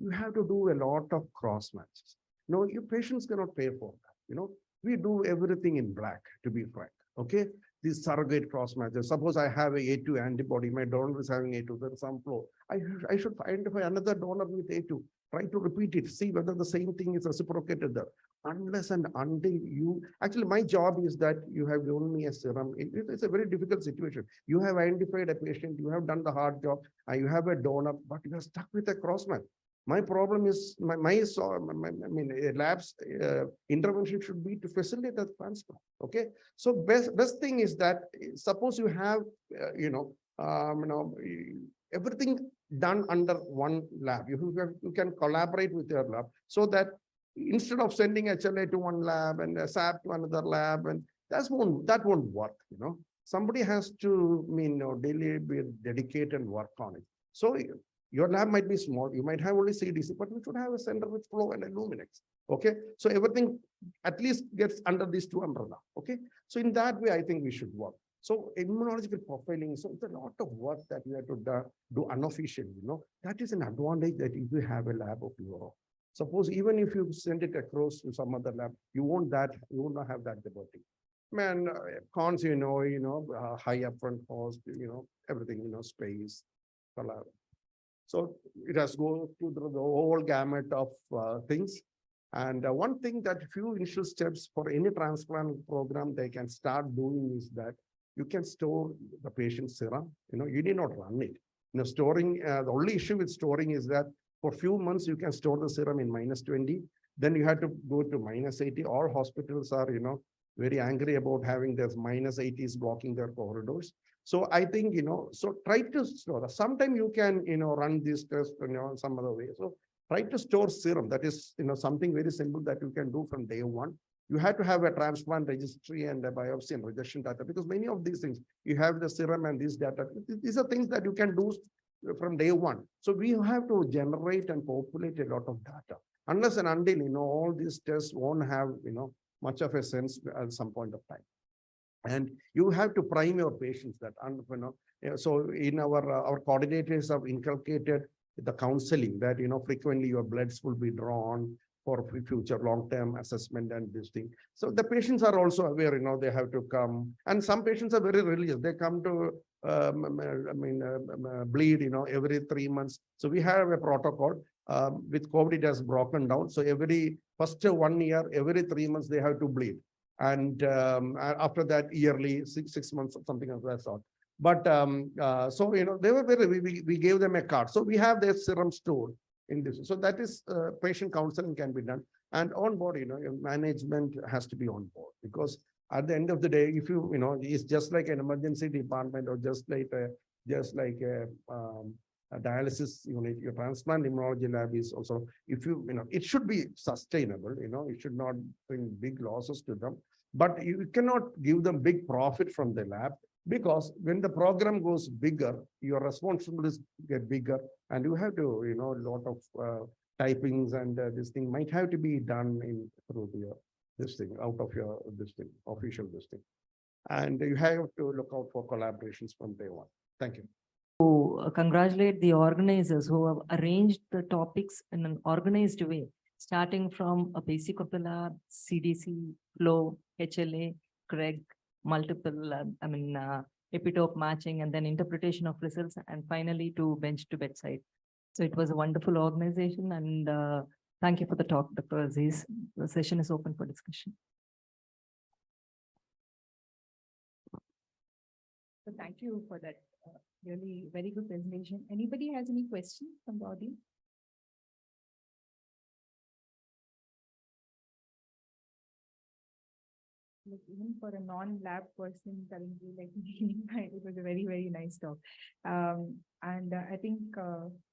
you have to do a lot of cross matches. Your patients cannot pay for that. We do everything in black, to be frank. Okay. These surrogate cross matches. Suppose I have a A2 antibody, my donor is having A2, there's some flow. I should identify another donor with A2, try to repeat it, see whether the same thing is reciprocated there. Unless and until actually my job is that you have given me a serum. It's a very difficult situation. You have identified a patient, you have done the hard job, and you have a donor, but you are stuck with a cross match. My problem is a lab's intervention should be to facilitate that transfer. Okay, so best thing is that suppose you have everything done under one lab. You can collaborate with your lab so that instead of sending HLA to one lab and a SAP to another lab, and that won't work, you know. Somebody has to, daily be dedicated and work on it. So your lab might be small, you might have only CDC, but you should have a center with flow and Illuminix. Okay, so everything at least gets under these two umbrella. Okay, so in that way, I think we should work. So immunological profiling, so it's a lot of work that you have to do unofficially, you know. That is an advantage that if you have a lab of your own. Suppose even if you send it across to some other lab, you won't have that liberty. Man, cons, high upfront cost, everything, space, color. So it has go through the whole gamut of things. And one thing that few initial steps for any transplant program they can start doing is that you can store the patient's serum. You need not run it. Storing, the only issue with storing is that for few months you can store the serum in -20. Then you have to go to -80. All hospitals are, very angry about having this -80s blocking their corridors. So I think, so try to store. Sometime you can, run this test, some other way. So try to store serum. That is, something very simple that you can do from day one. You have to have a transplant registry and a biopsy and rejection data, because many of these things, you have the serum and these data. These are things that you can do from day one. So we have to generate and populate a lot of data. Unless and until, all these tests won't have, much of a sense at some point of time. And you have to prime your patients that, so in our coordinators have inculcated the counseling that, frequently your bloods will be drawn for future long-term assessment and this thing. So the patients are also aware, they have to come. And some patients are very religious. They come to, bleed, every 3 months. So we have a protocol. With COVID, it has broken down. So every first 1 year, every 3 months, they have to bleed. And after that, yearly, six months, something of that sort. But so, they were we gave them a card. So we have their serum stored in this. So that is patient counseling can be done. And on board, management has to be on board, because at the end of the day, if it's just like an emergency department or just like a dialysis unit, your transplant immunology lab is also, it should be sustainable, it should not bring big losses to them, but you cannot give them big profit from the lab, because when the program goes bigger, your responsibilities get bigger, and you have to, a lot of typings, and this thing might have to be done through this thing, out of your official this thing. And you have to look out for collaborations from day one. Thank you. Congratulate the organizers who have arranged the topics in an organized way, starting from a basic of the lab, CDC, flow, HLA, Craig, multiple, epitope matching, and then interpretation of results, and finally to bench to bedside. So it was a wonderful organization, and thank you for the talk, Dr. Aziz. The session is open for discussion. So thank you for that. Really very good presentation. Anybody has any questions from the audience? Like, even for a non-lab person currently like me, it was a very, very nice talk. I think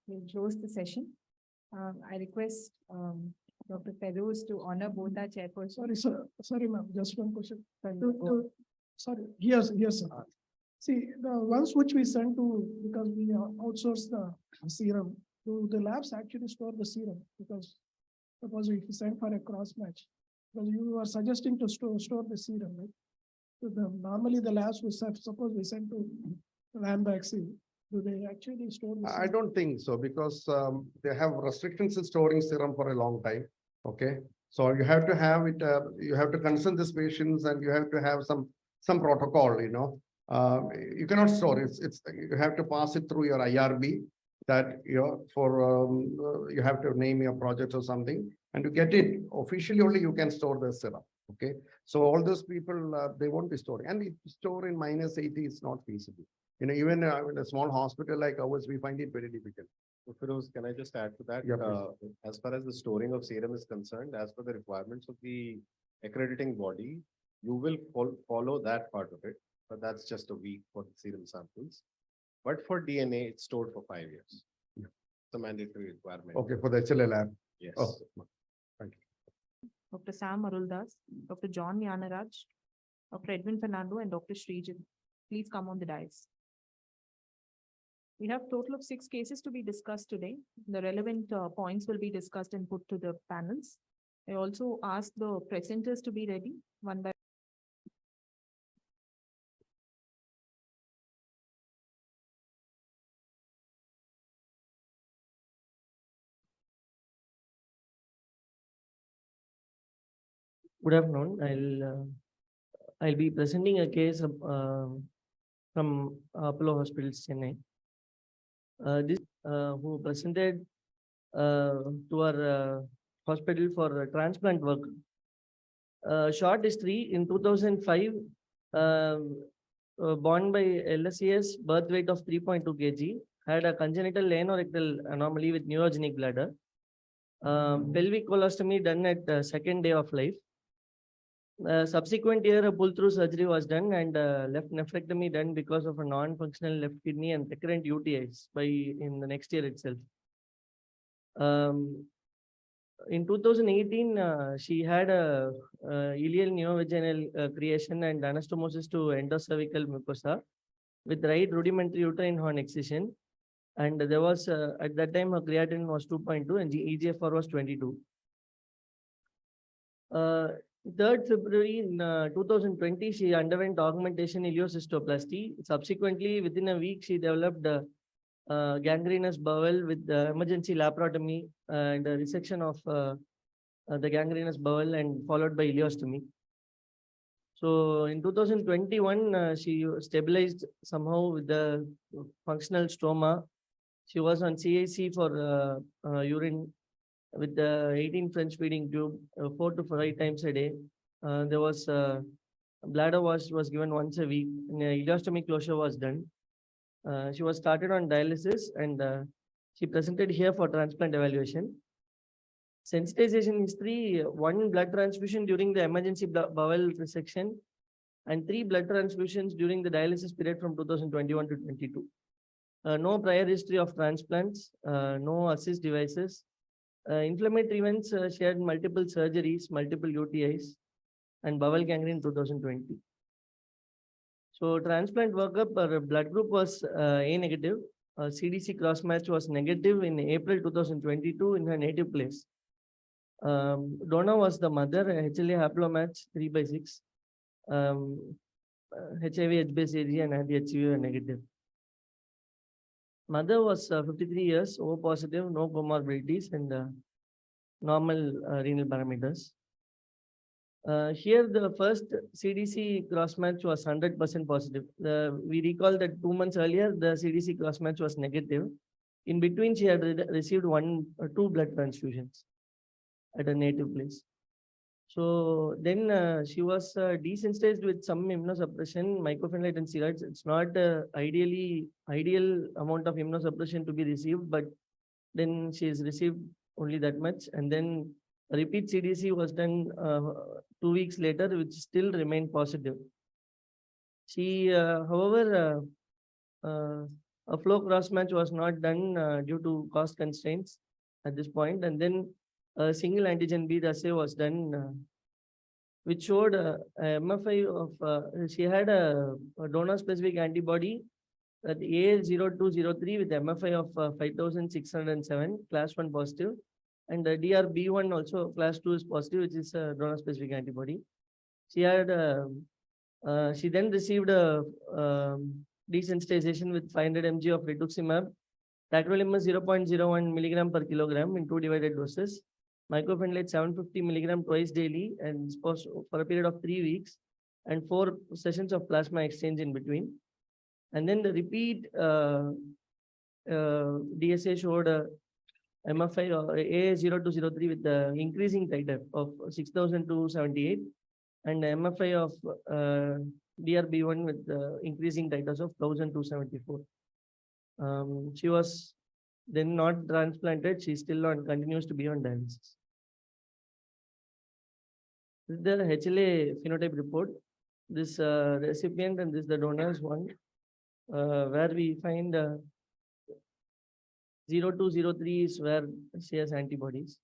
we'll close the session. I request Dr. Feroz to honor both our chairpersons. Sorry, ma'am, just one question. Go. Sorry, yes, sir. See, the ones which we sent to, because we outsource the serum, to the labs actually store the serum, because suppose if you send for a cross match, because you are suggesting to store the serum, right? So normally the labs we suppose we send to lab vaccine, do they actually store the serum? I don't think so, because they have restrictions in storing serum for a long time. Okay, so you have to have it. You have to consult these patients, and you have to have some protocol. You cannot store it. You have to pass it through your IRB. That you have to name your project or something, and to get it officially only you can store the serum. Okay, so all those people they won't be storing, and it store in -80 is not feasible. Even in a small hospital like ours, we find it very difficult. So Feroz, can I just add to that? Yeah, as far as the storing of serum is concerned, as per the requirements of the accrediting body, you will follow that part of it, but that's just a week for the serum samples. But for DNA, it's stored for 5 years. The mandatory requirement. Okay, for the HLA lab. Yes. Oh, thank you. Dr. Sam Aruldas, Dr. John Yanaraj, Dr. Edwin Fernando, and Dr. Srijit. Please come on the dais. We have total of 6 cases to be discussed today. The relevant points will be discussed and put to the panels. I also ask the presenters to be ready one by Good afternoon. I'll be presenting a case of, from Apollo Hospitals, Chennai. This who presented to our hospital for transplant work. Short history in 2005, born by LSCS, birth weight of 3.2 kg, had a congenital anorectal anomaly with neurogenic bladder. Pelvic colostomy done at second day of life. Subsequent year, a pull-through surgery was done and left nephrectomy done because of a non-functional left kidney and recurrent UTIs in the next year itself. In 2018, she had a ileal neovaginal creation and anastomosis to endocervical mucosa with right rudimentary uterine horn excision. And there was, at that time, her creatinine was 2.2 and EGFR was 22. 3rd February in 2020, she underwent augmentation ileocystoplasty. Subsequently, within a week, she developed gangrenous bowel with emergency laparotomy and a resection of the gangrenous bowel and followed by ileostomy. So in 2021, she stabilized somehow with the functional stroma. She was on CIC for urine with the 18 French feeding tube, 4 to 5 times a day. There was bladder wash was given once a week. And, ileostomy closure was done. She was started on dialysis and she presented here for transplant evaluation. Sensitization history: 1 blood transfusion during the emergency bowel resection and 3 blood transfusions during the dialysis period from 2021 to 22. No prior history of transplants, no assist devices. Inflammatory events, she had multiple surgeries, multiple UTIs, and bowel gangrene 2020. So transplant workup, her blood group was A negative. CDC cross match was negative in April 2022 in her native place. Donor was the mother, HLA haplomatch 3/6. HIV, HBsAg and anti-HIV were negative. Mother was 53 years, O positive, no comorbidities and normal renal parameters. Here the first CDC cross match was 100% positive. We recall that 2 months earlier, the CDC cross match was negative. In between, she had received 1 or 2 blood transfusions at a native place. So then she was desensitized with some immunosuppression, mycophenolate and steroids. It's not ideal amount of immunosuppression to be received, but then she has received only that much. And then a repeat CDC was done 2 weeks later, which still remained positive. She, however, a flow cross match was not done due to cost constraints at this point. And then a single antigen bead assay was done, which showed MFI of, she had a donor specific antibody at AL0203 with MFI of 5607, class 1 positive. And the DRB1 also class 2 is positive, which is a donor specific antibody. She had, she then received a desensitization with 500 mg of rituximab, tacrolimus 0.01 milligram per kilogram in 2 divided doses, mycophenolate 750 milligram twice daily and for a period of 3 weeks and 4 sessions of plasma exchange in between. And then the repeat DSA showed a MFI or A0203 with the increasing titer of 6,278 and MFI of DRB1 with the increasing titers of 1,274. She was then not transplanted. She still continues to be on dialysis. This is the HLA phenotype report. This recipient and this the donors one, where we find 0203 is where she has antibodies.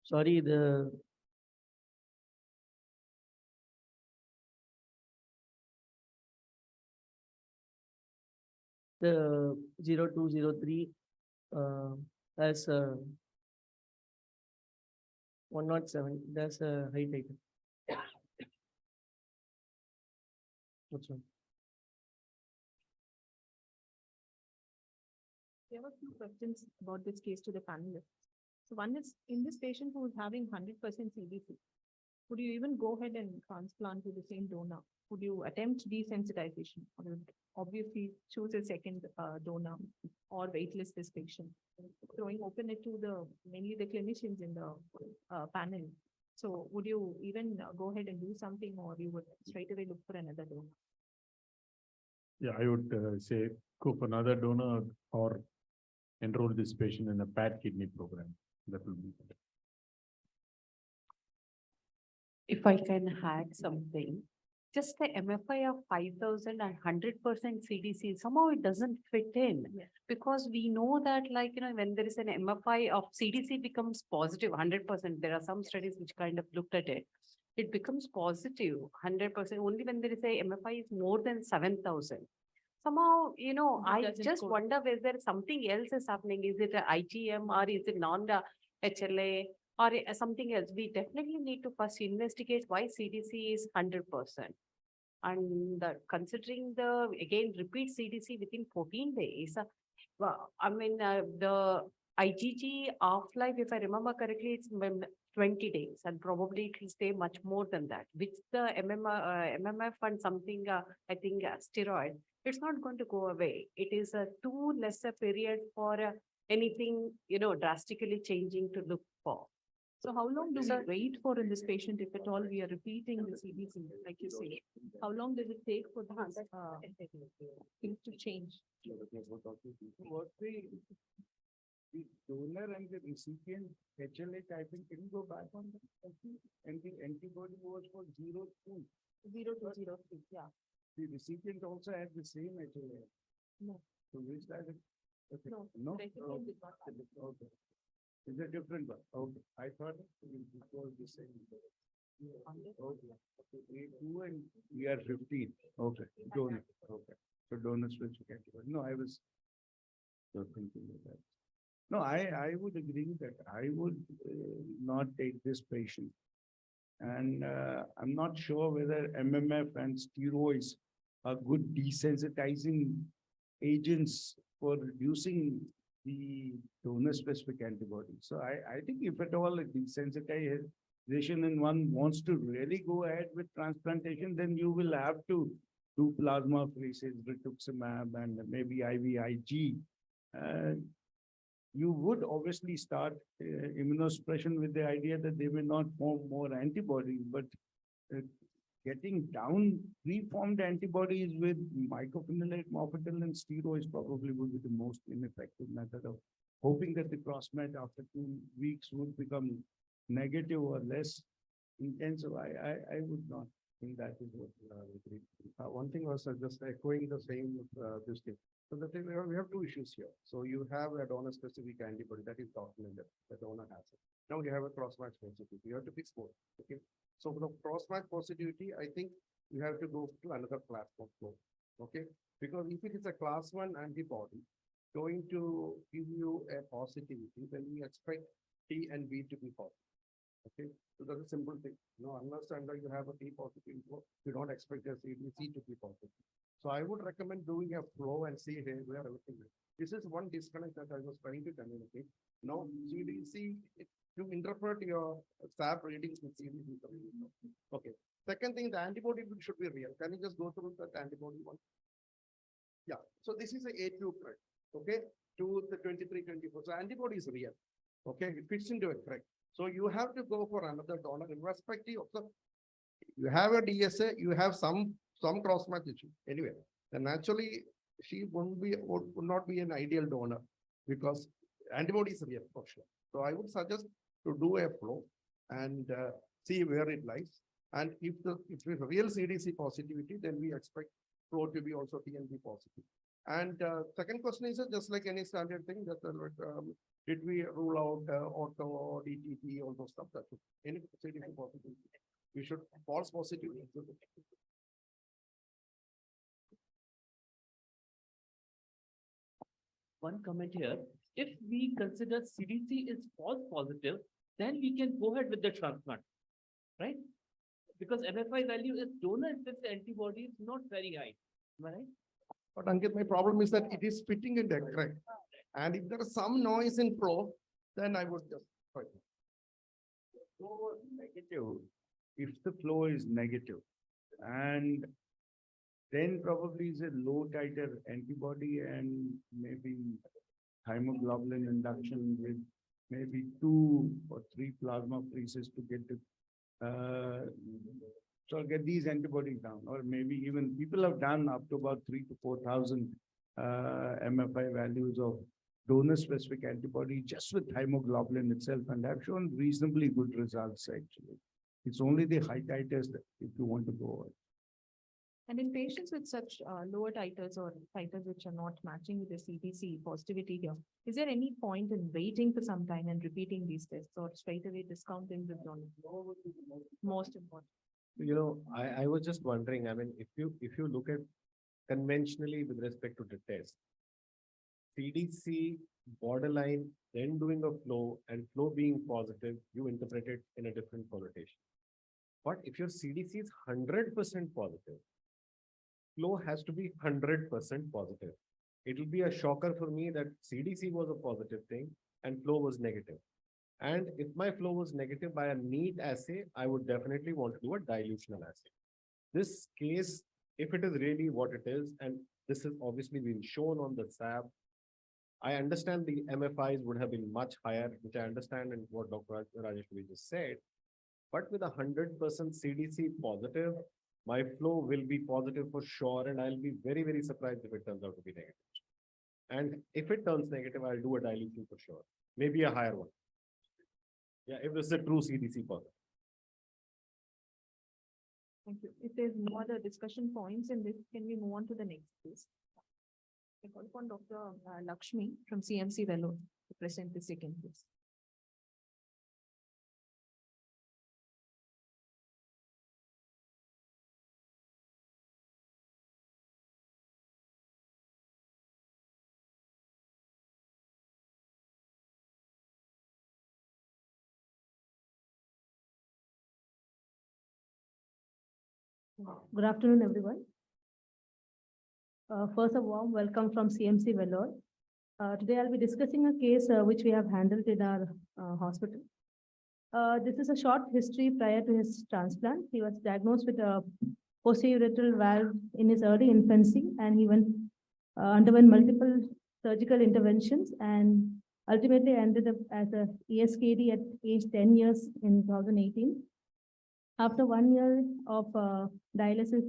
Sorry, the 0203 has 107, that's a high title. What's wrong? We have a few questions about this case to the panelists. So one is, in this patient who is having 100% CDC, would you even go ahead and transplant to the same donor? Would you attempt desensitization, or would obviously choose a second donor, or waitlist this patient? Throwing open it to the, mainly the clinicians in the panel. So would you even go ahead and do something, or you would straight away look for another donor? Yeah, I would say go for another donor or enroll this patient in a PAD kidney program. That will be. If I can add something, just the MFI of 5,000 and 100% CDC, somehow it doesn't fit in. Yes. Because we know that, like, when there is an MFI of CDC becomes positive 100%, there are some studies which kind of looked at it. It becomes positive 100% only when there is a MFI is more than 7,000. Somehow, I doesn't just go- wonder whether something else is happening. Is it a IgM or is it non-HLA or something else? We definitely need to first investigate why CDC is 100%. And considering again, repeat CDC within 14 days, the IgG half-life, if I remember correctly, it's 20 days, and probably it will stay much more than that. With the MMF and something, I think steroid, it's not going to go away. It is a too lesser period for anything, drastically changing to look for. So how long do we wait for in this patient if at all we are repeating the CDC, like you say? How long does it take for things to change? What the donor and the recipient HLA typing, can you go back on that? And the antibody was for 02. 0203, yeah. The recipient also had the same HLA. No. So which that? Okay. No, No? recipient did not have it. Okay. Is a different one? Okay. I thought it was the same. Okay. A2 and we are 15. Okay. Donor. Okay. So donor switch. No, I was so thinking of that. No, I would agree that I would not take this patient. And I'm not sure whether MMF and steroids are good desensitizing agents for reducing the donor-specific antibody. So I think if at all a desensitization and one wants to really go ahead with transplantation, then you will have to do plasmapheresis, rituximab, and maybe IVIG. You would obviously start immunosuppression with the idea that they may not form more antibodies, but getting down preformed antibodies with mycophenolate, mofetil, and steroids probably would be the most ineffective method of hoping that the cross-match after 2 weeks would become negative or less intensive. I would not think that is what agree. One thing was just echoing the same this thing. So the thing, we have two issues here. So you have a donor-specific antibody that is documented. The donor has it. Now you have a cross-match positivity. You have to fix both. Okay. So for the cross-match positivity, I think you have to go to another platform flow. Okay. Because if it is a class 1 antibody going to give you a positivity, then we expect T and B to be positive. Okay. So that's a simple thing. Unless you have a T positive, you don't expect a CDC to be positive. So I would recommend doing a flow and see here where everything is. This is one disconnect that I was trying to communicate. Now, CDC, to interpret your SAP readings with CDC. Okay. Second thing, the antibody should be real. Can you just go through that antibody one? Yeah. So this is a A2 thread. Okay. To the 2324. So antibody is real. Okay. It fits into a thread. So you have to go for another donor irrespective of the, you have a DSA, you have some cross-match issue. Anyway, then naturally she would not be an ideal donor because antibody is real for sure. So I would suggest to do a flow and see where it lies. And if it's real CDC positivity, then we expect flow to be also TNB positive. And second question is just like any standard thing that did we rule out ortho or DTP, all those stuff that any CDC positive? We should false positive. One comment here, if we consider CDC is false positive, then we can go ahead with the transplant, right? Because MFI value is donor with antibody is not very high, am I right? But Ankit, my problem is that it is spitting in the X-ray. And if there is some noise in flow, then I would just. Flow was negative, if the flow is negative, and then probably is a low titer antibody and maybe hemoglobin induction with maybe 2 or 3 plasmapheresis to get the so get these antibodies down, or maybe even people have done up to about 3,000 to 4,000 MFI values of donor-specific antibody just with hemoglobin itself, and have shown reasonably good results actually. It's only the high titers that if you want to go. And in patients with such lower titers or titers which are not matching with the CDC positivity here, is there any point in waiting for some time and repeating these tests or straight away discounting the donor? Most important. You know, I was just wondering, I mean, if you look at conventionally with respect to the test, CDC borderline, then doing a flow and flow being positive, you interpret it in a different connotation. But if your CDC is 100% positive, flow has to be 100% positive. It will be a shocker for me that CDC was a positive thing and flow was negative. And if my flow was negative by a neat assay, I would definitely want to do a dilutional assay. This case, if it is really what it is, and this has obviously been shown on the SAB, I understand the MFIs would have been much higher, which I understand and what Dr. Rajeshwari just said. But with 100% CDC positive, my flow will be positive for sure, and I'll be very, very surprised if it turns out to be negative. And if it turns negative, I'll do a dilution for sure, maybe a higher one. Yeah, if this is a true CDC positive. Thank you. If there's no other discussion points in this, can we move on to the next, please? I call upon Dr. Lakshmi from CMC Vellore to present the second case. Good afternoon, everyone. First, a warm welcome from CMC Vellore. Today, I'll be discussing a case which we have handled in our hospital. This is a short history prior to his transplant. He was diagnosed with a posterior valve in his early infancy, and he underwent multiple surgical interventions and ultimately ended up as a ESKD at age 10 years in 2018. After 1 year of dialysis,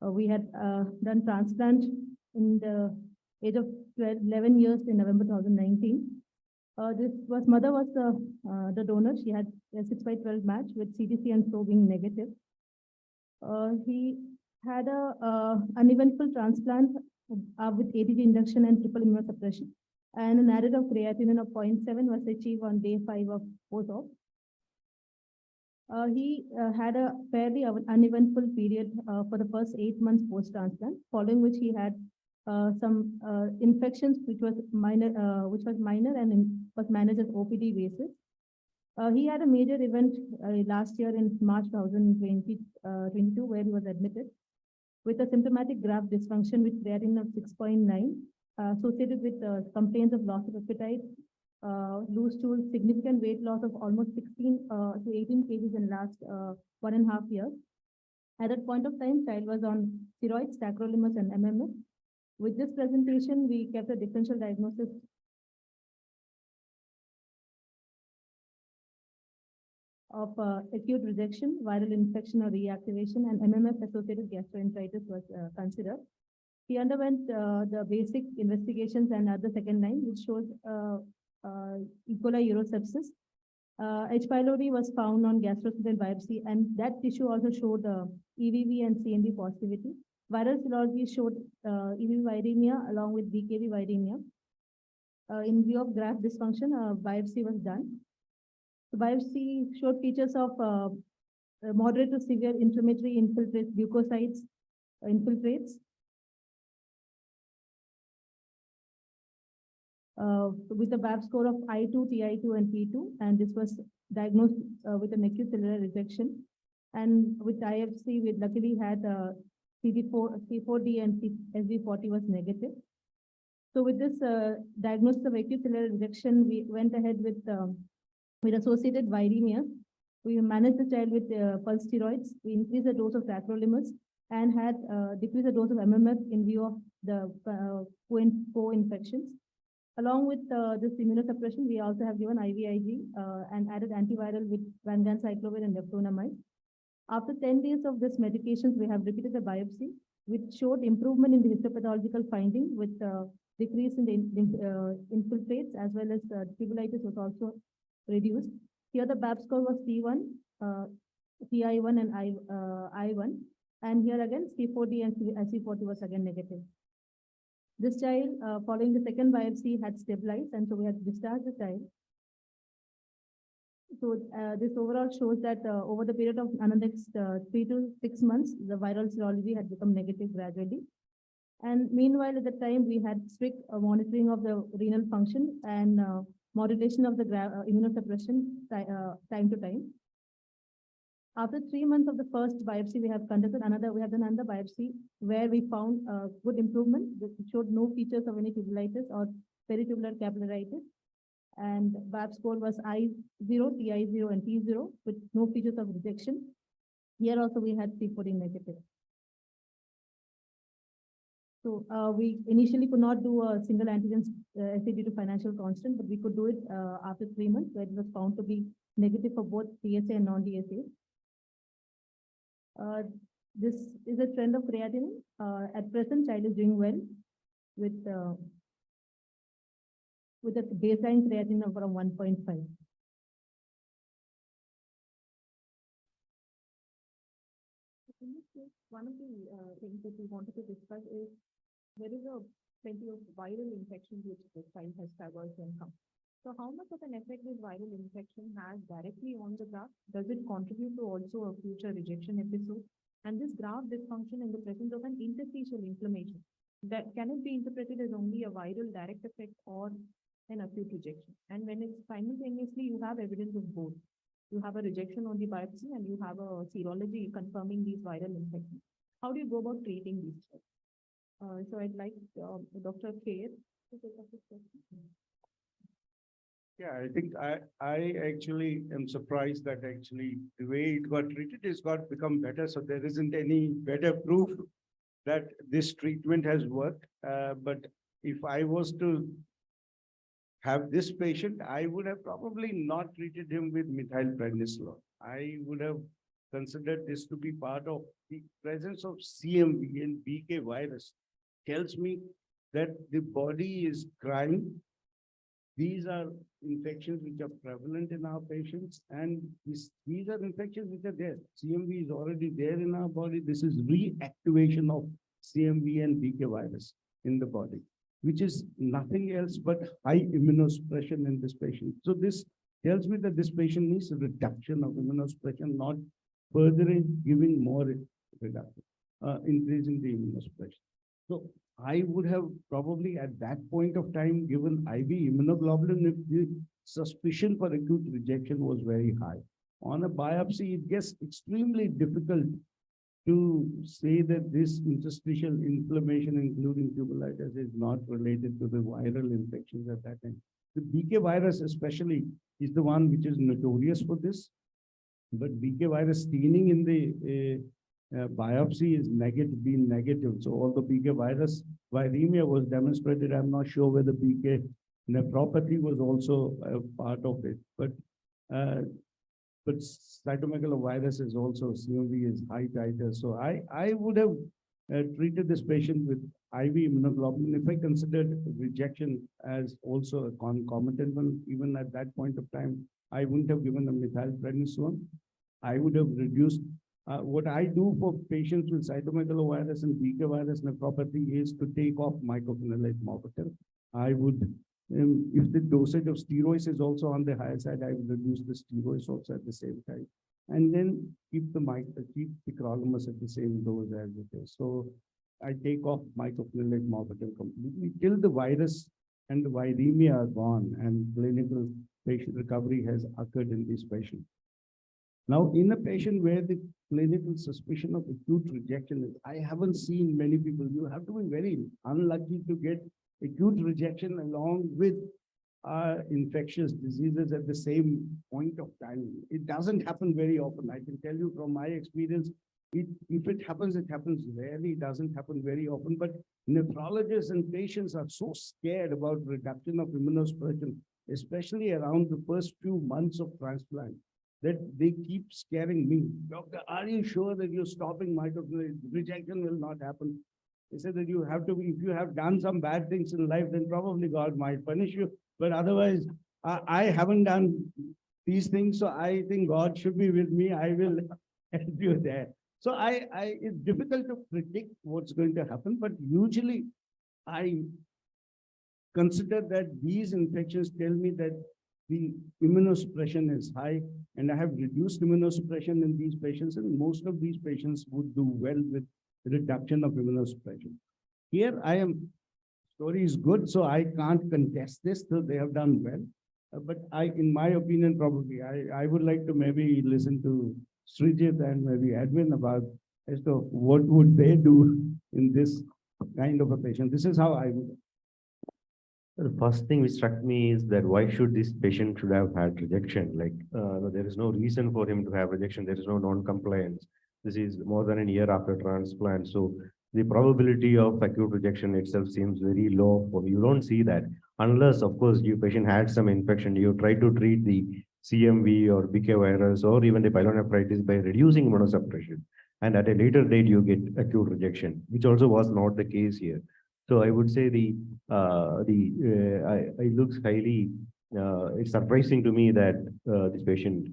we had done transplant in the age of 11 years in November 2019. Mother was the donor. She had a 6/12 match with CDC and flow being negative. He had a uneventful transplant with ATG induction and triple immunosuppression, and an added of creatinine of 0.7 was achieved on day 5 of post-op. He had a fairly uneventful period for the first 8 months post-transplant, following which he had some infections, which was minor and was managed as OPD basis. He had a major event last year in March 2022, where he was admitted with a symptomatic graft dysfunction with creatinine of 6.9, associated with complaints of loss of appetite, loose stool, significant weight loss of almost 16 to 18 kgs in last 1.5 years. At that point of time, child was on steroids, tacrolimus, and MMS. With this presentation, we kept a differential diagnosis of acute rejection, viral infection or reactivation, and MMS-associated gastroenteritis was considered. He underwent the basic investigations and other second line, which shows E. coli urosepsis. H. pylori was found on gastroesophageal biopsy, and that tissue also showed EVV and CNV positivity. Viral serology showed EV viremia along with BKV viremia. In view of graft dysfunction, biopsy was done. The biopsy showed features of moderate to severe inflammatory infiltrates, leukocytes, infiltrates. With a BAP score of I2, TI2, and T2, and this was diagnosed with an acute cellular rejection. And with IFC, we luckily had CD4, C4D, and SV40 was negative. So with this diagnosis of acute cellular rejection, we went ahead with associated viremia. We managed the child with pulse steroids. We increased the dose of tacrolimus and had decreased the dose of MMF in view of the co-infections. Along with this immunosuppression, we also have given IVIG and added antiviral with vanganciclovir and leflunomide. After 10 days of this medications, we have repeated the biopsy, which showed improvement in the histopathological finding with decrease in the infiltrates as well as tubulitis was also reduced. Here the BAP score was T1, TI1 and I1. And here again, C4D and SV40 was again negative. This child, following the second biopsy, had stabilized, and so we had discharged the child. So this overall shows that over the period of another next 3 to 6 months, the viral serology had become negative gradually. And meanwhile, at the time, we had strict monitoring of the renal function and modulation of the immunosuppression time to time. After 3 months of the first biopsy, we have done another biopsy where we found good improvement. It showed no features of any tubulitis or peritubular capillaritis. And BAP score was I0, TI0, and T0 with no features of rejection. Here also we had C14 negative. So we initially could not do a single antigen assay due to financial constraint, but we could do it after 3 months, where it was found to be negative for both DSA and non-DSA. This is a trend of creatinine. At present, child is doing well with a baseline creatinine of around 1.5. One of the things that we wanted to discuss is there is plenty of viral infections which the child has traversed and come. So how much of an effect this viral infection has directly on the graft? Does it contribute to also a future rejection episode? And this graft dysfunction in the presence of an interstitial inflammation, that can it be interpreted as only a viral direct effect or an acute rejection? And when it's simultaneously, you have evidence of both. You have a rejection on the biopsy and you have a serology confirming these viral infections. How do you go about treating these? So I'd like Dr. Kher to take up this question. Yeah, I think I actually am surprised that actually the way it got treated is become better. So there isn't any better proof that this treatment has worked. But if I was to have this patient, I would have probably not treated him with methylprednisolone. I would have considered this to be part of the presence of CMV and BK virus. Tells me that the body is crying. These are infections which are prevalent in our patients, and these are infections which are there. CMV is already there in our body. This is reactivation of CMV and BK virus in the body, which is nothing else but high immunosuppression in this patient. So this tells me that this patient needs a reduction of immunosuppression, not furthering giving more reduction, increasing the immunosuppression. So I would have probably at that point of time given IV immunoglobulin if the suspicion for acute rejection was very high. On a biopsy, it gets extremely difficult to say that this interstitial inflammation, including tubulitis, is not related to the viral infections at that time. The BK virus especially is the one which is notorious for this. But BK virus staining in the biopsy is been negative. So although BK virus viremia was demonstrated, I'm not sure whether BK nephropathy was also a part of it. But cytomegalovirus is also, CMV is high titer. So I would have treated this patient with IV immunoglobulin. If I considered rejection as also a concomitant one, even at that point of time, I wouldn't have given a methylprednisolone. I would have reduced What I do for patients with cytomegalovirus and Zika virus nephropathy is to take off mycophenolate mofetil. I would, if the dosage of steroids is also on the higher side, I would reduce the steroids also at the same time. And then keep the tacrolimus at the same dose as it is. So I take off mycophenolate mofetil completely till the virus and the viremia are gone and clinical patient recovery has occurred in this patient. Now, in a patient where the clinical suspicion of acute rejection is, I haven't seen many people, you have to be very unlucky to get acute rejection along with infectious diseases at the same point of time. It doesn't happen very often. I can tell you from my experience, if it happens rarely, it doesn't happen very often, but nephrologists and patients are so scared about reduction of immunosuppression, especially around the first few months of transplant, that they keep scaring me. Doctor, are you sure that you're stopping mitochondrial rejection will not happen? They said that you have to, if you have done some bad things in life, then probably God might punish you. But otherwise, I haven't done these things, so I think God should be with me. I will help you there. So it's difficult to predict what's going to happen, but usually I consider that these infections tell me that the immunosuppression is high, and I have reduced immunosuppression in these patients, and most of these patients would do well with reduction of immunosuppression. Here story is good, so I can't contest this, so they have done well. But in my opinion, probably, I would like to maybe listen to Srijit and maybe Edwin about as to what would they do in this kind of a patient. This is how I would. The first thing which struck me is that why should this patient should have had rejection? Like there is no reason for him to have rejection. There is no non-compliance. This is more than a year after transplant. So the probability of acute rejection itself seems very low. You don't see that unless, of course, your patient had some infection. You try to treat the CMV or BK virus or even the pyelonephritis by reducing immunosuppression. And at a later date, you get acute rejection, which also was not the case here. So I would say it looks highly, it's surprising to me that this patient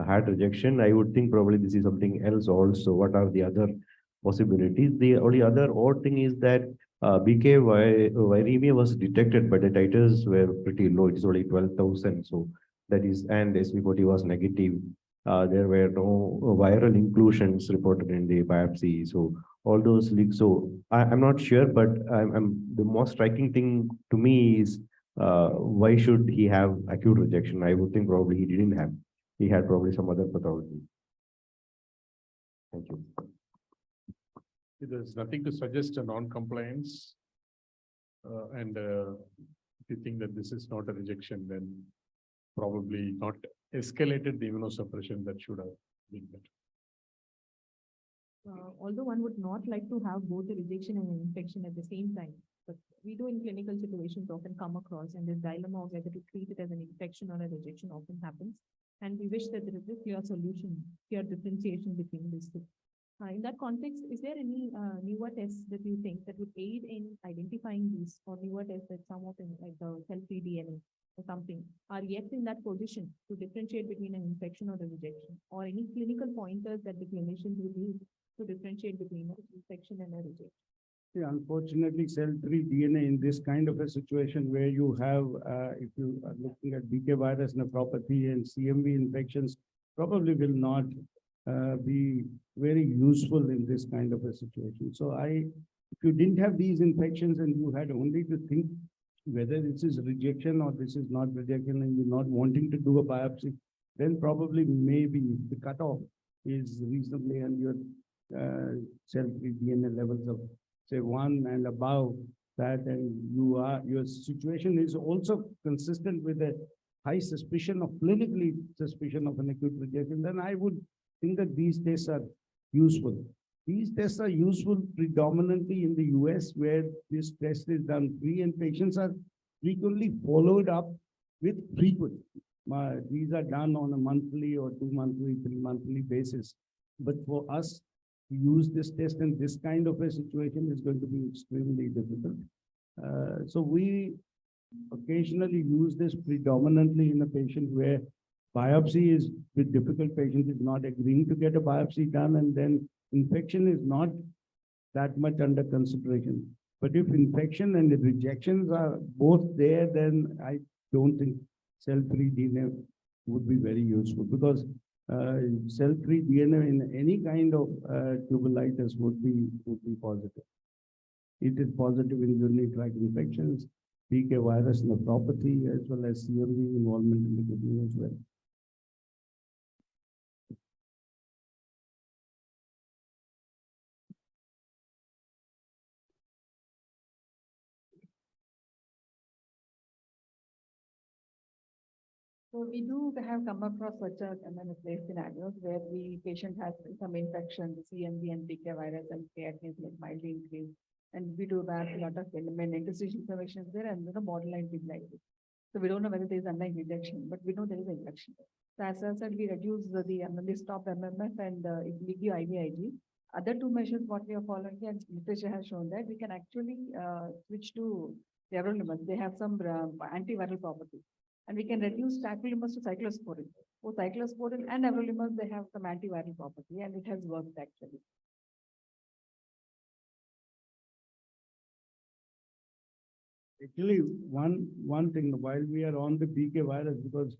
had rejection. I would think probably this is something else also. What are the other possibilities? The only other odd thing is that BK viremia was detected, but the titers were pretty low. It is only 12,000. So that is, and SV40 was negative. There were no viral inclusions reported in the biopsy. So all those leaks. So I'm not sure, but the most striking thing to me is why should he have acute rejection? I would think probably he didn't have. He had probably some other pathology. Thank you. There's nothing to suggest a non-compliance. And if you think that this is not a rejection, then probably not escalated the immunosuppression that should have been better. Although one would not like to have both a rejection and an infection at the same time, but we do in clinical situations often come across, and this dilemma of whether to treat it as an infection or a rejection often happens. And we wish that there is a clear solution, clear differentiation between these two. In that context, is there any newer tests that you think that would aid in identifying these, or newer tests that some of them, like the cell-free DNA or something, are yet in that position to differentiate between an infection or a rejection, or any clinical pointers that the clinicians would use to differentiate between an infection and a rejection? Yeah, unfortunately, cell-free DNA in this kind of a situation where you have, if you are looking at BK virus nephropathy and CMV infections, probably will not be very useful in this kind of a situation. So if you didn't have these infections and you had only to think whether this is rejection or this is not rejection and you're not wanting to do a biopsy, then probably maybe the cutoff is reasonably and your cell-free DNA levels of say 1 and above that, and your situation is also consistent with a high suspicion of clinically suspicion of an acute rejection, then I would think that these tests are useful. These tests are useful predominantly in the US, where this test is done free and patients are frequently followed up with frequent. These are done on a monthly or 2 monthly, 3 monthly basis. But for us to use this test in this kind of a situation is going to be extremely difficult. So we occasionally use this predominantly in a patient where biopsy is with difficult patients is not agreeing to get a biopsy done, and then infection is not that much under consideration. But if infection and the rejections are both there, then I don't think cell-free DNA would be very useful, because cell-free DNA in any kind of tubulitis would be positive. It is positive in urinary tract infections, PK virus nephropathy, as well as CMV involvement in the kidney as well. So we do have come across such a case scenarios where the patient has some infection, CMV and PK virus and creatinine is like mildly increased. And we do have a lot of interstitial inflammation is there and borderline tubulitis. So we don't know whether there is underlying rejection, but we know there is infection. So as I said, we reduce we stop MMF and we give IVIG. Other two measures what we are following, and literature has shown that we can actually switch to the everolimus. They have some antiviral property. And we can reduce tacrolimus to cyclosporin. Both cyclosporin and everolimus, they have some antiviral property, and it has worked actually. Actually, one thing, while we are on the PK virus, because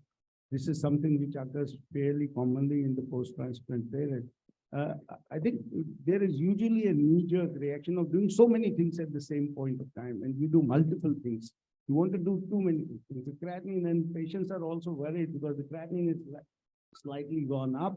this is something which occurs fairly commonly in the post-transplant period, I think there is usually a knee-jerk reaction of doing so many things at the same point of time, and we do multiple things. You want to do too many things. The creatinine, and patients are also worried because the creatinine is slightly gone up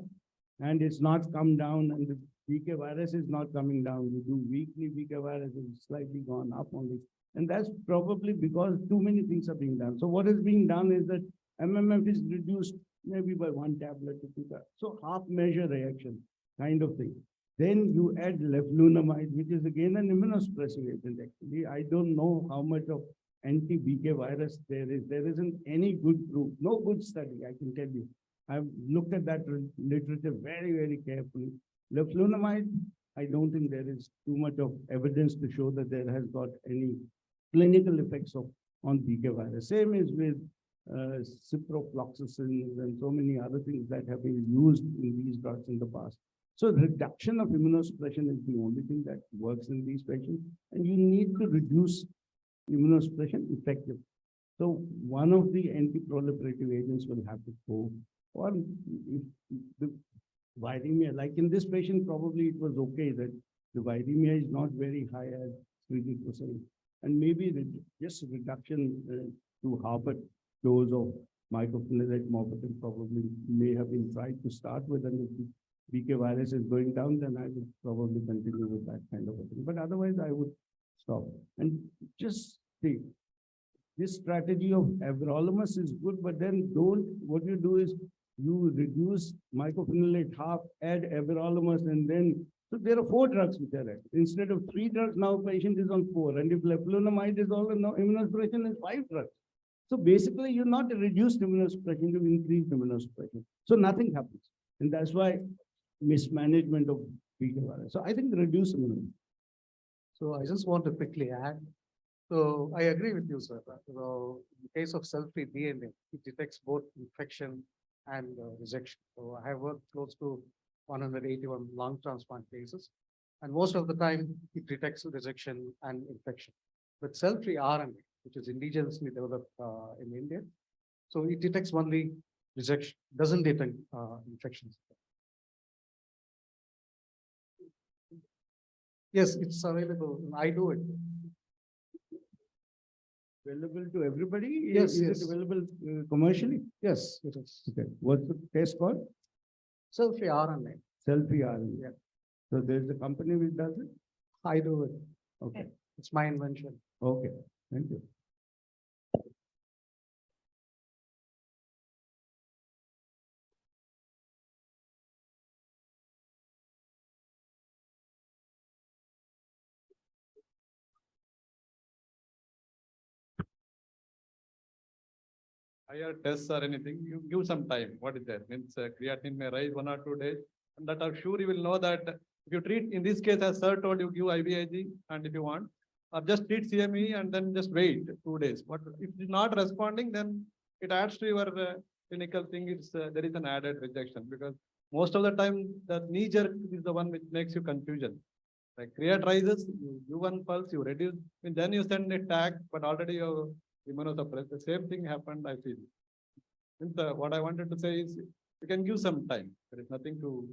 and it's not come down, and the PK virus is not coming down. You do weekly PK virus, it's slightly gone up only. And that's probably because too many things are being done. So what is being done is that MMF is reduced maybe by 1 tablet to 2 tablets. So half measure reaction kind of thing. Then you add leflunomide, which is again an immunosuppressive agent actually. I don't know how much of anti-BK virus there is. There isn't any good proof, no good study, I can tell you. I've looked at that literature very, very carefully. Leflunomide, I don't think there is too much of evidence to show that there has got any clinical effects on BK virus. Same is with ciprofloxacin and so many other things that have been used in these drugs in the past. So reduction of immunosuppression is the only thing that works in these patients, and you need to reduce immunosuppression effectively. So one of the anti-proliferative agents will have to go, or if the viremia, like in this patient, probably it was okay that the viremia is not very high as 3%, and maybe just reduction to half a dose of mycophenolate mofetil probably may have been tried to start with, and if the BK virus is going down, then I would probably continue with that kind of a thing. But otherwise, I would stop. And just see, this strategy of everolimus is good, but then what you do is you reduce mycophenolate half, add everolimus, and then, so there are 4 drugs which are added. Instead of 3 drugs, now patient is on 4. And if leflunomide is all, now immunosuppression is 5 drugs. So basically, you're not reduced immunosuppression, you've increased immunosuppression. So nothing happens. And that's why mismanagement of BK virus. So I think reduce immunity. So I just want to quickly add. So I agree with you, sir. So in the case of cell-free DNA, it detects both infection and rejection. So I have worked close to 181 lung transplant cases, and most of the time it detects rejection and infection. But cell-free RNA, which is indigenously developed in India, so it detects only rejection, doesn't detect infections. Yes, it's available. I do it. Available to everybody? Yes, Is yes. it available commercially? Yes, it is. Okay. What's the test called? Cell-free RNA. Cell-free RNA. Yeah. So there's a company which does it? I do it. Okay. It's my invention. Okay. Thank you. Higher tests or anything, you give some time. What is that? Means creatinine may rise 1 or 2 days, and that I'm sure you will know that if you treat, in this case, as sir told, you give IVIG, and if you want, or just treat CME and then just wait 2 days. But if it's not responding, then it adds to your clinical thing, it's, there is an added rejection because most of the time the knee jerk is the one which makes you confusion. Like create rises, you do one pulse, you reduce, and then you send a tag, but already you immunosuppressed. The same thing happened, I feel. Since, what I wanted to say is, you can give some time. There is nothing to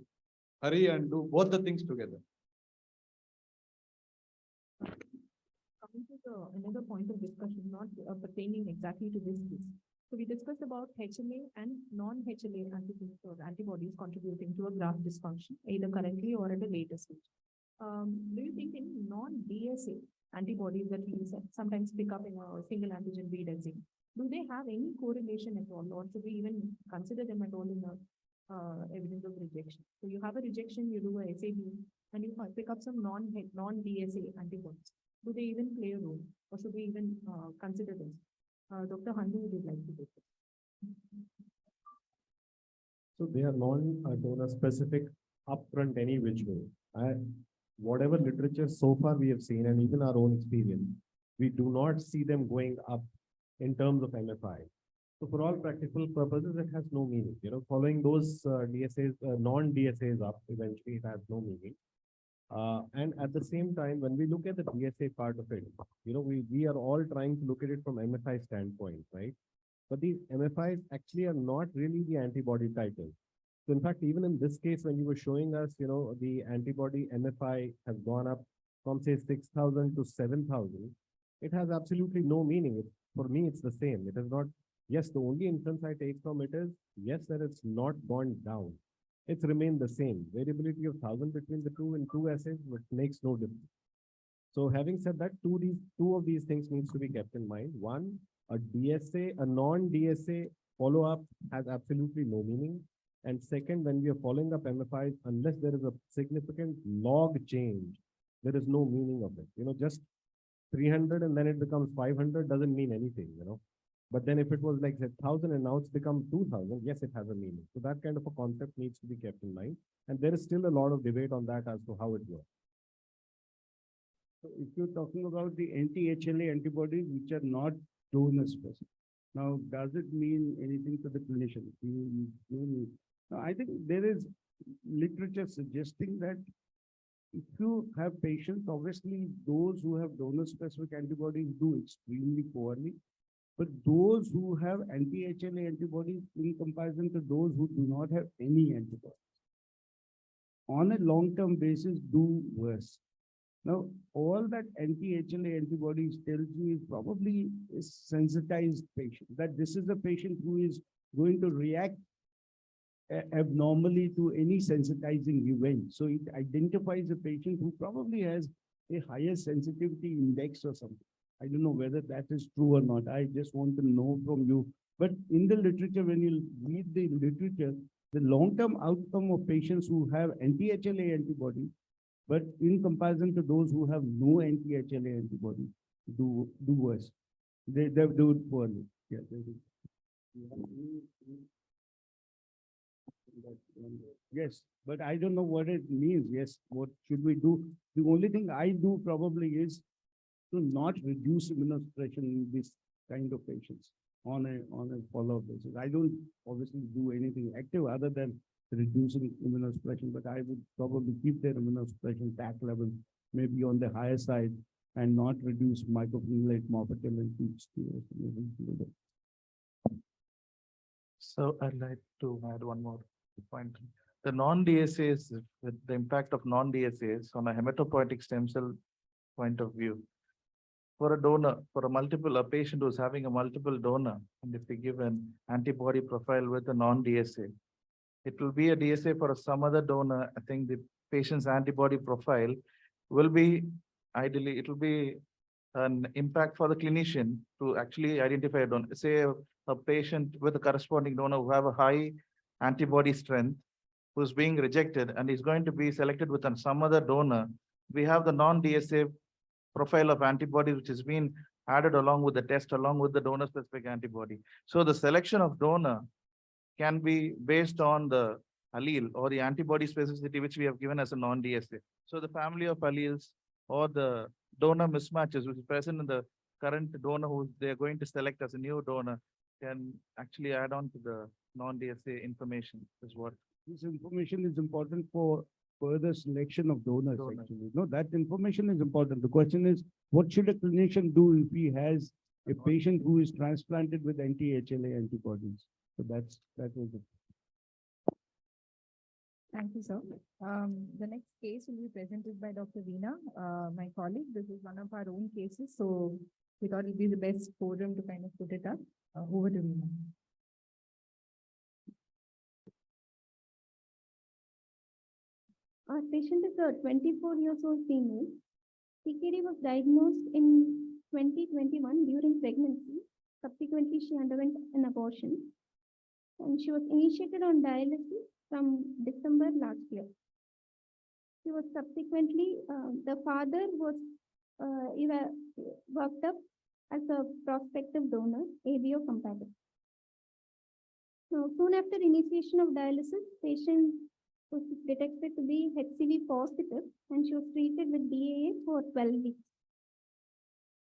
hurry and do both the things together. Coming to another point of discussion, not pertaining exactly to this case. So we discussed about HLA and non-HLA antibodies contributing to a graft dysfunction, either currently or at a later stage. Do you think any non-DSA antibodies that we sometimes pick up in a single antigen bead vaccine, do they have any correlation at all, or should we even consider them at all in the evidence of rejection? So you have a rejection, you do a SAB, and you pick up some non-DSA antibodies. Do they even play a role, or should we even consider this? Dr. Handu, would you like to take this? So they are non-donor specific upfront any which way. Whatever literature so far we have seen, and even our own experience, we do not see them going up in terms of MFI. So for all practical purposes, it has no meaning. You know, following those DSAs, non-DSAs up, eventually it has no meaning. And at the same time, when we look at the DSA part of it, you know, we are all trying to look at it from MFI standpoint, right? But these MFIs actually are not really the antibody titers. So in fact, even in this case, when you were showing us, you know, the antibody MFI has gone up from say 6,000 to 7,000, it has absolutely no meaning. For me, it's the same. It is not, yes, the only inference I take from it is, yes, that it's not gone down. It's remained the same. Variability of 1,000 between the two in two assays, but makes no difference. So having said that, two of these things needs to be kept in mind. One, a DSA, a non-DSA follow-up has absolutely no meaning. And second, when we are following up MFIs, unless there is a significant log change, there is no meaning of it. You know, just 300 and then it becomes 500 doesn't mean anything, you know. But then if it was like 1,000 and now it's become 2,000, yes, it has a meaning. So that kind of a concept needs to be kept in mind. And there is still a lot of debate on that as to how it works. So if you're talking about the anti-HLA antibodies, which are not donor specific, now does it mean anything to the clinician? Now, I think there is literature suggesting that if you have patients, obviously those who have donor specific antibodies do extremely poorly. But those who have anti-HLA antibodies in comparison to those who do not have any antibodies, on a long-term basis, do worse. Now, all that anti-HLA antibodies tells you is probably a sensitized patient, that this is a patient who is going to react abnormally to any sensitizing event. So it identifies a patient who probably has a higher sensitivity index or something. I don't know whether that is true or not. I just want to know from you. But in the literature, when you read the literature, the long-term outcome of patients who have anti-HLA antibodies, but in comparison to those who have no anti-HLA antibody, do worse. They do it poorly. Yeah, they do. Yes, but I don't know what it means. Yes, what should we do? The only thing I do probably is to not reduce immunosuppression in this kind of patients on a follow-up basis. I don't obviously do anything active other than reducing immunosuppression, but I would probably keep their immunosuppression TAC level maybe on the higher side and not reduce mycophenolate morphotin peaks. So I'd like to add one more point. The non-DSAs, with the impact of non-DSAs on a hematopoietic stem cell point of view, for a donor, for a patient who's having a multiple donor, and if we give an antibody profile with a non-DSA, it will be a DSA for some other donor. I think the patient's antibody profile will be, ideally, it will be an impact for the clinician to actually identify a donor. Say a patient with a corresponding donor who have a high antibody strength, who's being rejected and is going to be selected with some other donor. We have the non-DSA profile of antibodies, which has been added along with the test, along with the donor-specific antibody. So the selection of donor can be based on the allele or the antibody specificity, which we have given as a non-DSA. So the family of alleles or the donor mismatches, which is present in the current donor who they are going to select as a new donor, can actually add on to the non-DSA information is what. This information is important for further selection of donors, Donors. actually. No, that information is important. The question is, what should a clinician do if he has a patient who is transplanted with anti-HLA antibodies? So that was it. Thank you, sir. The next case will be presented by Dr. Veena, my colleague. This is one of our own cases, so we thought it would be the best forum to kind of put it up. Over to Veena. Our patient is a 24 years old female. CKD was diagnosed in 2021 during pregnancy. Subsequently, she underwent an abortion and she was initiated on dialysis from December last year. She was subsequently, the father was worked up as a prospective donor, ABO compatible. Now, soon after initiation of dialysis, patient was detected to be HCV positive and she was treated with DAA for 12 weeks.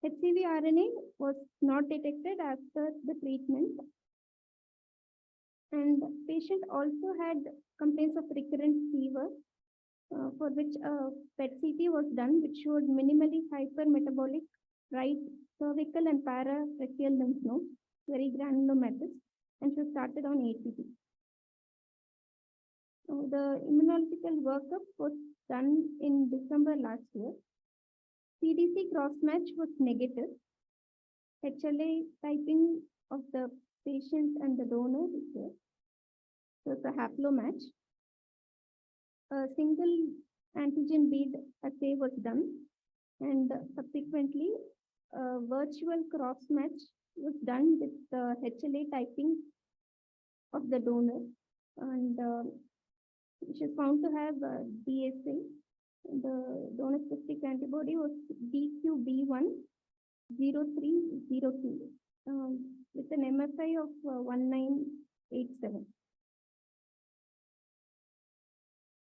HCV RNA was not detected after the treatment. And patient also had complaints of recurrent fever, for which a PET CT was done, which showed minimally hypermetabolic right cervical and paratracheal lymph nodes, very granulomatous, and she was started on ATP. The immunological workup was done in December last year. CDC cross-match was negative. HLA typing of the patient and the donor is there. So it's a haplomatch. A single antigen bead assay was done, and subsequently a virtual cross-match was done with the HLA typing of the donor, and she was found to have DSA. The donor specific antibody was DQB10302 with an MFI of 1987.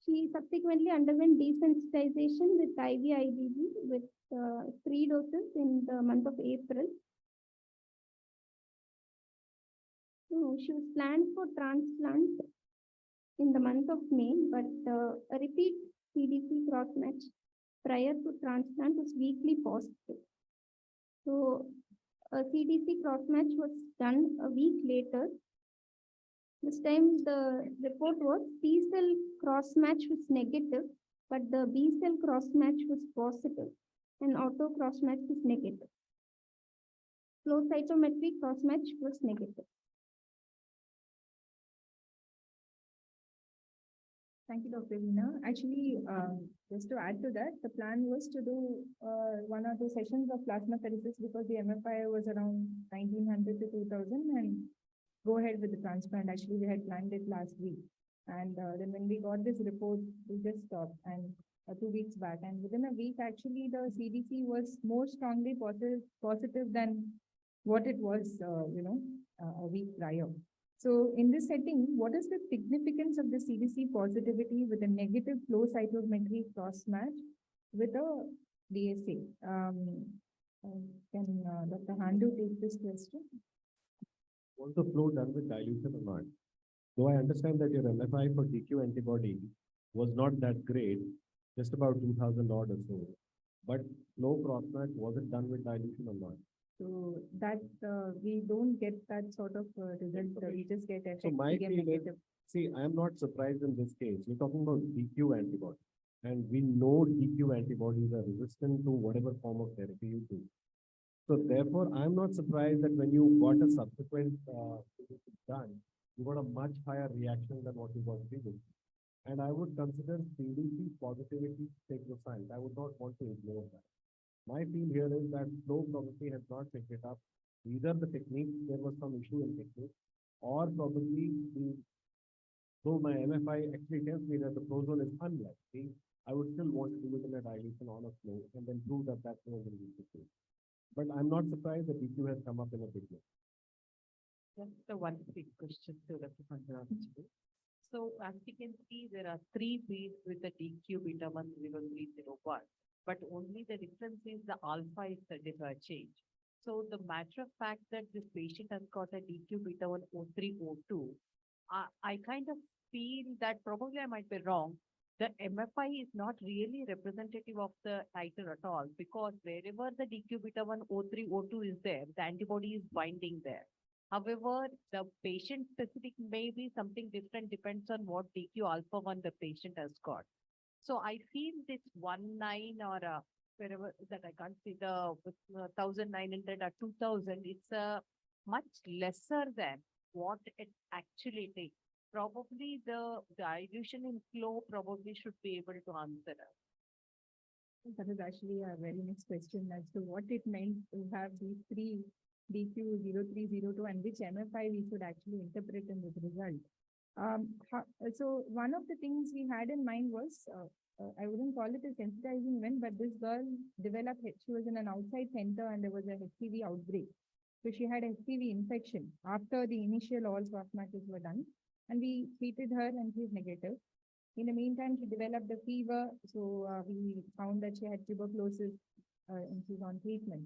She subsequently underwent desensitization with IVIBG with 3 doses in the month of April. So she was planned for transplant in the month of May, but a repeat CDC cross-match prior to transplant was weakly positive. So a CDC cross-match was done a week later. This time the report was T-cell cross-match was negative, but the B-cell cross-match was positive and auto cross-match was negative. Flow cytometry cross-match was negative. Thank you, Dr. Veena. Actually, just to add to that, the plan was to do 1 or 2 sessions of plasmapheresis because the MFI was around 1900 to 2000 and go ahead with the transplant. Actually, we had planned it last week. And then when we got this report, we just stopped and 2 weeks back. And within a week, actually, the CDC was more strongly positive than what it was, a week prior. So in this setting, what is the significance of the CDC positivity with a negative flow cytometry cross-match with a DSA? Can Dr. Handu take this question? Was the flow done with dilution or not? Though I understand that your MFI for DQ antibody was not that great, just about 2000 odd or so. But flow cross-match, was it done with dilution or not? So that we don't get that sort of result. We just get So my FXPM feel is, negative. see, I am not surprised in this case. We're talking about DQ antibody. And we know DQ antibodies are resistant to whatever form of therapy you do. So therefore, I'm not surprised that when you got a subsequent done, you got a much higher reaction than what you got previously. And I would consider CDC positivity sacrosanct. I would not want to ignore that. My feel here is that flow probably has not picked it up. Either the technique, there was some issue in technique, or probably so my MFI actually tells me that the flow zone is unlikely. I would still want to do it in a dilation on a flow and then prove that that flow will be the case. But I'm not surprised that DQ has come up in a big way. Just the one quick question to Dr. Pandra. So as we can see, there are 3 beads with the DQ beta 10301, but only the difference is the alpha is the change. So the matter of fact that this patient has got a DQ beta 1 O3 O2, I kind of feel that probably I might be wrong. The MFI is not really representative of the titer at all, because wherever the DQ beta 1 O3 O2 is there, the antibody is binding there. However, the patient specific may be something different, depends on what DQ alpha 1 the patient has got. So I feel this 19 or wherever that I can't see the 1900 or 2000, it's much lesser than what it actually takes. Probably the dilution in flow probably should be able to answer us. That is actually a very next question as to what it meant to have these three DQ 0302 and which MFI we should actually interpret in this result. So one of the things we had in mind was, I wouldn't call it a sensitizing event, but this girl developed, she was in an outside center and there was a HCV outbreak. So she had HCV infection after the initial all cross matches were done, and we treated her and she's negative. In the meantime, she developed a fever, so we found that she had tuberculosis and she's on treatment.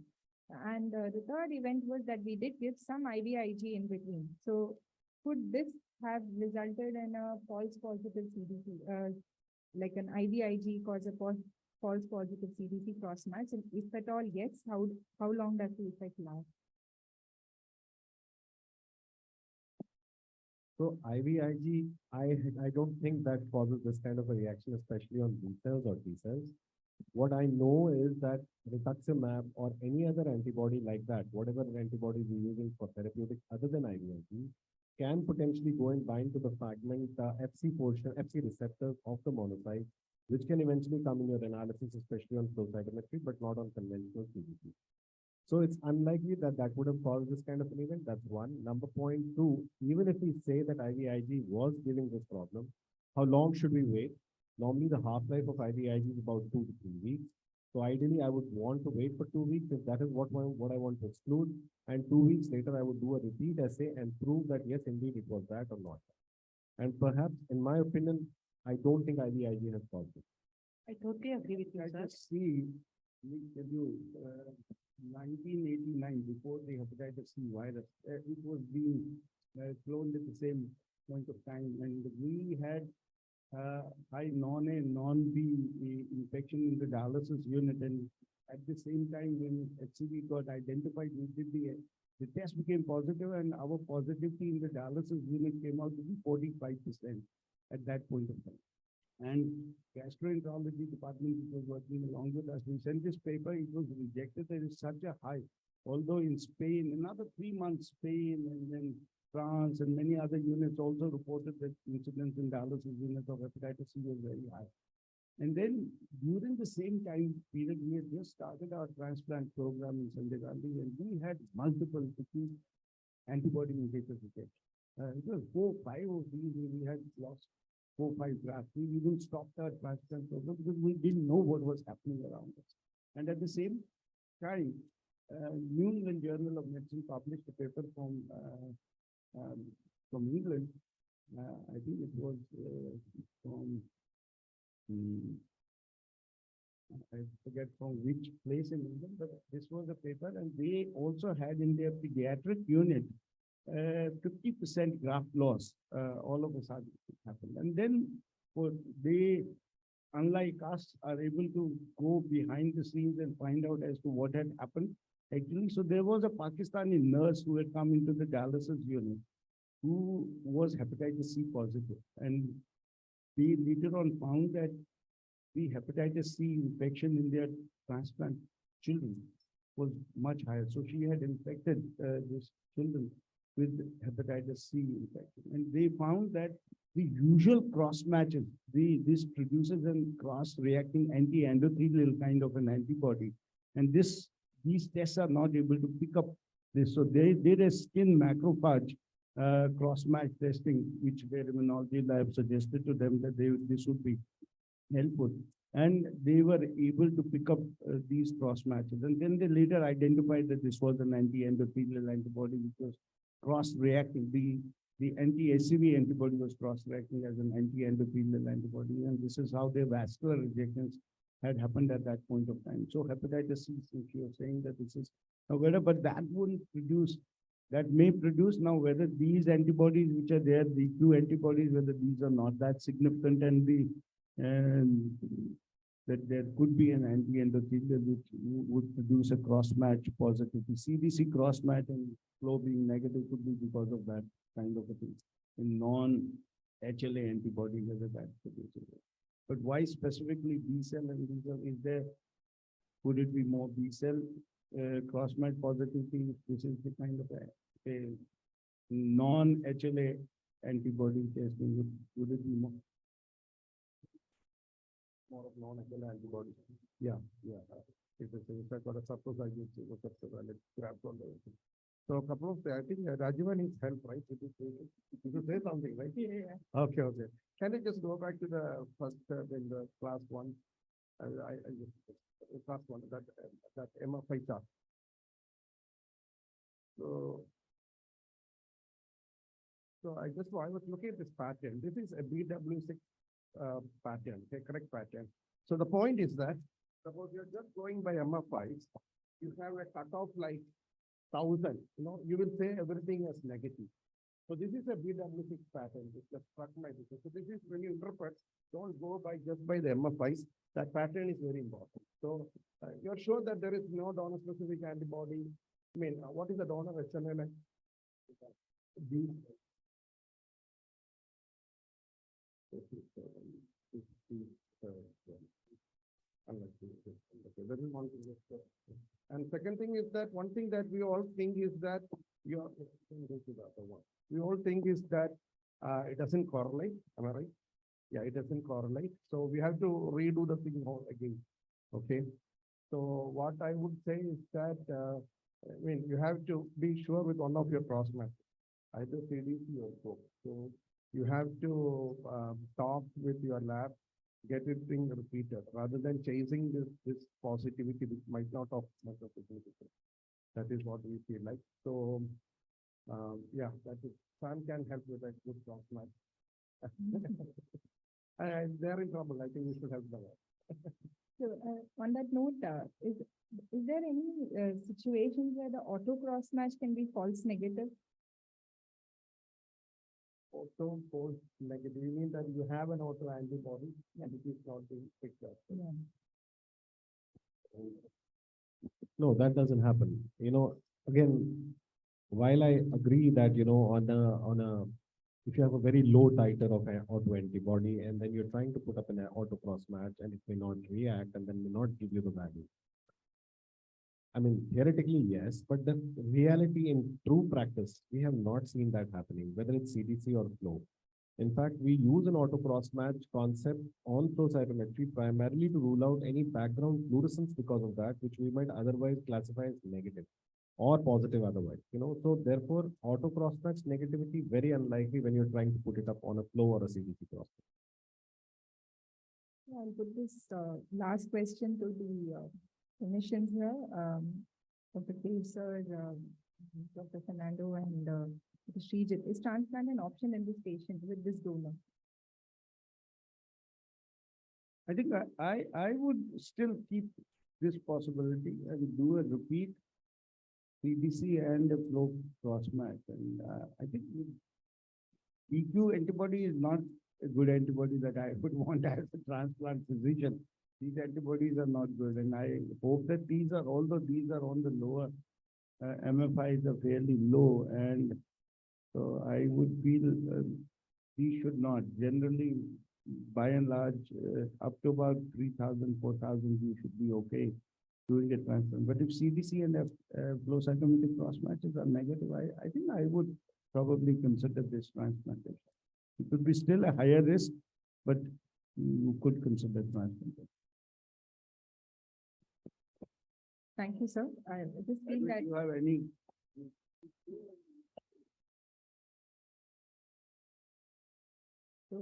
And the third event was that we did give some IVIG in between. So could this have resulted in a false positive CDC, like an IVIG cause a false positive CDC cross match? And if at all, yes, how long does the effect last? So IVIG, I don't think that causes this kind of a reaction, especially on B cells or T cells. What I know is that rituximab or any other antibody like that, whatever antibody you're using for therapeutics other than IVIG, can potentially go and bind to the fragment FC portion, FC receptors of the monocyte, which can eventually come in your analysis, especially on flow cytometry, but not on conventional CBC. So it's unlikely that that would have caused this kind of an event. That's one. Number point two, even if we say that IVIG was giving this problem, how long should we wait? Normally the half-life of IVIG is about 2 to 3 weeks. So ideally I would want to wait for 2 weeks if that is what I want to exclude. And 2 weeks later, I would do a repeat assay and prove that yes, indeed it was that or not. And perhaps, in my opinion, I don't think IVIG has caused it. I totally agree with you, sir. See, let me tell you, 1989, before the hepatitis C virus, it was being cloned at the same point of time, and we had high non-A, non-B infection in the dialysis unit, and at the same time, when HCV got identified, we did the test became positive, and our positivity in the dialysis unit came out to be 45% at that point of time. And gastroenterology department, which was working along with us, we sent this paper, it was rejected. There is such a high, although in Spain, another 3 months, Spain and then France and many other units also reported that incidence in dialysis units of hepatitis C was very high. And then during the same time period, we had just started our transplant program in Sanjay Gandhi, and we had multiple antibody mediated rejection. It was 4, 5 of these, we had lost 4, 5 grafts. We even stopped our transplant program because we didn't know what was happening around us. And at the same time, New England Journal of Medicine published a paper from England. I think it was from, I forget from which place in England, but this was a paper, and they also had in their pediatric unit 50% graft loss, all of a sudden happened. And then they, unlike us, are able to go behind the scenes and find out as to what had happened. Actually, so there was a Pakistani nurse who had come into the dialysis unit who was hepatitis C positive. And we later on found that the hepatitis C infection in their transplant children was much higher. So she had infected these children with hepatitis C infection. And they found that the usual cross matches, this produces a cross-reacting anti-endothelial kind of an antibody. And these tests are not able to pick up this. So they did a skin macrophage cross-match testing, which their immunology lab suggested to them that this would be helpful. And they were able to pick up these cross matches. And then they later identified that this was an anti-endothelial antibody, which was cross-reacting. The anti-HCV antibody was cross-reacting as an anti-endothelial antibody. And this is how their vascular rejections had happened at that point of time. So hepatitis C, since you're saying that this is Now, whether, but that wouldn't produce, that may produce now whether these antibodies which are there, the two antibodies, whether these are not that significant and that there could be an anti-endothelial which would produce a cross-match positivity. CDC cross-match and flow being negative could be because of that kind of a thing. In non-HLA antibody, whether that produces it. But why specifically B cell and B cell? Is there, would it be more B cell cross-match positivity? This is the kind of a non-HLA antibody testing. Would it be more of non-HLA antibody? Yeah. If I got a surplus, I will see what let's grab from there. So a couple of, I think Rajiva needs help, right? Did you say something, right? Yeah. Okay. Can I just go back to the first in the class one? Class one, that Emma Faita. So I was looking at this pattern. This is a BW6 pattern, a correct pattern. So the point is that suppose you're just going by MF5s, you have a cutoff like 1,000, you will say everything is negative. So this is a BW6 pattern, which is struck my business. So this is when you interpret, don't go by just by the MF5s. That pattern is very important. So you're sure that there is no donor specific antibody. I mean, what is the donor HLA like? B. That is one thing. And second thing is that one thing that we all think is that we all think is that it doesn't correlate. Am I right? Yeah, it doesn't correlate. So we have to redo the thing all again. Okay. So what I would say is that you have to be sure with one of your cross matches, either CDC or FOC. So you have to talk with your lab, get it being repeated rather than chasing this positivity which might not have much of significance. That is what we feel like. So yeah, that is, Sam can help with a good cross match. They're in trouble. I think we should help them out. So on that note, is there any situations where the auto cross match can be false negative? Auto false negative. You mean that you have an auto antibody and it is not being picked up? Yeah. No, that doesn't happen. Again, while I agree that, if you have a very low titer of an auto antibody and then you're trying to put up an auto cross match and it may not react and then may not give you the value. I mean, theoretically, yes, but the reality in true practice, we have not seen that happening, whether it's CDC or flow. In fact, we use an auto cross match concept on flow cytometry primarily to rule out any background fluorescence because of that, which we might otherwise classify as negative or positive otherwise. So therefore, auto cross match negativity very unlikely when you're trying to put it up on a flow or a CDC cross match. I'll put this last question to the clinicians here. Dr. Dave, sir, Dr. Fernando, and Dr. Srijit. Is transplant an option in this patient with this donor? I think I would still keep this possibility and do a repeat CDC and a flow cross match. And I think EQ antibody is not a good antibody that I would want as a transplant physician. These antibodies are not good. And I hope that these are, although these are on the lower, MFIs are fairly low. And so I would feel these should not. Generally, by and large, up to about 3,000, 4,000, you should be okay doing a transplant. But if CDC and flow cytometric cross matches are negative, I think I would probably consider this transplantation. It would be still a higher risk, but you could consider transplantation. Thank you, sir. I just feel that. Do you have any? So,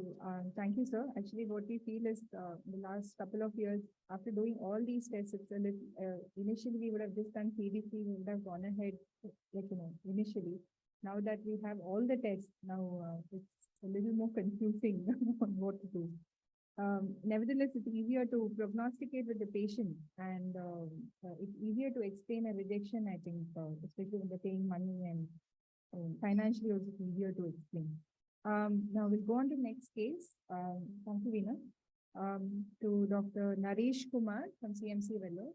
thank you, sir. Actually, what we feel is the last couple of years, after doing all these tests, it's a little, initially we would have just done CDC, we would have gone ahead, initially. Now that we have all the tests, now it's a little more confusing on what to do. Nevertheless, it's easier to prognosticate with the patient and it's easier to explain a rejection, I think, especially when they're paying money and financially also it's easier to explain. Now we'll go on to next case. Thank you, Veena. To Dr. Naresh Kumar from CMC Vellore.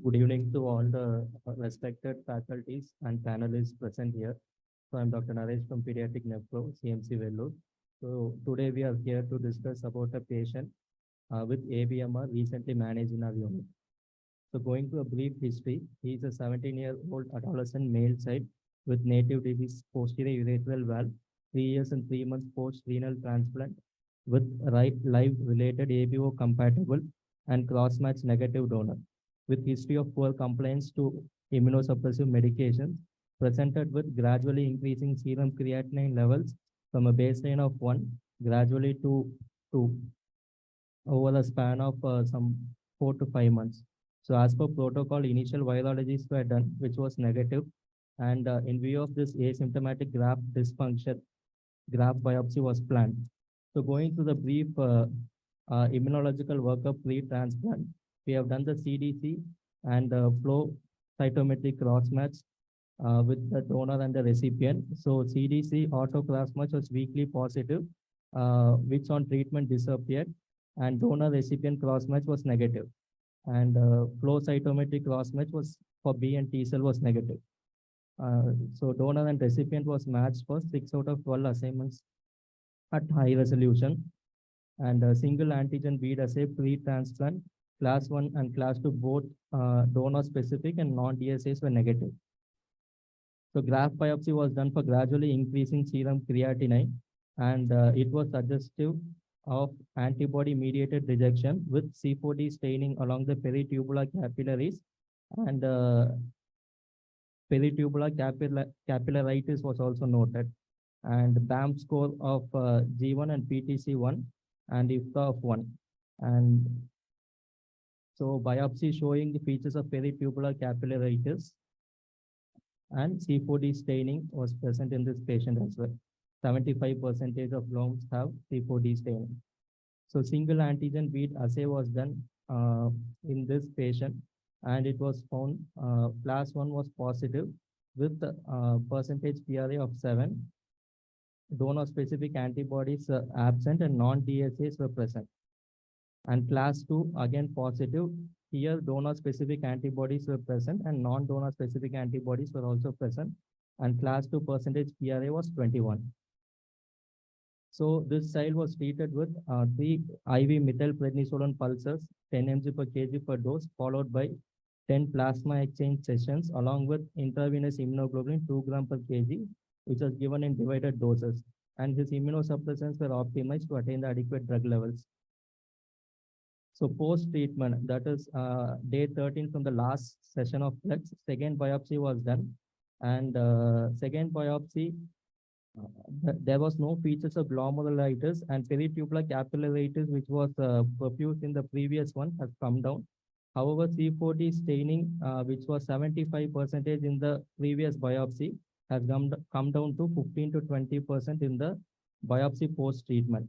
Good evening to all the respected faculties and panelists present here. So I'm Dr. Naresh from Pediatric Nephro, CMC Vellore. So today we are here to discuss about a patient with ABMR recently managed in our unit. So going to a brief history, he is a 17-year-old adolescent male child with native disease posterior urethral valve, 3 years and 3 months post-renal transplant with right live related ABO compatible and cross-match negative donor with history of poor compliance to immunosuppressive medications, presented with gradually increasing serum creatinine levels from a baseline of 1 gradually to 2 over a span of some 4 to 5 months. So as per protocol, initial virologies were done, which was negative. And in view of this asymptomatic graft dysfunction, graft biopsy was planned. So going to the brief immunological workup pre-transplant, we have done the CDC and flow cytometry cross-match with the donor and the recipient. So CDC auto cross-match was weakly positive, which on treatment disappeared, and donor recipient cross-match was negative. And flow cytometry cross-match was for B and T cell was negative. So donor and recipient was matched for 6 out of 12 assignments at high resolution. And a single antigen bead assay pre-transplant, class 1 and class 2 both donor specific and non-DSAs were negative. So graft biopsy was done for gradually increasing serum creatinine, and it was suggestive of antibody-mediated rejection with C4D staining along the peritubular capillaries, and peritubular capillaritis was also noted, and BAM score of G1 and PTC1 and IFTA of 1. And so biopsy showing the features of peritubular capillaritis and C4D staining was present in this patient as well. 75% of lungs have C4D staining. So single antigen bead assay was done in this patient, and it was found class 1 was positive with percentage PRA of 7. Donor specific antibodies absent and non-DSAs were present. And class 2 again positive. Here donor specific antibodies were present and non-donor specific antibodies were also present. And class 2 percentage PRA was 21. So this child was treated with 3 IV methylprednisolone pulses, 10 mg per kg per dose, followed by 10 plasma exchange sessions along with intravenous immunoglobulin 2 gram per kg, which was given in divided doses. And his immunosuppressants were optimized to attain the adequate drug levels. So post-treatment, that is day 13 from the last session of flex, second biopsy was done. And second biopsy, there was no features of glomerulitis, and peritubular capillaritis, which was profuse in the previous one, has come down. However, C4D staining, which was 75% in the previous biopsy, has come down to 15 to 20% in the biopsy post-treatment.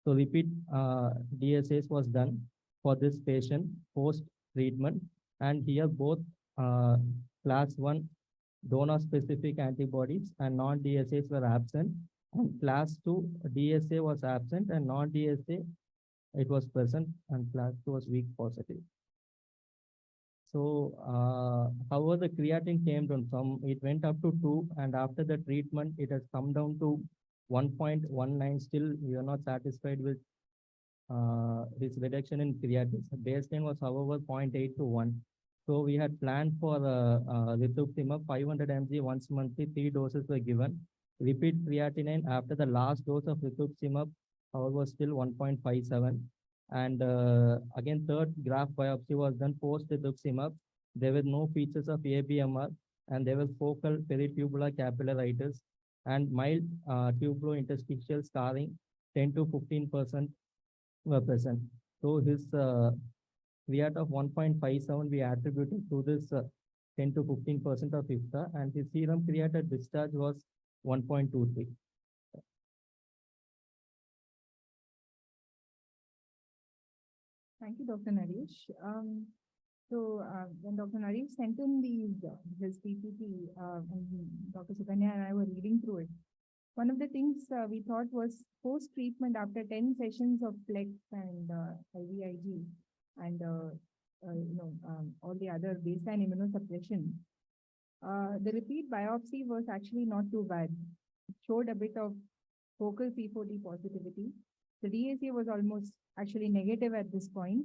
So repeat DSAs was done for this patient post-treatment, and here both class 1 donor-specific antibodies and non-DSAs were absent, and class 2 DSA was absent and non-DSA it was present, and class 2 was weak positive. So, however, the creatine came down from, it went up to 2, and after the treatment, it has come down to 1.19. Still, we are not satisfied with this reduction in creatine. Baseline was, however, 0.8 to 1. So we had planned for rituximab 500 mg once monthly, 3 doses were given. Repeat creatinine after the last dose of rituximab, however, still 1.57. And again, third graft biopsy was done post rituximab. There were no features of ABMR, and there was focal peritubular capillaritis. and mild tubulointerstitial scarring 10 to 15% were present. So his creat of 1.57 we attributed to this 10 to 15% of IFTA, and his serum creat at discharge was 1.23. Thank you, Dr. Naresh. When Dr. Naresh sent in his PPT, and Dr. Sukanya and I were reading through it, one of the things we thought was post-treatment after 10 sessions of PLEX and IVIG and all the other baseline immunosuppression, the repeat biopsy was actually not too bad. It showed a bit of focal C4T positivity. The DAC was almost actually negative at this point,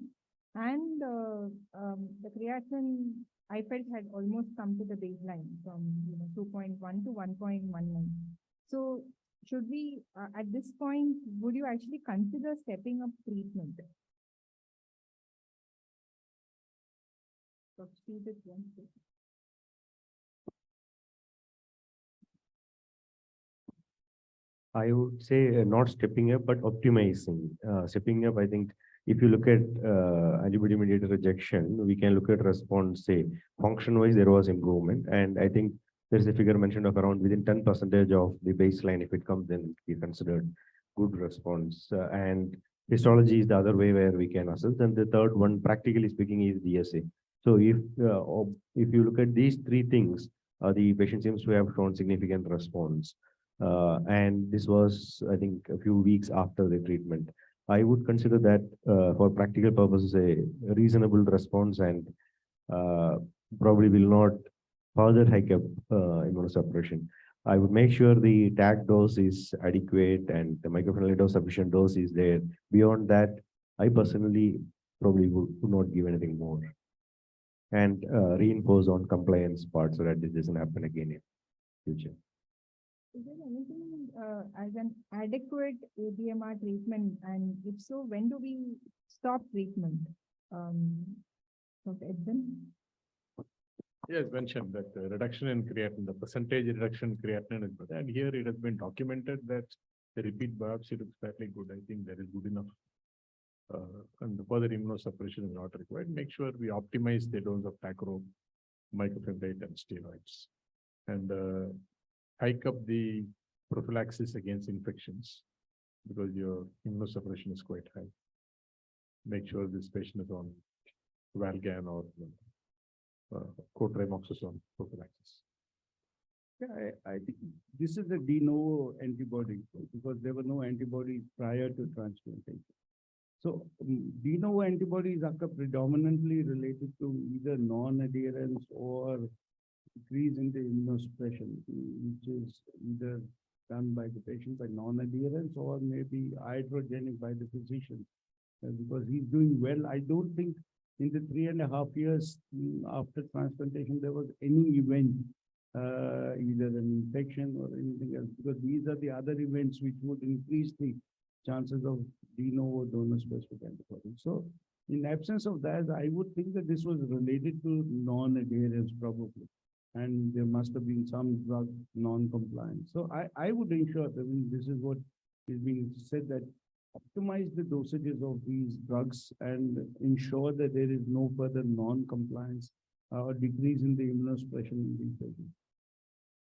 and the creatinine I felt had almost come to the baseline from 2.1 to 1.19. So should we, at this point, would you actually consider stepping up treatment? Dr. Steve, I would say not stepping up, but optimizing. Stepping up, I think if you look at antibody mediated rejection, we can look at response, say, function wise, there was improvement. And I think there's a figure mentioned of around within 10% of the baseline. If it comes, then we considered good response. And histology is the other way where we can assess. And the third one, practically speaking, is DSA. So if you look at these three things, the patient seems to have shown significant response. And this was, I think, a few weeks after the treatment. I would consider that for practical purposes, a reasonable response, and probably will not further hike up immunosuppression. I would make sure the tag dose is adequate and the microphenolate dose sufficient dose is there. Beyond that, I personally probably would not give anything more, and reinforce on compliance part so that this doesn't happen again in future. Is there anything as an adequate ABMR treatment? And if so, when do we stop treatment? Dr. Edwin? Yes, mentioned that the reduction in creatinine, the percentage reduction in creatinine is good. And here it has been documented that the repeat biopsy looks fairly good. I think that is good enough. And the further immunosuppression is not required. Make sure we optimize the dose of tacro, microphenolate, and steroids. And hike up the prophylaxis against infections because your immunosuppression is quite high. Make sure this patient is on Valgan or cotrimoxazole prophylaxis. Yeah, I think this is a de novo antibody because there were no antibodies prior to transplantation. So de novo antibodies are predominantly related to either non-adherence or decrease in the immunosuppression, which is either done by the patient by non-adherence or maybe iatrogenic by the physician. Because he's doing well. I don't think in the 3.5 years after transplantation, there was any event, either an infection or anything else, because these are the other events which would increase the chances of de novo donor-specific antibodies. So in absence of that, I would think that this was related to non-adherence probably. And there must have been some drug non-compliance. So I would ensure that this is what is being said, that optimize the dosages of these drugs and ensure that there is no further non-compliance or decrease in the immunosuppression in these patients.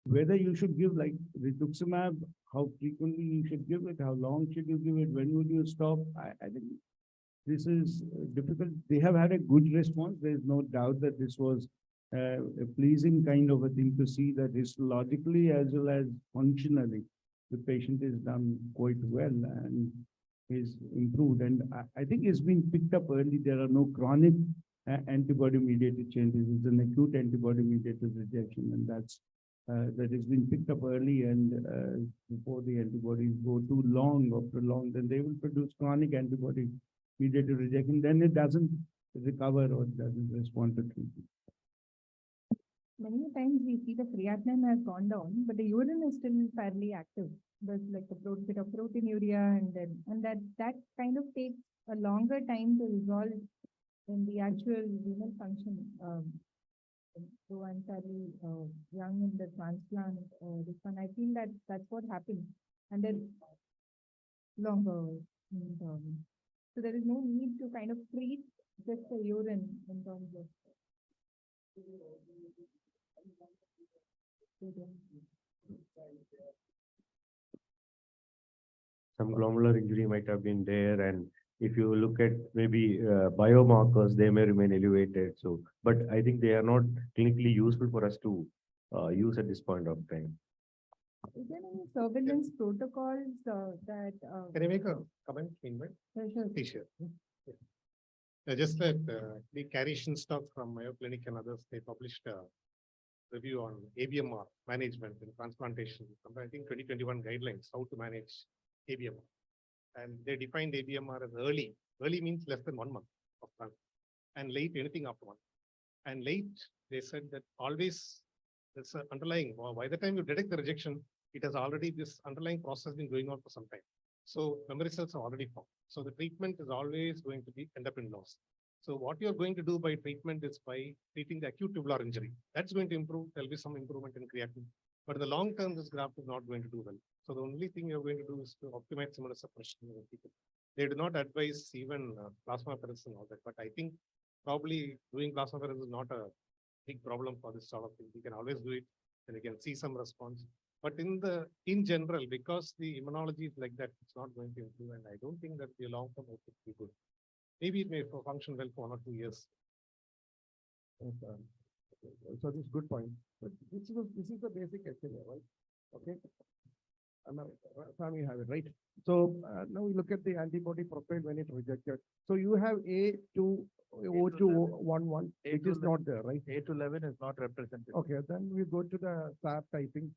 Whether you should give like rituximab, how frequently you should give it, how long should you give it, when would you stop? I think this is difficult. They have had a good response. There is no doubt that this was a pleasing kind of a thing to see that histologically as well as functionally, the patient is done quite well and is improved. And I think it's been picked up early. There are no chronic antibody-mediated changes. It's an acute antibody-mediated rejection, and that has been picked up early. And before the antibodies go too long or prolonged, then they will produce chronic antibody-mediated rejection. Then it doesn't recover or doesn't respond to treatment. Many times we see the creatinine has gone down, but the urine is still fairly active. There's like a bit of proteinuria, and that kind of takes a longer time to resolve in the actual renal function. the ones are young in the transplant, this one, I feel that that's what happened. And then longer. And, so there is no need to kind of treat just the urine in terms of. Some glomerular injury might have been there, and if you look at maybe biomarkers, they may remain elevated. So, but I think they are not clinically useful for us to use at this point of time. Is there any surveillance protocols that? Can I make a comment, meanwhile? Sure. Just that the Carician stuff from Mayo Clinic and others, they published a review on ABMR management in transplantation. I think 2021 guidelines, how to manage ABMR. And they defined ABMR as early. Early means less than 1 month of transplant. And late, anything after 1. And late, they said that always there's an underlying, by the time you detect the rejection, it has already, this underlying process been going on for some time. So memory cells are already formed. So the treatment is always going to end up in loss. So what you're going to do by treatment is by treating the acute tubular injury. That's going to improve. There'll be some improvement in creatinine. But in the long term, this graft is not going to do well. So the only thing you're going to do is to optimize immunosuppression in people. They do not advise even plasmapheresis and all that. But I think probably doing plasmapheresis is not a big problem for this sort of thing. You can always do it and you can see some response. But in general, because the immunology is like that, it's not going to improve. And I don't think that the long term output will be good. Maybe it may function well for 1 or 2 years. So this is good point. But this is the basic HLA, right? Okay. Swami have it, right? So now we look at the antibody profile when it rejected. So you have A2O211, which is not there, right? A211 is not represented. Okay, then we go to the SAP typing.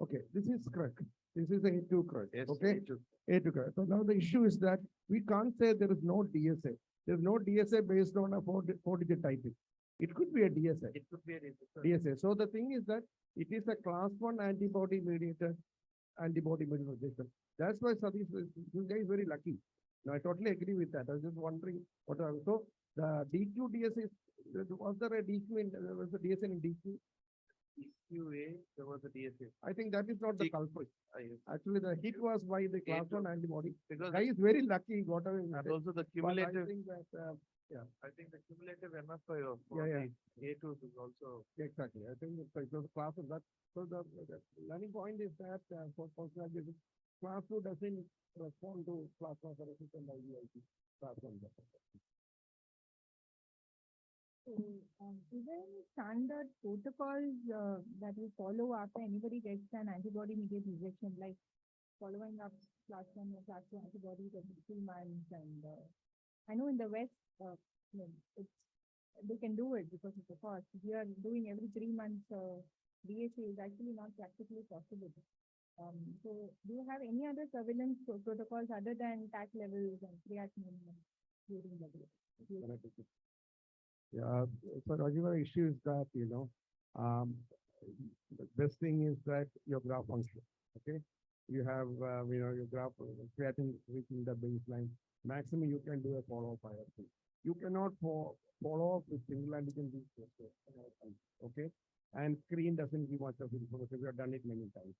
Okay, this is correct. This is A2 correct. Yes, Okay, A2. A2 correct. So now the issue is that we can't say there is no DSA. There's no DSA based on a four-digit typing. It could be a DSA. It could be a DSA. So the thing is that it is a class 1 antibody mediated rejection. That's why Satish, this guy is very lucky. Now I totally agree with that. I was just wondering what are so the DQ DSA was there a DQ in was the DSA in DQ? DQA, there was a DSA. I think that is not the culprit. Yes. Actually, the hit was by the class 1 antibody. Because Guy is very lucky he got away with and it. also the But cumulative. I think that, yeah. I think the cumulative MFI of Yeah. A2 is also. Exactly. I think it was a class of that. So the learning point is that for postgraduate, class 2 doesn't respond to class 1 and IVIP. Class 1. So, is there any standard protocols that you follow after anybody gets an antibody-mediated rejection, like following up class 1 or class 2 antibodies every 3 months? And I know in the West, they can do it because of the cost. If you are doing every 3 months, DSA is actually not practically possible. So, do you have any other surveillance protocols other than TAC levels and creatinine during the day? Yeah, so Rajiva, issue is that, the best thing is that your graph function, okay? You have, your graph creating reaching the baseline. Maximum you can do a follow-up biopsy. You cannot follow up with single antigen, okay? And screen doesn't give much of information. We have done it many times.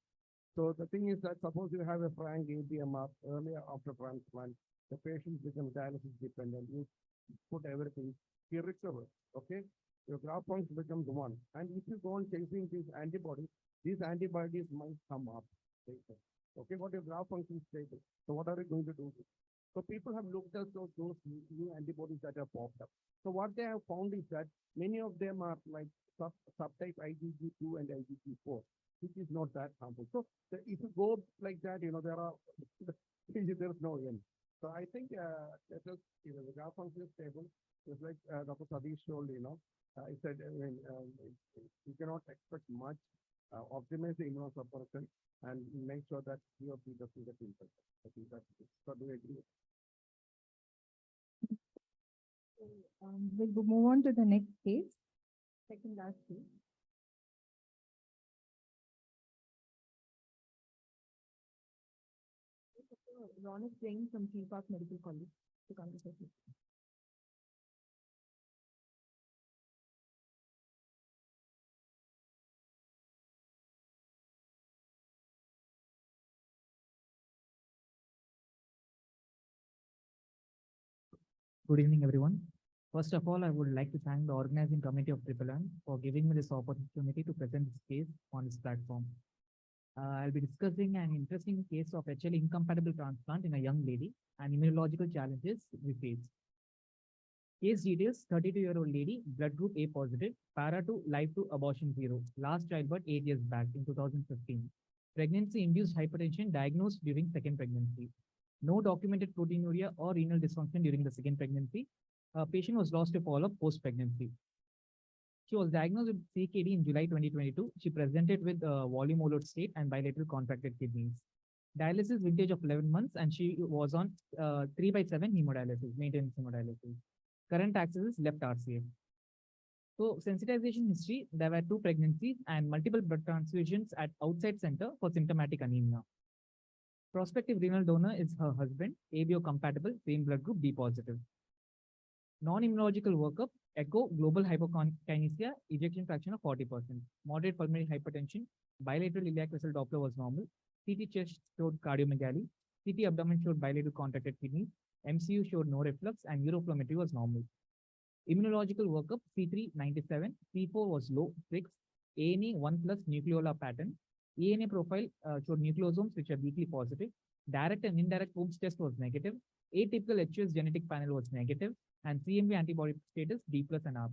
So the thing is that suppose you have a frank ABMR earlier after transplant, the patient becomes dialysis dependent. You put everything, he recovers, okay? Your graph function becomes 1. And if you go on chasing these antibodies might come up. Okay, what your graph function is stable. So what are you going to do? So people have looked at those new antibodies that have popped up. So what they have found is that many of them are like subtype IgG2 and IgG4, which is not that harmful. So if you go like that, there are there's no end. So I think that is, the graph function is stable. Just like Dr. Satish told, I said, you cannot expect much. Optimize the immunosuppression and make sure that you of the people. I think that's it. So do you agree? We'll move on to the next case, second last case. Ron is playing from Key Park Medical College to come to the Good evening, everyone. First of all, I would like to thank the organizing committee of Triple M for giving me this opportunity to present this case on this platform. I'll be discussing an interesting case of HL incompatible transplant in a young lady and immunological challenges we face. Case details: 32-year-old lady, blood group A positive, para 2, live to abortion 0, last childbirth 8 years back in 2015. Pregnancy-induced hypertension diagnosed during second pregnancy. No documented proteinuria or renal dysfunction during the second pregnancy. Patient was lost to follow-up post-pregnancy. She was diagnosed with CKD in July 2022. She presented with volume overload state and bilateral contracted kidneys. Dialysis vintage of 11 months, and she was on 3/7 hemodialysis, maintenance hemodialysis. Current access is left RCA. So sensitization history, there were 2 pregnancies and multiple blood transfusions at outside center for symptomatic anemia. Prospective renal donor is her husband, ABO compatible, same blood group, B positive. Non-immunological workup, echo, global hypokinesia, ejection fraction of 40%. Moderate pulmonary hypertension, bilateral iliac vessel Doppler was normal. CT chest showed cardiomegaly. CT abdomen showed bilateral contracted kidney. MCU showed no reflux and uroflowmetry was normal. Immunological workup, C3 97, C4 was low, 6, ANA 1+ nucleolar pattern. ENA profile showed nucleosomes which are weakly positive. Direct and indirect Coombs test was negative. Atypical HUS genetic panel was negative, and CMV antibody status D+ and R+.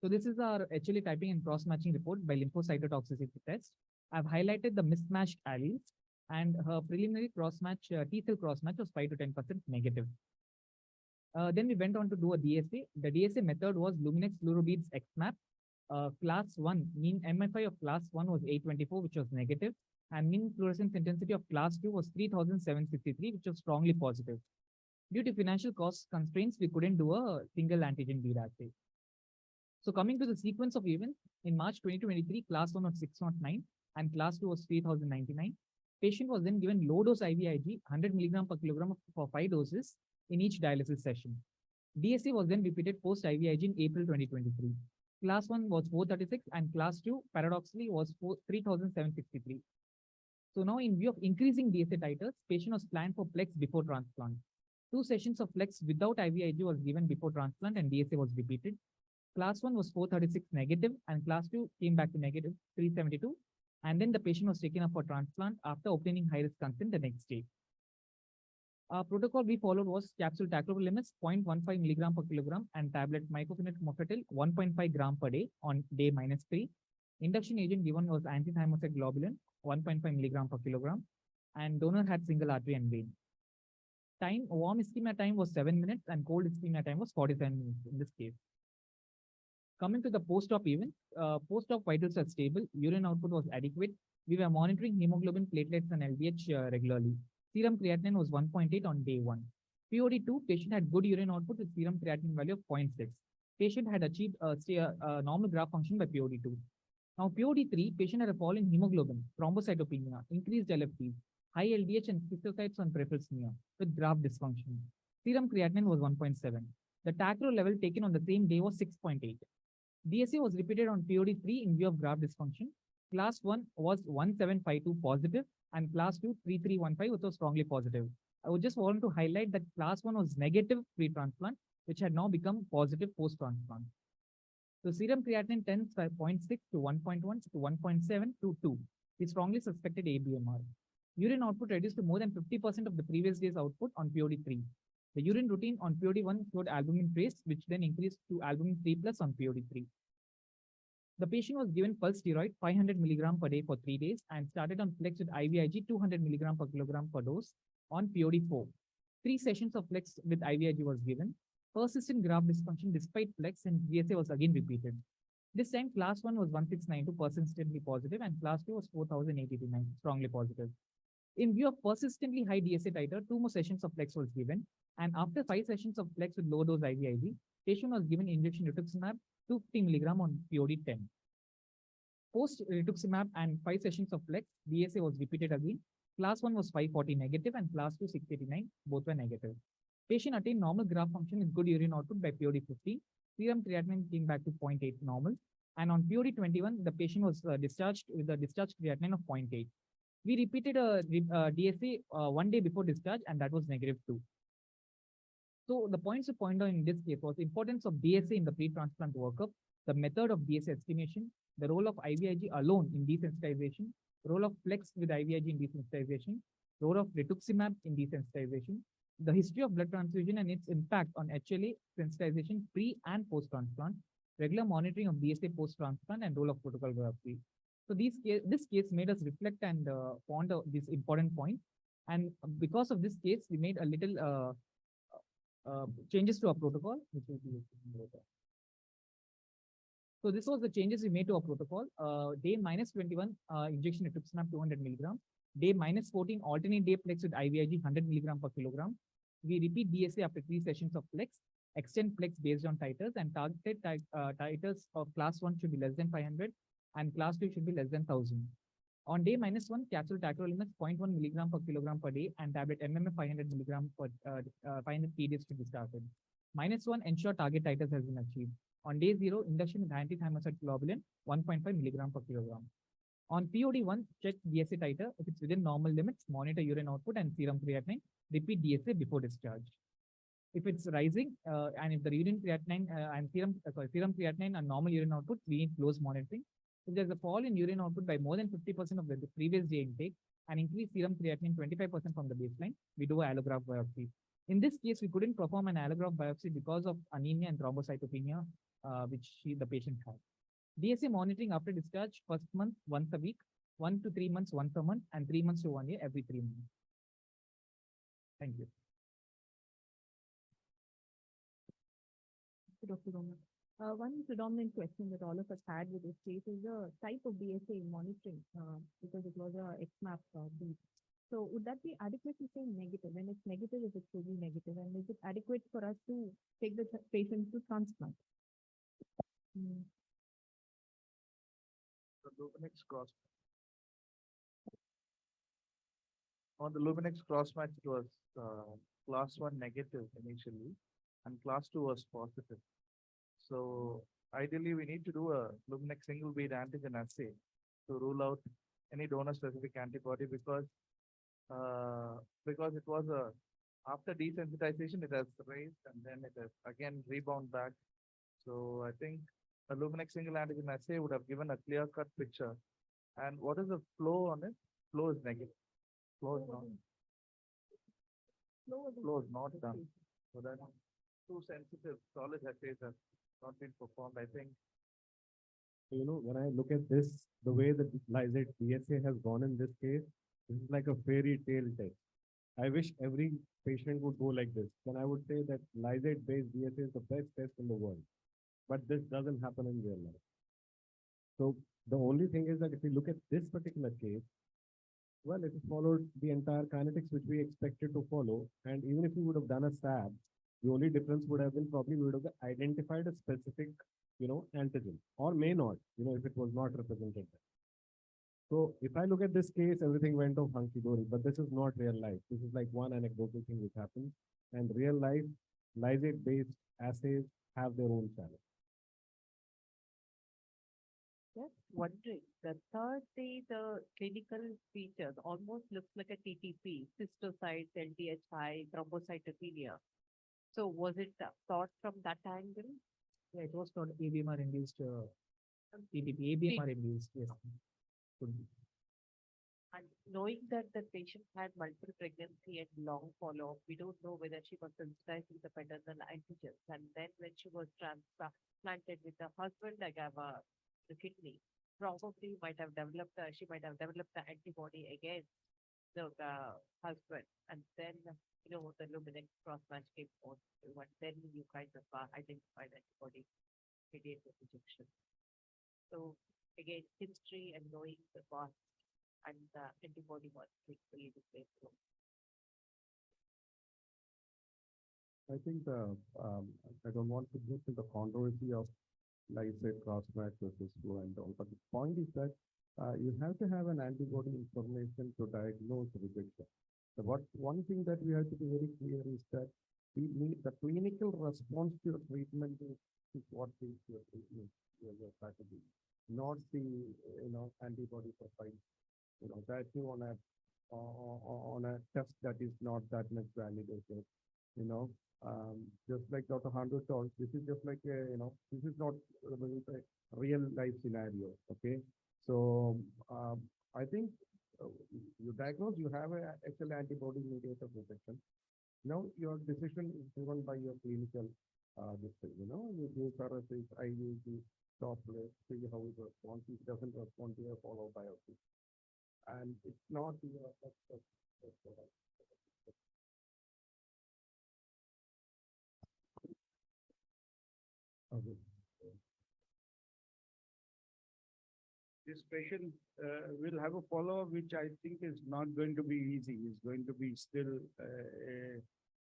So this is our HLA typing and cross-matching report by lymphocytotoxicity test. I've highlighted the mismatched alleles, and her preliminary cross-match, T-cell cross-match was 5 to 10% negative. Then we went on to do a DSA. The DSA method was Luminex fluorobeads XMAP. Class 1, mean MFI of class 1 was 824, which was negative, and mean fluorescence intensity of class 2 was 3763, which was strongly positive. Due to financial cost constraints, we couldn't do a single antigen bead assay. So coming to the sequence of events, in March 2023, class 1 was 609 and class 2 was 3099. Patient was then given low dose IVIG, 100 milligram per kilogram for 5 doses in each dialysis session. DSA was then repeated post IVIG in April 2023. Class 1 was 436 and class 2 paradoxically was 3763. So now in view of increasing DSA titers, patient was planned for flex before transplant. 2 sessions of flex without IVIG was given before transplant and DSA was repeated. Class 1 was 436 negative and class 2 came back to negative 372. And then the patient was taken up for transplant after obtaining high-risk consent the next day. Our protocol we followed was capsule tacrolimus 0.15 milligram per kilogram and tablet mycophenolate mofetil 1.5 gram per day on day -3. Induction agent given was antithymocyte globulin 1.5 milligram per kilogram, and donor had single artery and vein. Time, warm ischemia time was 7 minutes and cold ischemia time was 47 minutes in this case. Coming to the post-op event, post-op vitals are stable, urine output was adequate. We were monitoring hemoglobin, platelets, and LDH regularly. Serum creatinine was 1.8 on day 1. POD2, patient had good urine output with serum creatinine value of 0.6. Patient had achieved normal graft function by POD2. Now, POD3, patient had a fall in hemoglobin, thrombocytopenia, increased LFTs, high LDH and schistocytes on peripheral smear with graft dysfunction. Serum creatinine was 1.7. The tacro level taken on the same day was 6.8. DSA was repeated on POD3 in view of graft dysfunction. Class 1 was 1752 positive and class 2 3315, which was strongly positive. I would just want to highlight that class 1 was negative pre-transplant, which had now become positive post-transplant. So serum creatinine tends by 0.6 to 1.1 to 1.7 to 2. We strongly suspected ABMR. Urine output reduced to more than 50% of the previous day's output on POD3. The urine routine on POD1 showed albumin trace, which then increased to albumin 3+ on POD3. The patient was given pulse steroid 500 milligram per day for 3 days and started on flex with IVIG 200 milligram per kilogram per dose on POD4. 3 sessions of flex with IVIG was given. Persistent graft dysfunction despite flex and DSA was again repeated. This time class 1 was 1692 persistently positive and class 2 was 4089 strongly positive. In view of persistently high DSA titer, 2 more sessions of flex was given, and after 5 sessions of flex with low dose IVIG, patient was given injection rituximab 250 milligram on POD10. Post rituximab and 5 sessions of flex, DSA was repeated again. Class 1 was 540 negative and class 2 689, both were negative. Patient attained normal graft function with good urine output by POD15. Serum creatinine came back to 0.8 normal, and on POD21, the patient was discharged with a discharge creatinine of 0.8. We repeated a DSA 1 day before discharge, and that was -2. So the points to point out in this case was importance of DSA in the pre-transplant workup, the method of DSA estimation, the role of IVIG alone in desensitization, role of flex with IVIG in desensitization, role of rituximab in desensitization, the history of blood transfusion and its impact on HLA sensitization pre and post-transplant, regular monitoring of DSA post-transplant, and role of protocol biopsy. So this case made us reflect and pond this important point. And because of this case, we made a little changes to our protocol, which will be later. So this was the changes we made to our protocol. Day -21, injection rituximab 200 milligram. Day -14, alternate day flex with IVIG 100 milligram per kilogram. We repeat DSA after 3 sessions of flex, extend flex based on titers, and targeted titers of class 1 should be less than 500 and class 2 should be less than 1000. On day -1, capsule tacrolimus 0.1 milligram per kilogram per day and tablet MMF 500 milligram per 500 PDs should be started. -1, ensure target titers has been achieved. On day 0, induction with anti-thymocyte globulin 1.5 milligram per kilogram. On POD1, check DSA titer. If it's within normal limits, monitor urine output and serum creatinine. Repeat DSA before discharge. If it's rising and if the urine creatinine and serum creatinine and normal urine output, we need close monitoring. If there's a fall in urine output by more than 50% of the previous day intake and increase serum creatinine 25% from the baseline, we do an allograft biopsy. In this case, we couldn't perform an allograft biopsy because of anemia and thrombocytopenia, which the patient had. DSA monitoring after discharge, first month once a week, 1 to 3 months once a month, and 3 months to 1 year every 3 months. Thank you. Dr. Roman. One predominant question that all of us had with this case is the type of DSA monitoring, because it was a XMAP beat. So would that be adequate to say negative? When it's negative, is it truly negative? And is it adequate for us to take the patient to transplant? The Luminex cross. On the Luminex cross match, it was class 1 negative initially, and class 2 was positive. So ideally, we need to do a Luminex single bead antigen assay to rule out any donor specific antibody because it was after desensitization, it has raised and then it has again rebound back. So I think a Luminex single antigen assay would have given a clear cut picture. And what is the flow on it? Flow is negative. Flow is not. Flow is not done. So that too sensitive solid assays have not been performed, I think. You know, when I look at this, the way that lysate DSA has gone in this case, this is like a fairy tale test. I wish every patient would go like this. Then I would say that lysate based DSA is the best test in the world. But this doesn't happen in real life. So the only thing is that if you look at this particular case, well, it followed the entire kinetics which we expected to follow. And even if we would have done a SAB, the only difference would have been probably we would have identified a specific, antigen, or may not, if it was not represented there. So if I look at this case, everything went off hunky-dory, but this is not real life. This is like one anecdotal thing which happens, and real life lysate-based assays have their own challenge. Just wondering, the third day, the clinical features almost looks like a TTP, cystocytes, LDH high, thrombocytopenia. So was it thought from that angle? Yeah, it was not ABMR induced TTP, ABMR induced, yes. Could be. And knowing that the patient had multiple pregnancy and long follow-up, we don't know whether she was sensitized to the paternal antigens. And then when she was transplanted with the husband, I gave the kidney, probably might have developed, she might have developed the antibody against the husband. And then, the Luminex cross-match came on, and then you kind of identified antibody mediated rejection. So again, history and knowing the past and the antibody was really the same. I think I don't want to get into the controversy of lysate cross-match versus flow and all, but the point is that you have to have an antibody information to diagnose rejection. So one thing that we have to be very clear is that we need the clinical response to your treatment is what is your treatment, your strategy, not the antibody profile. That you on a test that is not that much validated. just like Dr. Hando told, this is just like a, this is not a real life scenario. Okay, so I think you diagnose, you have a actual antibody mediated rejection. Now your decision is driven by your clinical this thing, you do paralysis, IUG, stop, see how it responds. If it doesn't respond to a follow biopsy. And it's not your okay. This patient will have a follow-up, which I think is not going to be easy. It's going to be still a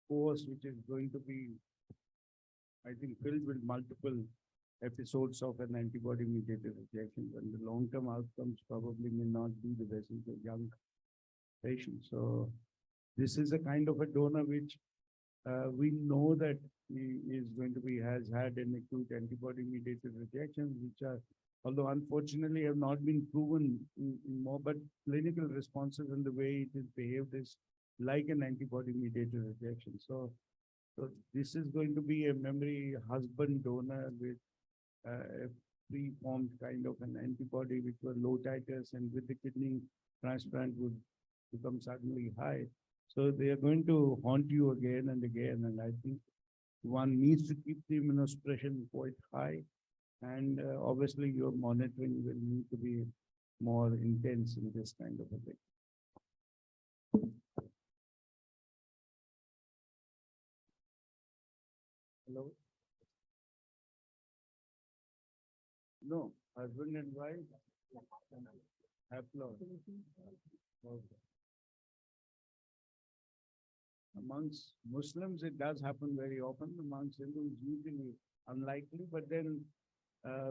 course which is going to be, I think, filled with multiple episodes of an antibody-mediated rejection, and the long-term outcomes probably may not be the best in the young patient. So this is a kind of a donor which we know that he is going to be, has had an acute antibody-mediated rejection, which are, although unfortunately have not been proven in more, but clinical responses and the way it is behaved is like an antibody-mediated rejection. So this is going to be a memory husband donor with a pre-formed kind of an antibody which were low titers, and with the kidney transplant would become suddenly high. So they are going to haunt you again and again, and I think one needs to keep the immunosuppression quite high, and obviously your monitoring will need to be more intense in this kind of a thing. Hello? No, husband and wife have lost. Okay. Amongst Muslims, it does happen very often. Amongst Hindus, usually unlikely, but then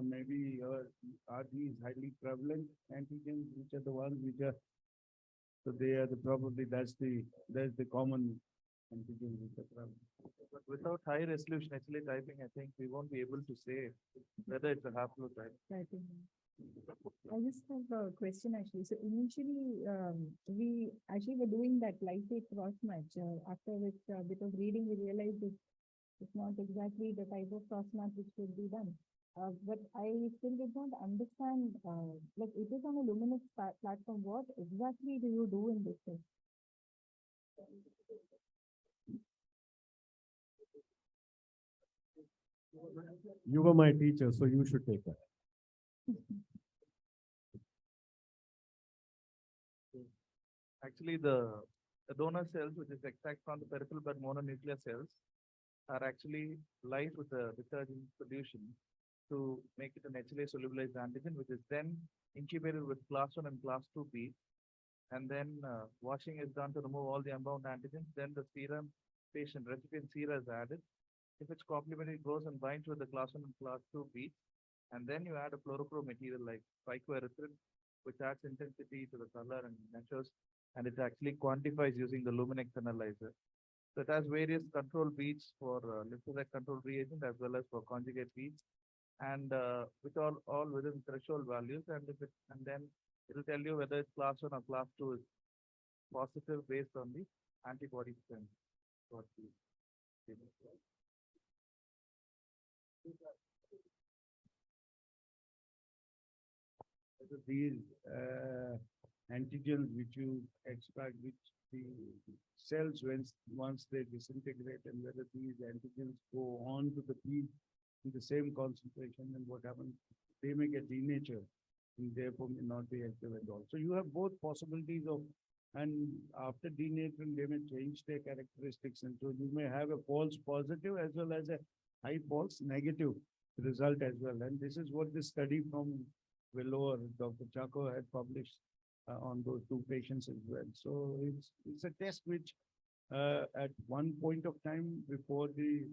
maybe are these highly prevalent antigens, which are the ones which are, so they are probably that's the common antigen which are prevalent. But without high resolution HLA typing, I think we won't be able to say whether it's a haplotype. I just have a question actually. So initially, we actually were doing that lightweight cross match. After which bit of reading, we realized it's not exactly the type of cross match which should be done. But I still did not understand, like it is on a Luminous platform. What exactly do you do in this thing? You were my teacher, so you should take that. Actually, the donor cells, which is extract from the peripheral blood mononuclear cells, are actually lysed with a detergent solution to make it an HLA solubilized antigen, which is then incubated with class 1 and class 2 beads. And then washing is done to remove all the unbound antigens. Then the serum patient recipient sera is added. If it's complementary, it goes and binds with the class 1 and class 2 beads. And then you add a fluorochro material like phycoerythrin, which adds intensity to the color and measures, and it actually quantifies using the Luminex analyzer. So it has various control beads for lymphocyte control reagent as well as for conjugate beads, and with all within threshold values. And then it'll tell you whether it's class 1 or class 2 is positive based on the antibody strength. These antigens which you extract, which the cells once they disintegrate, and whether these antigens go on to the feed in the same concentration, and what happens, they may get denatured and therefore may not be active at all. So you have both possibilities of, and after denaturing, they may change their characteristics, and so you may have a false positive as well as a high false negative result as well. And this is what the study from Vellore, Dr. Chaco had published on those two patients as well. So it's a test which at one point of time before the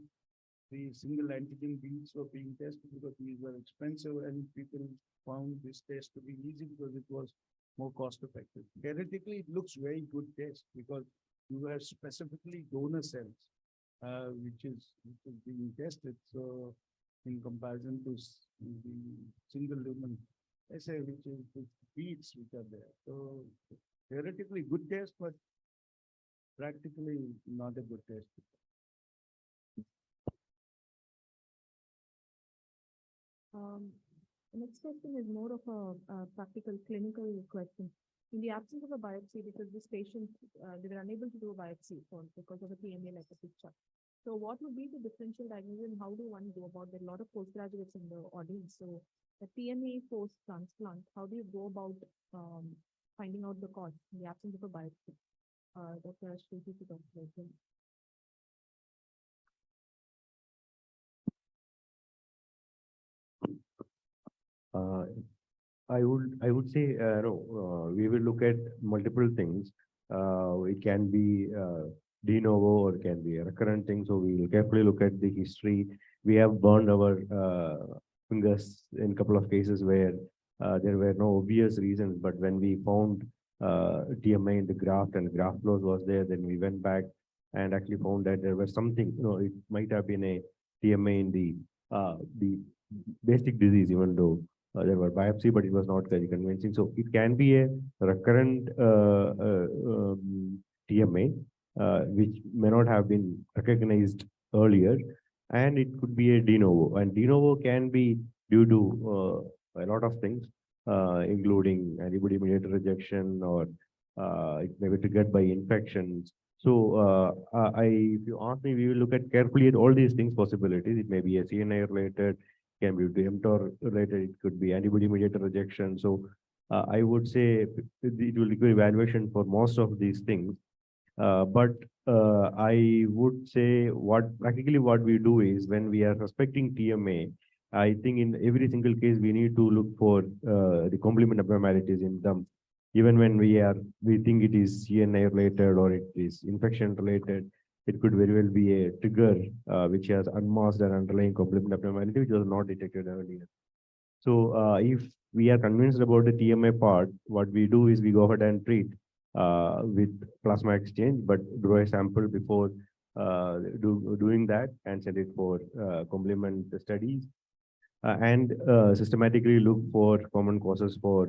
single antigen beads were being tested, because these were expensive, and people found this test to be easy because it was more cost effective. Theoretically, it looks very good test because you have specifically donor cells, which is being tested. So in comparison to the single lumen assay, which is the beads which are there. So theoretically good test, but practically not a good test. The next question is more of a practical clinical question. In the absence of a biopsy, because this patient, they were unable to do a biopsy because of a TMA like a picture. So what would be the differential diagnosis and how do one go about? There are a lot of postgraduates in the audience. So the TMA post-transplant, how do you go about finding out the cause in the absence of a biopsy? Dr. Shruti, Dr. Uh, I would say, no, we will look at multiple things. It can be de novo or it can be a recurrent thing. So we will carefully look at the history. We have burned our fingers in a couple of cases where there were no obvious reasons, but when we found TMA in the graft and graft loss was there, then we went back and actually found that there was something, it might have been a TMA in the basic disease, even though there were biopsy, but it was not very convincing. So it can be a recurrent TMA, which may not have been recognized earlier, and it could be a de novo. And de novo can be due to a lot of things, including antibody-mediated rejection, or it may be triggered by infections. So if you ask me, we will look at carefully at all these things possibilities. It may be a CNI related, can be mTOR related, it could be antibody-mediated rejection. So I would say it will require evaluation for most of these things. But I would say practically what we do is when we are suspecting TMA, I think in every single case we need to look for the complement abnormalities in them. Even when we think it is CNI related or it is infection related, it could very well be a trigger which has unmasked an underlying complement abnormality which was not detected earlier. So if we are convinced about the TMA part, what we do is we go ahead and treat with plasma exchange, but draw a sample before doing that and send it for complement studies, and systematically look for common causes for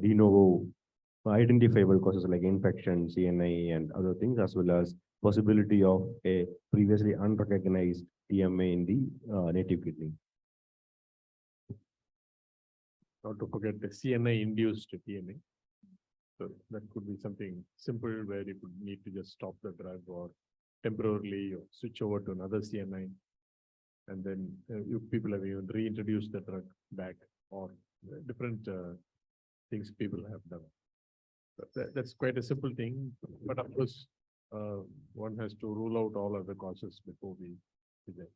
de novo identifiable causes like infection, CNI, and other things, as well as possibility of a previously unrecognized TMA in the native kidney. Not to forget the CNI induced TMA. So that could be something simple where you could need to just stop the drug or temporarily switch over to another CNI. And then you people have even reintroduced the drug back, or different things people have done. That's quite a simple thing, but of course, one has to rule out all other causes before we do that.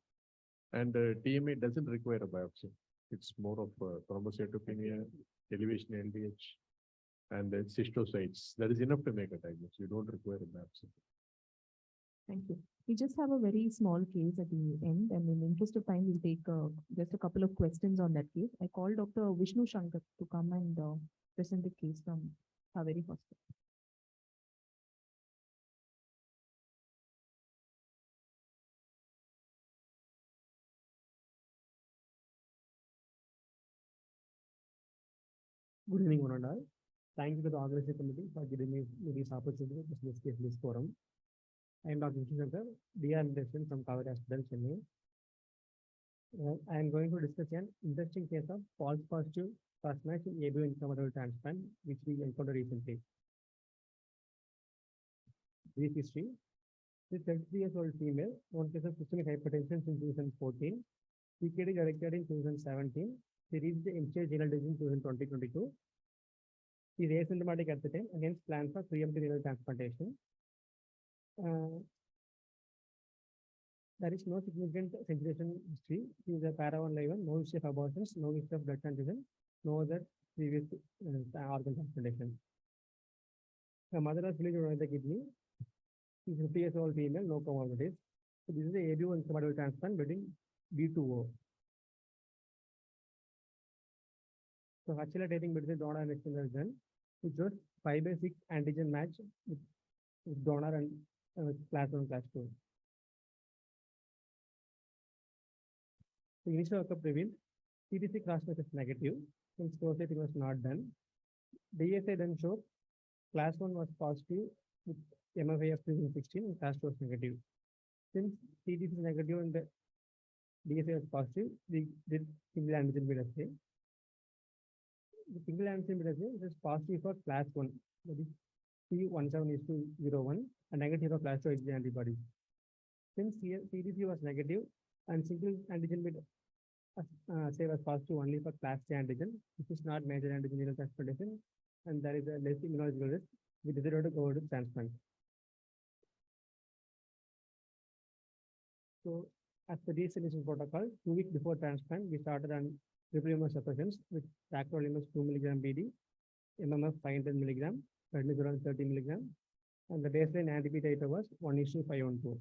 And TMA doesn't require a biopsy. It's more of thrombocytopenia, elevation LDH, and then cystocytes. That is enough to make a diagnosis. You don't require a biopsy. Thank you. We just have a very small case at the end, and in the interest of time, we'll take just a couple of questions on that case. I called Dr. Vishnu Shankar to come and present the case from Haveri Hospital. Good evening, one and all. Thank you to the organizing committee for giving me this opportunity to discuss this forum. I am Dr. Vishnu Shankar, DR Medicine from Haveri Hospital, Chennai. I am going to discuss an interesting case of false positive cross-match in ABO inflammatory transplant, which we encountered recently. Brief history. This 33-year-old female, one case of systemic hypertension since 2014, CKD directed in 2017. She reached the end-stage renal disease in 2022. She is asymptomatic at the time, hence plans for preemptive renal transplantation. There is no significant sensitization history. She is a para-1 live one, no history of abortions, no history of blood transfusion, no other previous organ transplantation. Her mother was released from the kidney. She is 50 years old female, no comorbidities. So this is the ABO inflammatory transplant between B2O. So HLA dating between donor and recipient is done. It shows 5/6 antigen match with donor and class 1, class 2. The initial workup revealed CTC cross-match is negative, since cross-matching was not done. DSA then showed class 1 was positive with MFI of 2016 and class 2 was negative. Since CTC is negative and the DSA was positive, we did single antigen beta assay. The single antigen beta assay is positive for class 1, that is C17:01, and negative for class 2 IgG antibodies. Since here CDC was negative and single antigen beta assay was positive only for class C antigen, which is not major antigen transplantation, and there is a less immunological risk, we decided to go to transplant. So as per de-escalation protocol, 2 weeks before transplant, we started on triple immunosuppressions with tacrolimus 2 mg BD, MMF 500 mg, prednisolone 30 mg, and the baseline antibody titer was 1:512.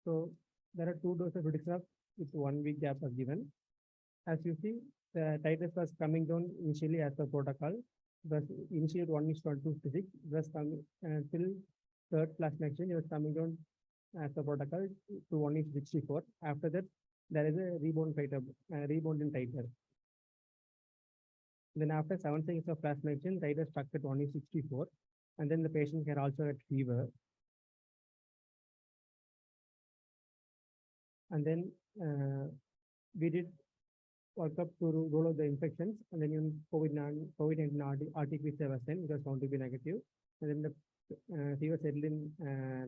So there are 2 doses of rituximab with 1 week gap was given. As you see, the titers was coming down initially as per protocol. But initially at 1:26, was coming till third plasma exchange, it was coming down as per protocol to 1:64. After that, there is a rebound in titer. Then after 7 seconds of plasma exchange, titer stuck at 1:64, and then the patient can also had fever. And then we did work up to rule out the infections, and then in COVID-19 RT-PCR was sent, it was found to be negative. And then the fever settled in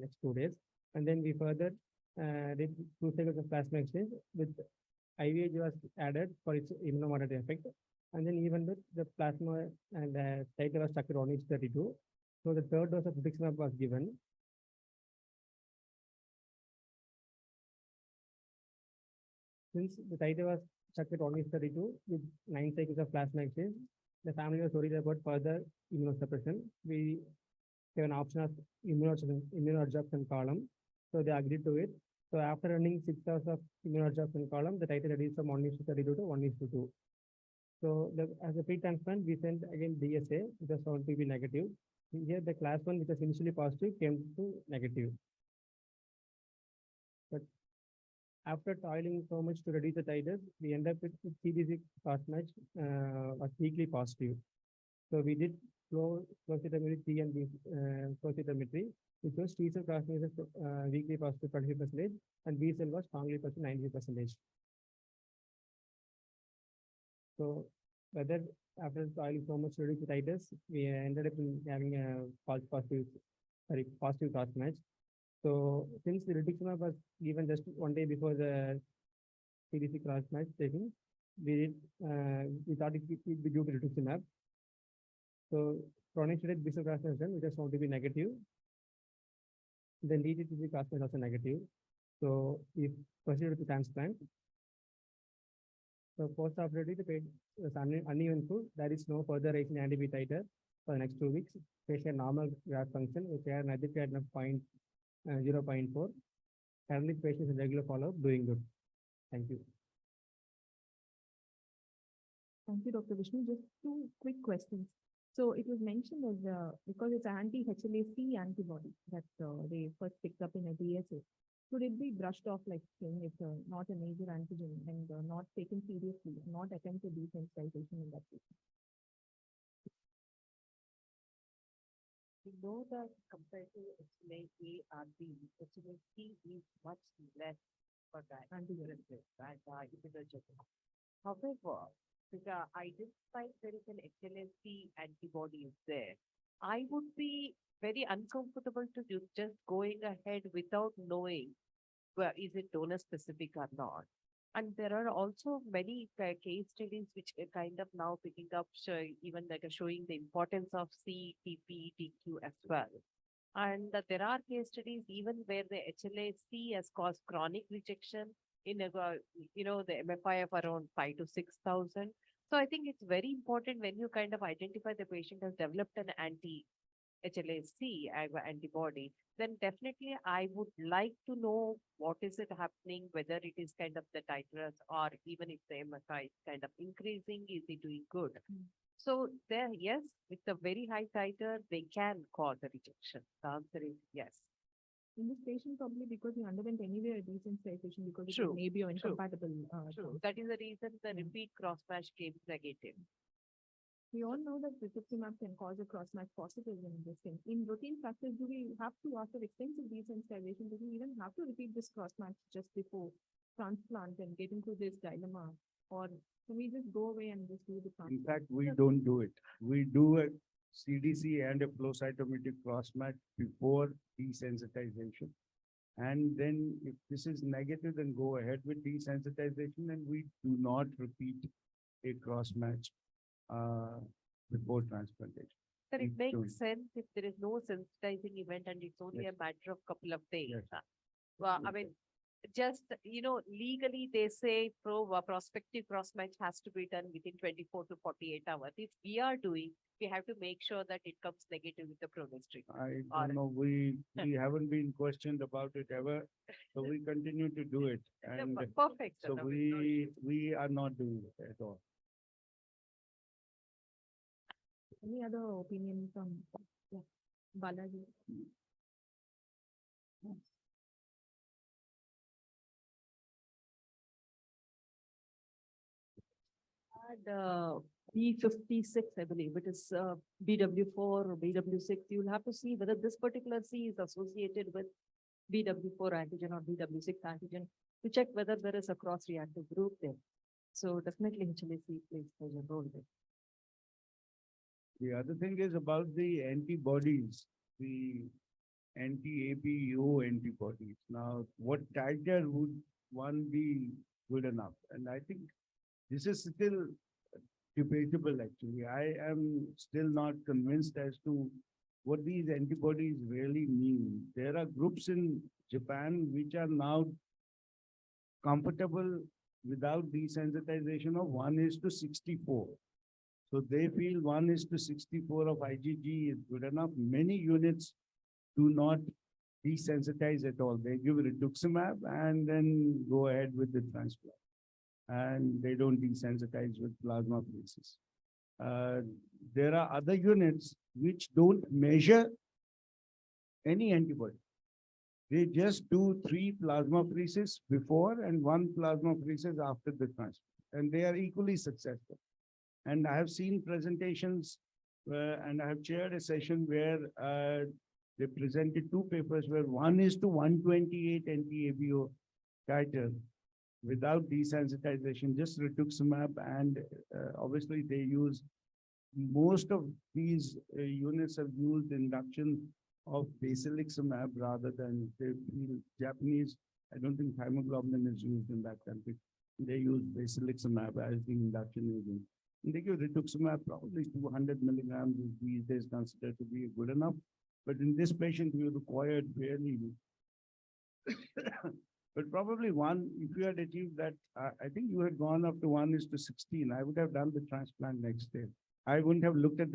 next 2 days. And then we further did 2 cycles of plasma exchange with IVIG was added for its immunomodulating effect. And then even with the plasma and titer was stuck at 1:32. So the third dose of rituximab was given. Since the titer was stuck at 1:32 with 9 cycles of plasma exchange, the family was worried about further immunosuppression. We have an option of immunoadjuvant column, so they agreed to it. So after running 6 hours of immunoadjuvant column, the titer reduced from 1:32 to 1:2. So as a pre-transplant, we sent again DSA, which was found to be negative. Here the class 1, which was initially positive, came to negative. But after toiling so much to reduce the titers, we end up with CDC cross-match was weakly positive. So we did flow cytometry T and B flow cytometry, which was T cell cross-match weakly positive 25%, and B cell was strongly positive 90%. So whether after toiling so much to reduce the titers, we ended up having a positive cross-match. So since the rituximab was given just 1 day before the CDC cross-match taking, we thought it would be due to rituximab. So chronic stated B cell cross-match, which was found to be negative. Then DTTC cross-match also negative. So we proceeded to transplant. So post-operatively, the patient was uneventful. There is no further rise in antibody titer for the next 2 weeks. Patient normal graft function, which had an adequate of 0.4. Currently, patients in regular follow-up doing good. Thank you. Thank you, Dr. Vishnu. Just 2 quick questions. So it was mentioned as because it's anti-HLA-C antibody that they first picked up in a DSA. Should it be brushed off like saying it's not a major antigen and not taken seriously, not attempt to desensitization in that case? We know that compared to HLA-A and B, HLA-C is much less for that antigen, right? However, because identified there is an HLA-C antibody is there, I would be very uncomfortable to just going ahead without knowing, well, is it donor specific or not. And there are also many case studies which are kind of now picking up, even like showing the importance of CTP, TQ as well. And there are case studies even where the HLA-C has caused chronic rejection in the MFI of around 5,000 to 6,000. So I think it's very important when you kind of identify the patient has developed an anti-HLA-C antibody, then definitely I would like to know what is it happening, whether it is kind of the titers or even if the MFI is kind of increasing, is it doing good? So there, yes, with the very high titer, they can cause a rejection. The answer is yes. In this patient, probably because he underwent anyway a desensitization because it may be incompatible. That is the reason the repeat cross-match came negative. We all know that rituximab can cause a cross-match positive in this thing. In routine practice, do we have to, after extensive desensitization, do we even have to repeat this cross-match just before transplant and get into this dilemma? Or can we just go away and just do the transplant? In fact, we don't do it. We do a CDC and a flow cytometric cross match before desensitization. And then if this is negative, then go ahead with desensitization, and we do not repeat a cross match before transplantation. Sir, it We don't. makes sense if there is no sensitizing event and it's only Yes. a matter of couple of days. Yes. Well, I mean, just, legally they say prospective cross match has to be done within 24 to 48 hours. If we are doing, we have to make sure that it comes negative with the prognostic. I Or- don't know, we haven't been questioned about it ever, so we continue to do it. And Perfect. sir. so No, it's not- we are not doing it at all. Any other opinion from, yeah, Balaji? And B56, I believe, it is BW4 or BW6. You'll have to see whether this particular C is associated with BW4 antigen or BW6 antigen to check whether there is a cross-reactive group there. So definitely HLA-C plays a role there. The other thing is about the antibodies, the anti-APO antibodies. Now, what titer would one be good enough? And I think this is still debatable, actually. I am still not convinced as to what these antibodies really mean. There are groups in Japan which are now comfortable without desensitization of 1:64. So they feel 1:64 of IgG is good enough. Many units do not desensitize at all. They give rituximab and then go ahead with the transplant. And they don't desensitize with plasmapheresis. There are other units which don't measure any antibody. They just do 3 plasmapheresis before and 1 plasmapheresis after the transplant. And they are equally successful. And I have seen presentations and I have chaired a session where they presented 2 papers where 1:128 anti-ABO titer without desensitization, just rituximab, and obviously they use, most of these units have used induction of basiliximab rather than Japanese. I don't think hemoglobin is used in that country. They use basiliximab as the induction agent. And they give rituximab, probably 200 milligrams is these days considered to be good enough. But in this patient, we required barely. But probably if you had achieved that, I think you had gone up to 1:16. I would have done the transplant next day. I wouldn't have looked at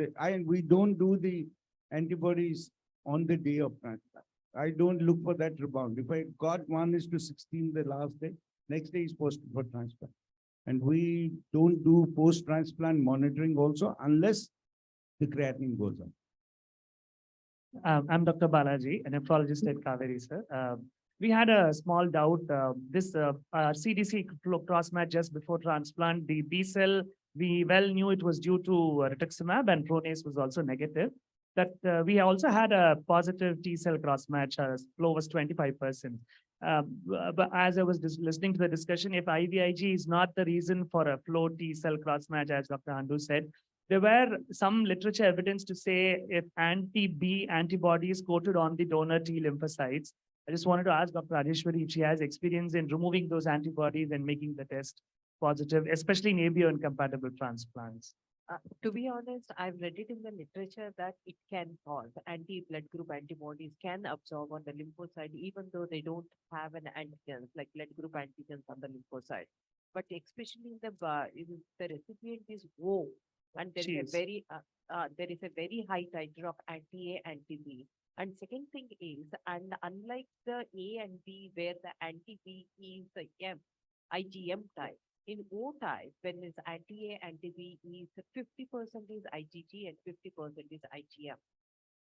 we don't do the antibodies on the day of transplant. I don't look for that rebound. If I got 1:16 the last day, next day is posted for transplant. And we don't do post-transplant monitoring also unless the creatinine goes up. I'm Dr. Balaji, a nephrologist at Kaveri, sir. We had a small doubt, this CDC cross match just before transplant, the B cell, we well knew it was due to rituximab and pronase was also negative. That we also had a positive T cell cross match, flow was 25%. But as I was listening to the discussion, if IVIG is not the reason for a flow T cell cross match, as Dr. Handu said, there were some literature evidence to say if anti-B antibodies coated on the donor T lymphocytes. I just wanted to ask Dr. Rajeshwari if she has experience in removing those antibodies and making the test positive, especially in ABO incompatible transplants. To be honest, I've read it in the literature that it can cause anti-blood group antibodies can absorb on the lymphocyte, even though they don't have an antigens like blood group antigens on the lymphocyte. But especially in if the recipient is O, and there is a very high titer of anti-A, anti-B. And second thing is, and unlike the A and B, where the anti-B is the IgM type, in O type, when it's anti-A, anti-B is 50% is IgG and 50% is IgM.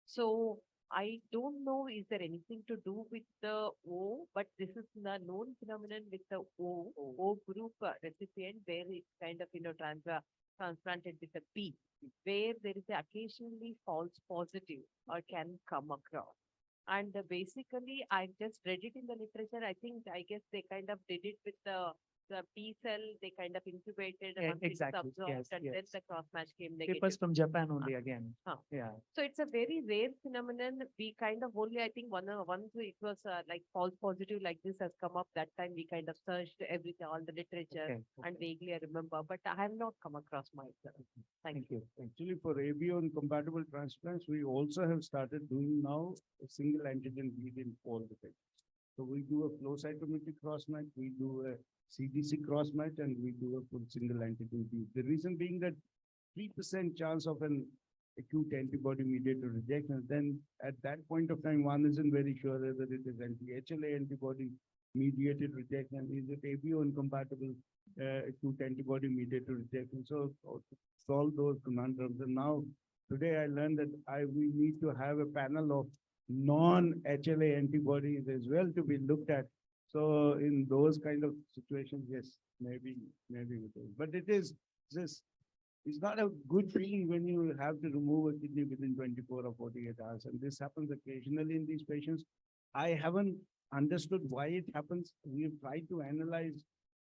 So I don't know, is there anything to do with the O, but this is the known phenomenon with the O group recipient where it's kind of, transplanted with a P, where there is occasionally false positive or can come across. And basically, I just read it in the literature. I guess they kind of did it with the T cell, they kind of incubated Yeah, once it's exactly. absorbed, Yes, and then yes. the cross match came Papers negative. from Japan only again. Huh. Yeah. So it's a very rare phenomenon. We kind of only, I think, once it was like false positive like this has come up, that time we kind of searched everything, all the literature, Okay, and vaguely I remember, but I have not come across myself. Thank you. Actually, for ABO compatible transplants, we also have started doing now a single antigen read in all the patients. So we do a flow cytometry cross match, we do a CDC cross match, and we do a full single antigen read. The reason being that 3% chance of an acute antibody mediated rejection, then at that point of time, one isn't very sure whether it is anti-HLA antibody mediated rejection, is it ABO incompatible acute antibody mediated rejection. So solve those conundrums. And now today I learned that we need to have a panel of non-HLA antibodies as well to be looked at. So in those kind of situations, yes, maybe it is. But it is just, it's not a good feeling when you have to remove a kidney within 24 or 48 hours. And this happens occasionally in these patients. I haven't understood why it happens. We've tried to analyze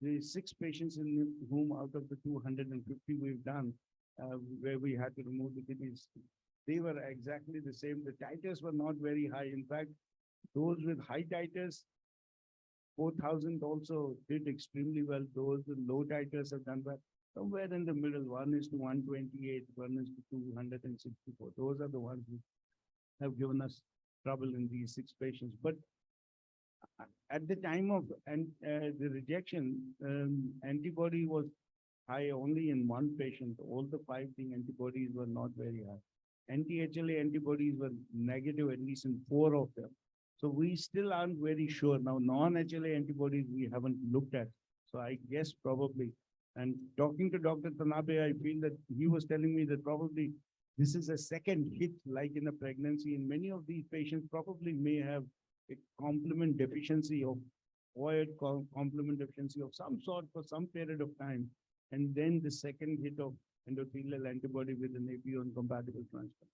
the 6 patients in whom out of the 250 we've done, where we had to remove the kidneys. They were exactly the same. The titers were not very high. In fact, those with high titers, 4,000 also did extremely well. Those with low titers have done well. Somewhere in the middle, 1 is to 128, 1 is to 264. Those are the ones who have given us trouble in these 6 patients. But at the time of the rejection, antibody was high only in 1 patient. All the 5 antibodies were not very high. Anti-HLA antibodies were negative at least in 4 of them. So we still aren't very sure. Now, non-HLA antibodies we haven't looked at. So I guess probably, and talking to Dr. Tanabe, I feel that he was telling me that probably this is a second hit like in a pregnancy. And many of these patients probably may have a complement deficiency of complement deficiency of some sort for some period of time. And then the second hit of endothelial antibody with an ABO incompatible transplant.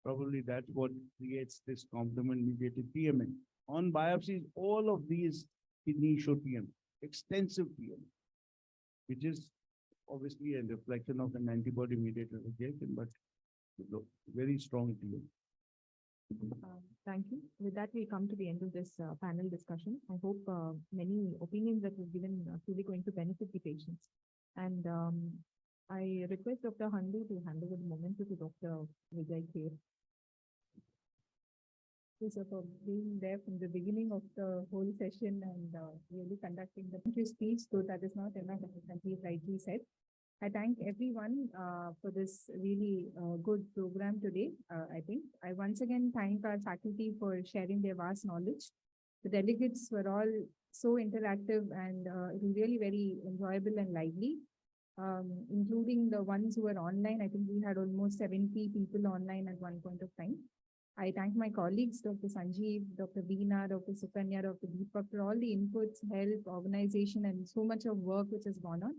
Probably that's what creates this complement mediated PMN. On biopsies, all of these kidneys show PMN, extensive PMN, which is obviously a reflection of an antibody mediated rejection, but very strong PMN. Thank you. With that, we come to the end of this panel discussion. I hope many opinions that were given are truly going to benefit the patients. And I request Dr. Handu to hand over the moment to Dr. Vijay Kher. Thank you, sir, for being there from the beginning of the whole session and really conducting the speech, though that is not enough, as he rightly said. I thank everyone for this really good program today, I think. I once again thank our faculty for sharing their vast knowledge. The delegates were all so interactive and it was really very enjoyable and lively, including the ones who were online. I think we had almost 70 people online at one point of time. I thank my colleagues, Dr. Sanjeev, Dr. Veena, Dr. Sukanya, Dr. Deepak, for all the inputs, help, organization, and so much of work which has gone on.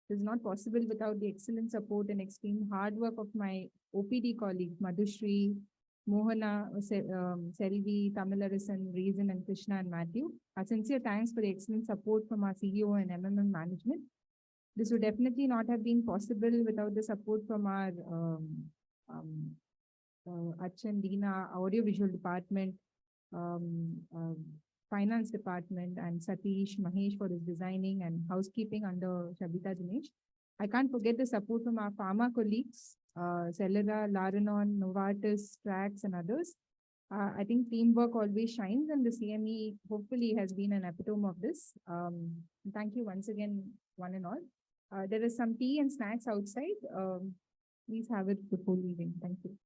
This is not possible without the excellent support and extreme hard work of my OPD colleagues, Madhushri, Mohana, Selvi, Tamilarasan, Reason, and Krishna and Matthew. Our sincere thanks for the excellent support from our CEO and MMM management. This would definitely not have been possible without the support from our Achan, Deena, audiovisual department, finance department, and Satish, Mahesh for his designing and housekeeping under Shabita Dinesh. I can't forget the support from our pharma colleagues, Celera, Laranon, Novartis, Trax, and others. I think teamwork always shines, and the CME hopefully has been an epitome of this. Thank you once again, one and all. There is some tea and snacks outside. Please have it before leaving. Thank you.